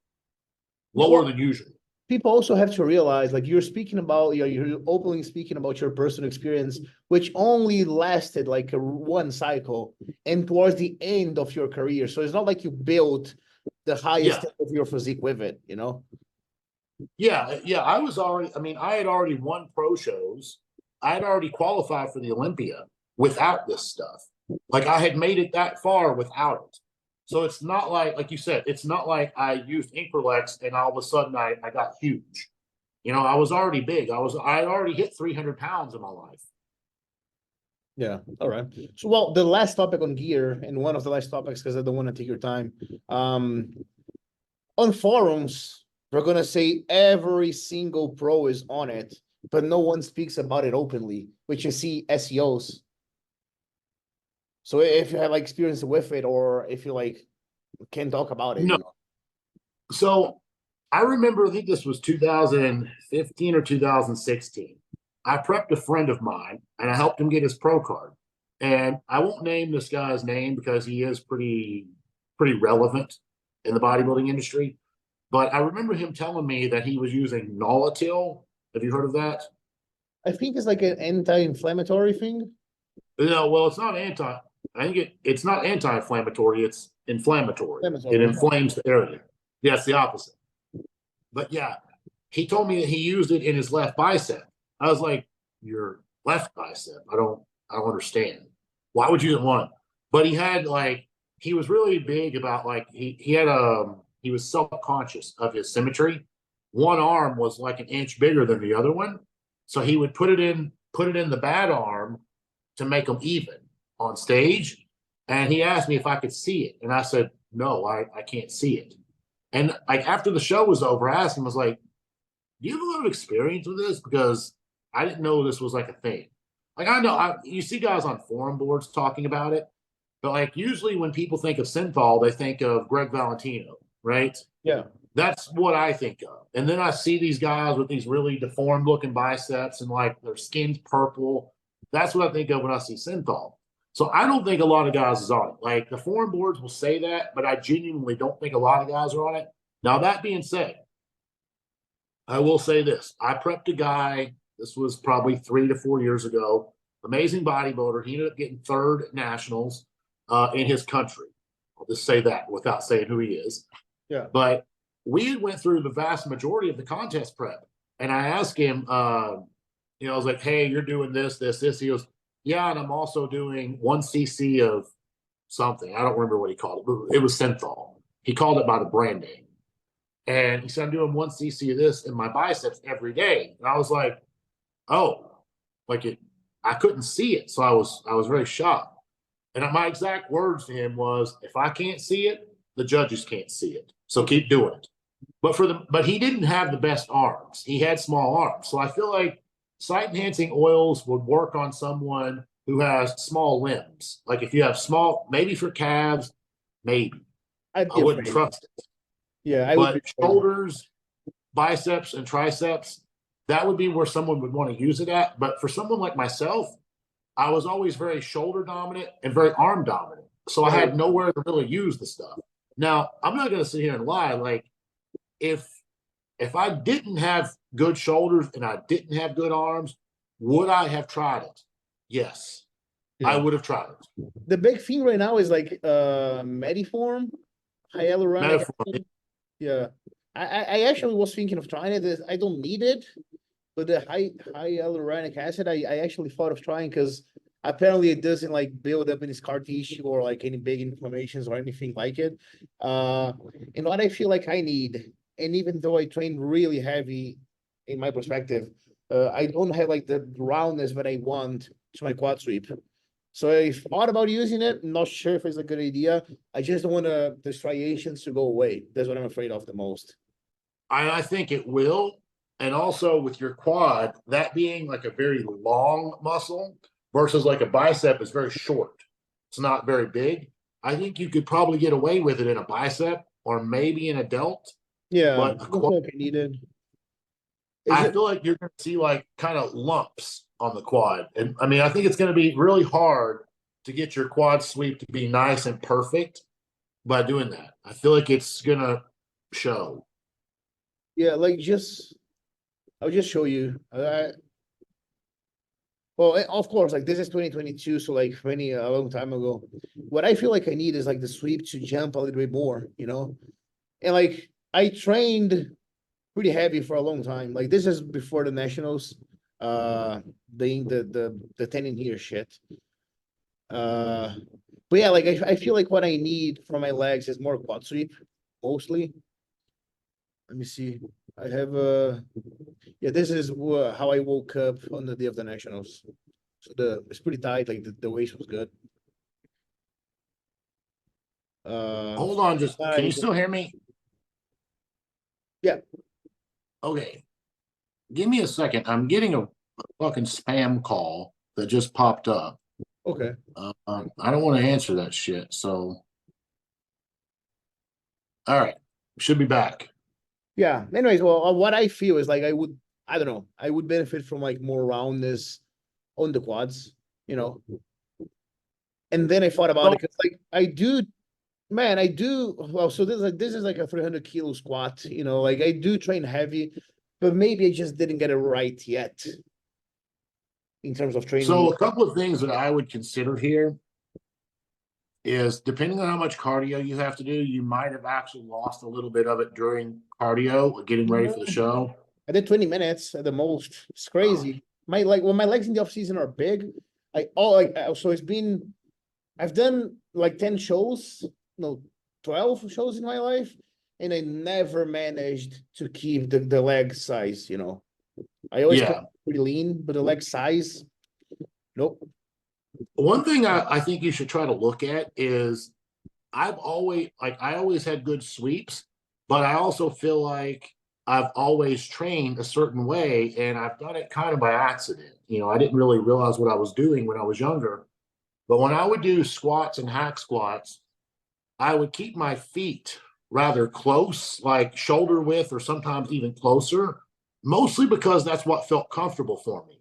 Lower than usual. People also have to realize, like you're speaking about, you're openly speaking about your personal experience, which only lasted like one cycle and towards the end of your career. So it's not like you built the highest of your physique with it, you know? Yeah. I had already won pro shows. I had already qualified for the Olympia without this stuff. Like, I had made it that far without it. So it's not like you said, it's not like I used Increlex and all of a sudden I got huge. You know, I was already big. I had already hit 300 pounds in my life. Yeah. All right. So, well, the last topic on gear, and one of the last topics, because I don't want to take your time. On forums, we're going to say every single pro is on it, but no one speaks about it openly, which you see SEOs. So if you have like experience with it, or if you like can talk about it. No. You know? So I remember, I think this was 2015 or 2016. I prepped a friend of mine and I helped him get his pro card. And I won't name this guy's name because he is pretty relevant in the bodybuilding industry. But I remember him telling me that he was using Nolatil. Have you heard of that? I think it's like an anti-inflammatory thing. No, well, it's not anti. I think it's not anti-inflammatory. It's inflammatory. It inflames the area. Yeah, it's the opposite. But yeah, he told me that he used it in his left bicep. I was like, your left bicep? I don't understand. Why would you want it? But he was really big about he was self-conscious of his symmetry. One arm was like an inch bigger than the other one. So he would put it in the bad arm to make them even on stage. And he asked me if I could see it. And I said, no, I can't see it. And like, after the show was over, I asked him, I was like, do you have a lot of experience with this? Because I didn't know this was like a thing. Like, I know you see guys on forum boards talking about it, but like usually when people think of synthol, they think of Greg Valentino, right? Yeah. That's what I think of. And then I see these guys with these really deformed looking biceps and like their skin's purple. That's what I think of when I see synthol. So I don't think a lot of guys is on it. Like, the forum boards will say that, but I genuinely don't think a lot of guys are on it. Now, that being said, I will say this. I prepped a guy, this was probably 3 to 4 years ago, amazing bodybuilder. He ended up getting third at nationals in his country. I'll just say that without saying who he is. Yeah. But we went through the vast majority of the contest prep. And I asked him, I was like, hey, you're doing this. He goes, yeah, and I'm also doing 1 cc of something. I don't remember what he called it, but it was synthol. He called it by the brand name. And he said, I'm doing 1 cc of this in my biceps every day. And I was like, oh, I couldn't see it. So I was very shocked. And my exact words to him was, if I can't see it, the judges can't see it. So keep doing it. But he didn't have the best arms. He had small arms. So I feel like site enhancing oils would work on someone who has small limbs. Like, if you have small, maybe for calves, maybe. I wouldn't trust it. Yeah, but shoulders, biceps, and triceps, that would be where someone would want to use it at. But for someone like myself, I was always very shoulder dominant and very arm dominant. So I had nowhere to really use the stuff. Now, I'm not going to sit here and lie. Like, if I didn't have good shoulders and I didn't have good arms, would I have tried it? Yes, I would have tried it. The big thing right now is like Mediform, hyaluronic acid. Yeah. I actually was thinking of trying it. I don't need it, but the high hyaluronic acid, I actually thought of trying because apparently it doesn't like build up in scar tissue or like any big inflammations or anything like it. And what I feel like I need, and even though I train really heavy, in my perspective, I don't have like the roundness that I want to my quad sweep. So I thought about using it. Not sure if it's a good idea. I just don't want the striations to go away. That's what I'm afraid of the most. I think it will. And also with your quad, that being like a very long muscle versus like a bicep is very short. It's not very big. I think you could probably get away with it in a bicep or maybe in a delt. Yeah, But I a don't quad, feel like I need it. Is I it? feel like you're going to see like kind of lumps on the quad. And I mean, I think it's going to be really hard to get your quad sweep to be nice and perfect by doing that. I feel like it's going to show. Yeah, like just I'll just show you. Well, of course, like this is 2022, so like many a long time ago. What I feel like I need is like the sweep to jump a little bit more, you know? And like I trained pretty heavy for a long time. Like this is before the nationals, the 10 in here shit. Uh, but yeah, like I feel like what I need for my legs is more quad sweep, mostly. Let me see. I have yeah, this is how I woke up on the day of the nationals. So it's pretty tight, like the waist was good. Hold on, just can you Like still hear me? yeah, Okay, give me a second. I'm getting a fucking spam call that just popped up. okay. I don't want to answer that shit. So, all right, should be back. Yeah. Anyways, well, what I feel is like I don't know, I would benefit from like more roundness on the quads, you know. And then I thought about So, it because like I do, man, I do. Well, so this is like a 300 kilo squat, you know. Like I do train heavy, but maybe I just didn't get it right yet in terms of training. so a couple of things that I would consider here is depending on how much cardio you have to do, you might have actually lost a little bit of it during cardio, getting ready for the No, show. I did 20 minutes at the most. It's crazy. My like when my legs in the off season are big, so it's been I've done like 10 shows, no, 12 shows in my life, and I never managed to keep the leg size, you know. I always kept Yeah. it pretty lean, but the leg size, nope. One thing I think you should try to look at is I always had good sweeps, but I also feel like I've always trained a certain way and I've done it kind of by accident. You know, I didn't really realize what I was doing when I was younger. But when I would do squats and hack squats, I would keep my feet rather close, like shoulder width or sometimes even closer, mostly because that's what felt comfortable for me.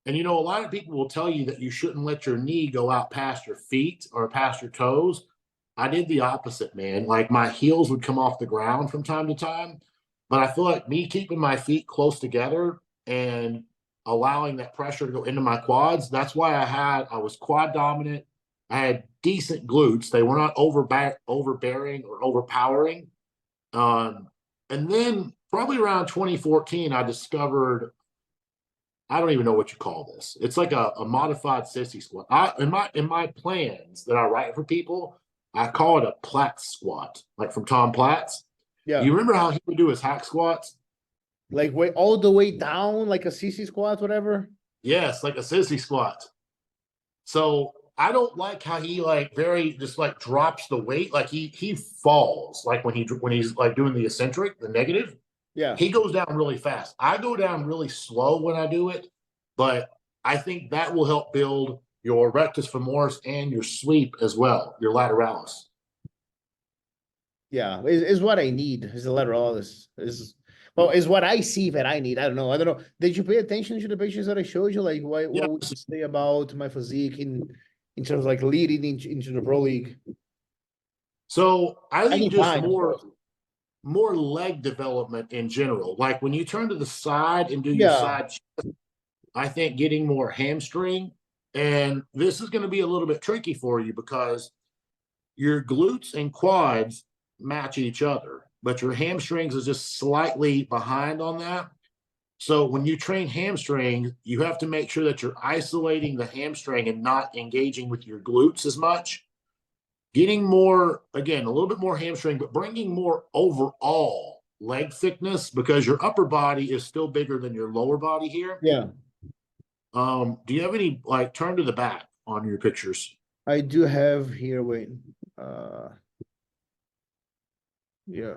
And you know, a lot of people will tell you that you shouldn't let your knee go out past your feet or past your toes. I did the opposite, man. Like my heels would come off the ground from time to time, but I feel like me keeping my feet close together and allowing that pressure to go into my quads, that's why I was quad dominant. I had decent glutes. They were not overbearing or overpowering. Um, and then probably around 2014, I discovered I don't even know what you call this. It's like a modified sissy squat. In my plans that I write for people, I call it a Platts squat, like from Tom Platts. Yeah. You remember how he would do his hack squats? Like way all the way down, like a CC squat, whatever. Yes, like a sissy squat. So I don't like how he like very just like drops the weight, like he falls, like when he's like doing the eccentric, the negative. Yeah. He goes down really fast. I go down really slow when I do it, but I think that will help build your rectus femoris and your sweep as well, your lateralis. Yeah, is what I need. Is the lateralis is well, is what I see that I need. I don't know. I don't know. Did you pay attention to the pictures that I showed you? Like, what would Yes. you say about my physique in terms of like leading into the pro league? So I I think need just time, of course. more leg development in general. Like when you turn to the side and do your Yeah, side, I think getting more hamstring. And this is going to be a little bit tricky for you because your glutes and quads match each other. but your hamstrings is just slightly behind on that. So when you train hamstrings, you have to make sure that you're isolating the hamstring and not engaging with your glutes as much. Getting more, again, a little bit more hamstring, but bringing more overall leg thickness because your upper body is still bigger than your lower body here. Yeah. Do you have any, like, turn to the back on your pictures? I do have here, wait. Yeah.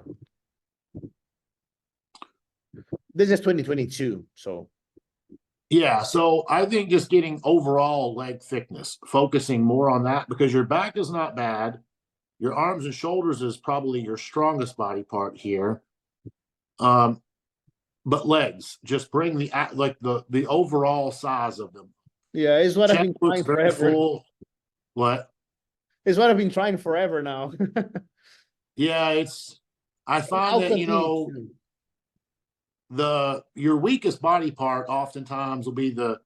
This is 2022, so. Yeah, so I think just getting overall leg thickness, focusing more on that because your back is not bad. Your arms and shoulders is probably your strongest body part here. But legs, just bring the overall size of them. Yeah, it's what I've been trying forever. Full. What? It's what I've been trying forever now. Yeah, I find that, you know, your weakest body part oftentimes will be the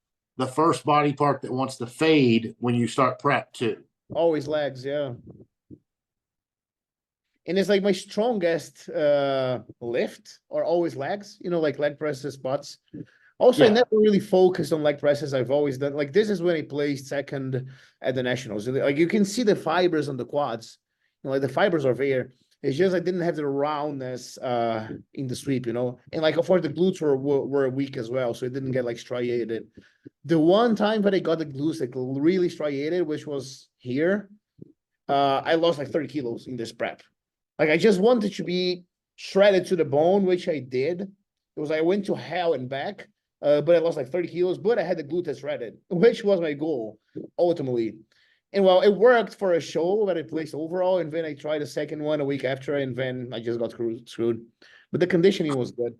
first body part that wants to fade when you start prep too. Always legs, yeah. And it's like my strongest lift are always legs, you know, like leg presses, squats. Also, yeah. I never really focused on leg presses. I've always done, like, this is when I placed second at the Nationals. Like, you can see the fibers on the quads. You know, like, the fibers are there. It's just I didn't have the roundness in the sweep, you know? And, like, of course, the glutes were weak as well, so it didn't get, like, striated. The one time that I got the glutes, like, really striated, which was here, I lost, like, 30 kilos in this prep. Like, I just wanted to be shredded to the bone, which I did. It was like I went to hell and back, but I lost like 30 kilos, but I had the glutes shredded, which was my goal, ultimately. And well, it worked for a show that I placed overall, and then I tried a second one a week after, and then I just got screwed. But the conditioning was good.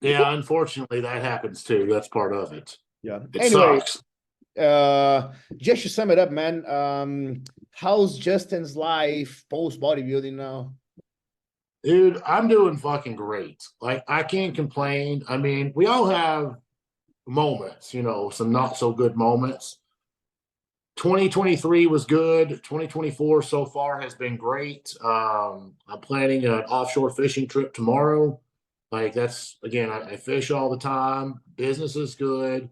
Yeah, unfortunately, that happens too. That's part of it. Yeah. It sucks. Just to sum it up, man, how's Justin's life post bodybuilding now? Dude, I'm doing fucking great. Like, I can't complain. I mean, we all have moments, you know, some not so good moments. 2023 was good. 2024 so far has been great. I'm planning an offshore fishing trip tomorrow. Like, that's, again, I fish all the time. Business is good.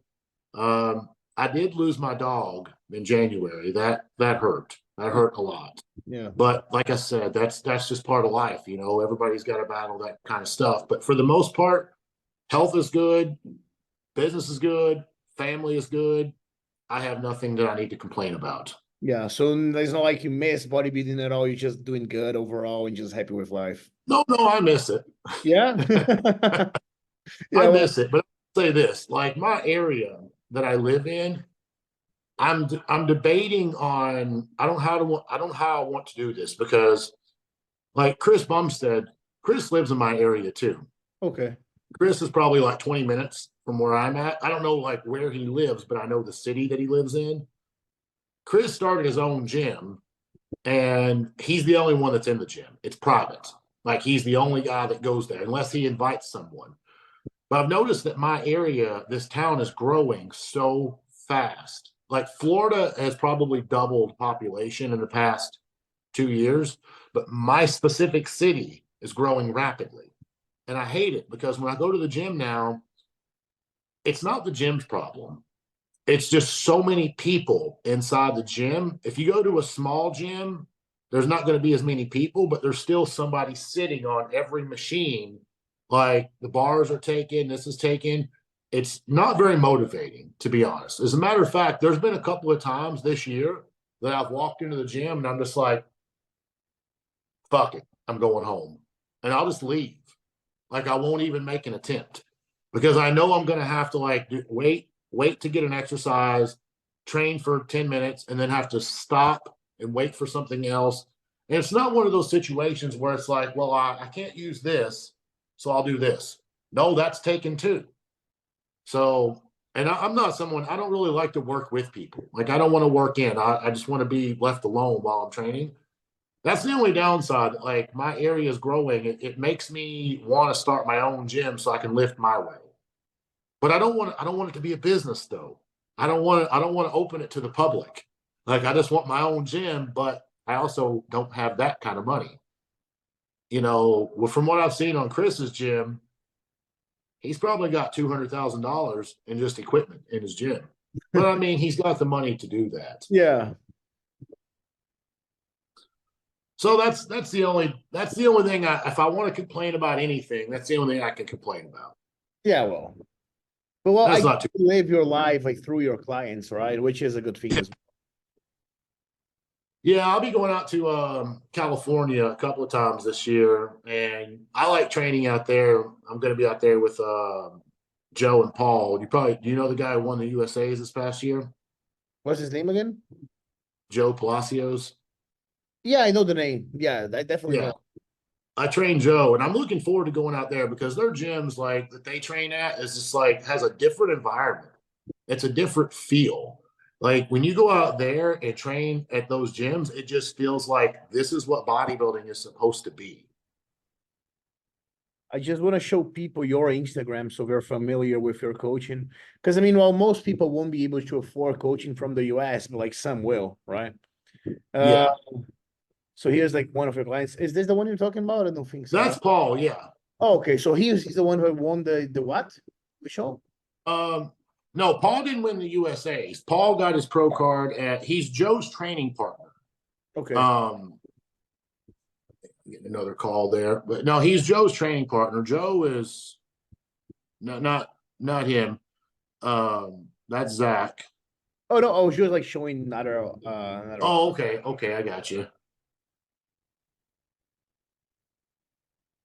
I did lose my dog in January. That hurt. That hurt a lot. Yeah. But like I said, that's just part of life. You know, everybody's got to battle that kind of stuff. But for the most part, health is good, business is good, family is good. I have nothing that I need to complain about. Yeah. So it's not like you miss bodybuilding at all. You're just doing good overall and just happy with life. No, I miss it. Yeah. I miss it. But I'll say this, like, my area that I live in, I'm debating on I don't know how I want to do this because, like, Chris Bumstead, Chris lives in my area too. Okay. Chris is probably like 20 minutes from where I'm at. I don't know like where he lives, but I know the city that he lives in. Chris started his own gym, and he's the only one that's in the gym. It's private. Like, he's the only guy that goes there unless he invites someone. But I've noticed that my area, this town, is growing so fast. Like, Florida has probably doubled population in the past 2 years, but my specific city is growing rapidly. And I hate it because when I go to the gym now, it's not the gym's problem. It's just so many people inside the gym. If you go to a small gym, there's not going to be as many people, but there's still somebody sitting on every machine. Like, the bars are taken, this is taken. It's not very motivating, to be honest. As a matter of fact, there's been a couple of times this year that I've walked into the gym and I'm just like, fuck it, I'm going home. And I'll just leave. Like, I won't even make an attempt because I know I'm going to have to, like, wait to get an exercise, train for 10 minutes, and then have to stop and wait for something else. And it's not one of those situations where it's like, well, I can't use this, so I'll do this. No, that's taken too. So, and I'm not someone, I don't really like to work with people. Like, I don't want to work in. I just want to be left alone while I'm training. That's the only downside. Like, my area is growing. It makes me want to start my own gym so I can lift my way. But I don't want it to be a business though. I don't want to open it to the public. Like, I just want my own gym, but I also don't have that kind of money. well, from what I've seen on Chris's gym, he's probably got $200,000 in just equipment in his gym. But I mean, he's got the money to do that. Yeah. So that's the only thing if I want to complain about anything, that's the only thing I can complain about. Yeah, well, That's I not too live your life like through your clients, right? Which is a good thing as well. Yeah, I'll be going out to California a couple of times this year, and I like training out there. I'm going to be out there with Joe and Paul. Do you know the guy who won the USA's this past year? What's his name again? Joe Palacios. Yeah, I know the name. Yeah, I definitely Yeah, know. I train Joe, and I'm looking forward to going out there because their gyms like that they train at is just like has a different environment. It's a different feel. Like when you go out there and train at those gyms, it just feels like this is what bodybuilding is supposed to be. I just want to show people your Instagram so they're familiar with your coaching. Because I mean, well, most people won't be able to afford coaching from the US, but like some will, right? Yeah, So here's like one of your clients. Is this the one you're talking about? I don't think so. that's Paul. Yeah. Oh, okay. So he's the one who won the what? The show? No, Paul didn't win the USA's. Paul got his pro card he's Joe's training partner. Okay. Getting another call there, but no, he's Joe's training partner. Joe is not him. That's Zach. Oh no, I was just like showing another Oh, okay, I got you.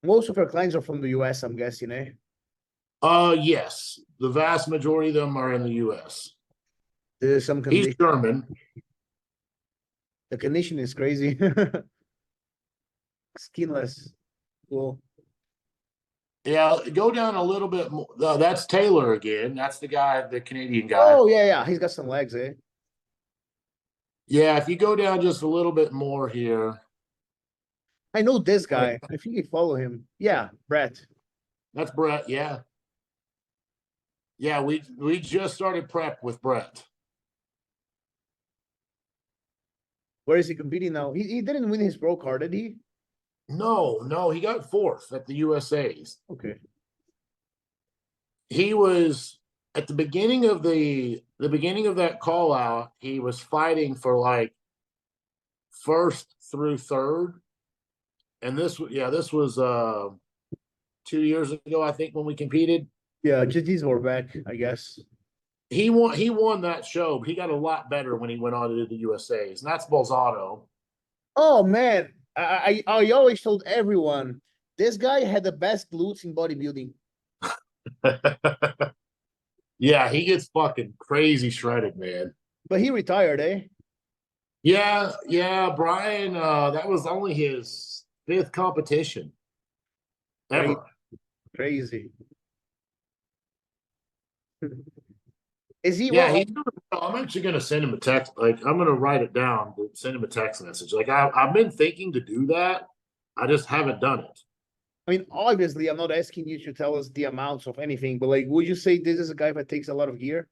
Most of our clients are from the US, I'm guessing, eh? Yes. The vast majority of them are in the US. There's some He's condition. German. The condition is crazy. Skinless. Cool. Yeah, go down a little bit more. That's Taylor again. That's the guy, the Canadian guy. Oh yeah. He's got some legs, eh? Yeah, if you go down just a little bit more here. I know this guy. I think I follow him. Yeah, Brett. That's Brett, yeah. Yeah, we just started prep with Brett. Where is he competing now? He didn't win his pro card, did he? No, he got fourth at the USA's. Okay. He was at the beginning of that call out, he was fighting for like first through third. And this was 2 years ago, I think, when we competed. Yeah, GG's were back, I guess. He won that show, but he got a lot better when he went on to do the USA's, and that's Bolzano. Oh man, I always told everyone this guy had the best glutes in bodybuilding. Yeah, he gets fucking crazy shredded, man. But he retired, eh? Yeah, Brian. That was only his fifth competition ever. Crazy. Is he? Yeah, I'm actually gonna send him a text. Like, I'm gonna write it down, but send him a text message. Like, I've been thinking to do that. I just haven't done it. I mean, obviously, I'm not asking you to tell us the amounts of anything, but like, would you say this is a guy that takes a lot of gear?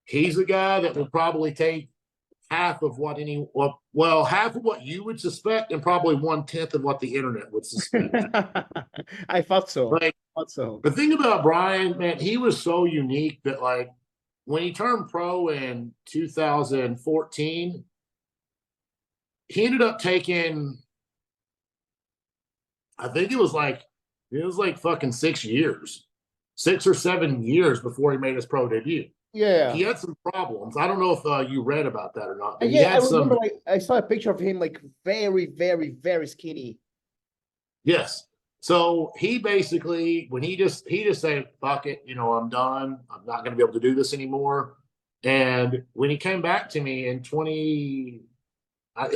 He's a guy that will probably take half of what half of what you would suspect, and probably 1/10 of what the internet would suspect. I thought so. Like, I thought so. the thing about Brian, man, he was so unique that like when he turned pro in 2014, he ended up taking, I think it was like fucking 6 years, 6 or 7 years before he made his pro debut. Yeah. He had some problems. I don't know if you read about that or not. But Yeah, I remember I saw a picture of him like very, very, very skinny. Yes. So he basically, when he just said, fuck it, I'm done. I'm not going to be able to do this anymore. And when he came back to me in it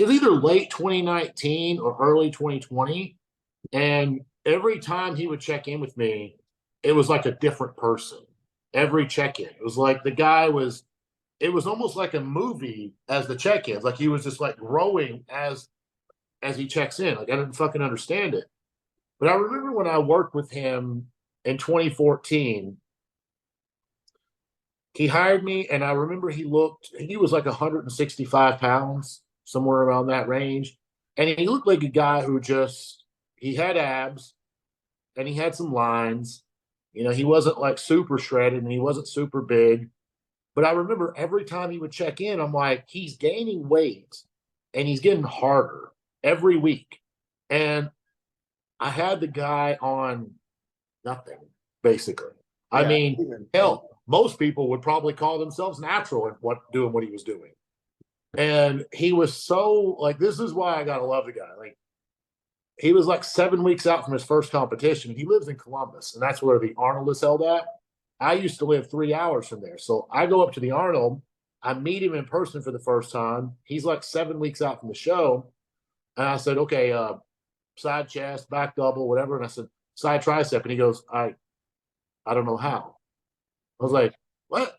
was either late 2019 or early 2020. And every time he would check in with me, it was like a different person. Every check-in. It was like it was almost like a movie as the check-ins. Like he was just like growing as he checks in. Like I didn't fucking understand it. But I remember when I worked with him in 2014, he hired me, and I remember he was like 165 pounds, somewhere around that range. And he looked like a guy who just he had abs and he had some lines. You know, he wasn't like super shredded and he wasn't super big. But I remember every time he would check in, I'm like, he's gaining weight and he's getting harder every week. And I had the guy on nothing, basically. I mean, hell, most people would probably call themselves natural at doing what he was doing. And he was so like, this is why I gotta love the guy. Like, he was like 7 weeks out from his first competition. He lives in Columbus, and that's where the Arnold is held at. I used to live 3 hours from there. So I go up to the Arnold, I meet him in person for the first time. He's like 7 weeks out from the show. And I said, okay, side chest, back double, whatever. And I said, side tricep. And he goes, I don't know how. I was like, what?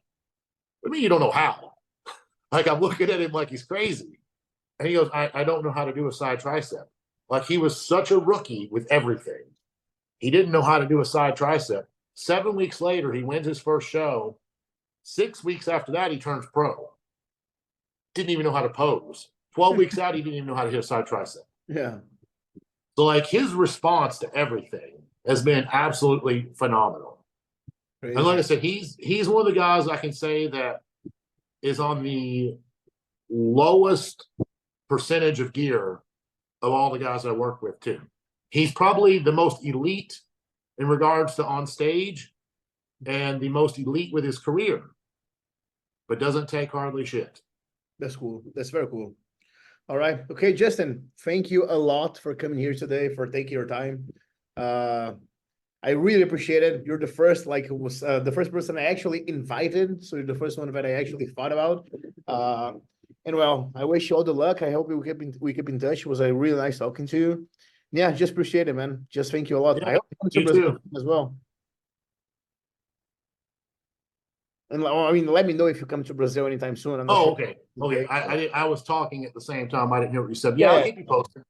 What do you mean you don't know how? Like, I'm looking at him like he's crazy. And he goes, I don't know how to do a side tricep. Like, he was such a rookie with everything. He didn't know how to do a side tricep. 7 weeks later, he wins his first show. 6 weeks after that, he turns pro. Didn't even know how to pose. 12 weeks out, he didn't even know how to hit a side tricep. Yeah. So, like, his response to everything has been absolutely phenomenal. Crazy. And like I said, he's one of the guys I can say that is on the lowest percentage of gear of all the guys I work with, too. He's probably the most elite in regards to on stage and the most elite with his career, but doesn't take hardly shit. That's cool. That's very cool. All right. Okay, Justin, thank you a lot for coming here today, for taking your time. I really appreciate it. You're the first, like, was the first person I actually invited. So you're the first one that I actually thought about. And well, I wish you all the luck. I hope we keep in touch. It was a really nice talking to you. Yeah, just appreciate it, man. Just thank you a lot. Yeah, I hope you come to Brazil as well. And I mean, let me know if you come to Brazil anytime soon. I'm not sure. Okay. Okay. I was talking at the same time. I didn't hear what you said. Yeah, I'll keep you posted.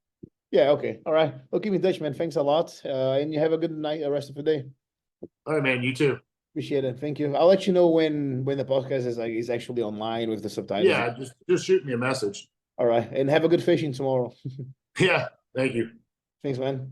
Yeah, okay. All right. We'll keep in touch, man. Thanks a lot. And you have a good night, the rest of the day. All right, man. You too. Appreciate it. Thank you. I'll let you know when the podcast is actually online with the subtitles. Yeah, just shoot me a message. All right. And have a good fishing tomorrow. Yeah. Thank you. Thanks, man.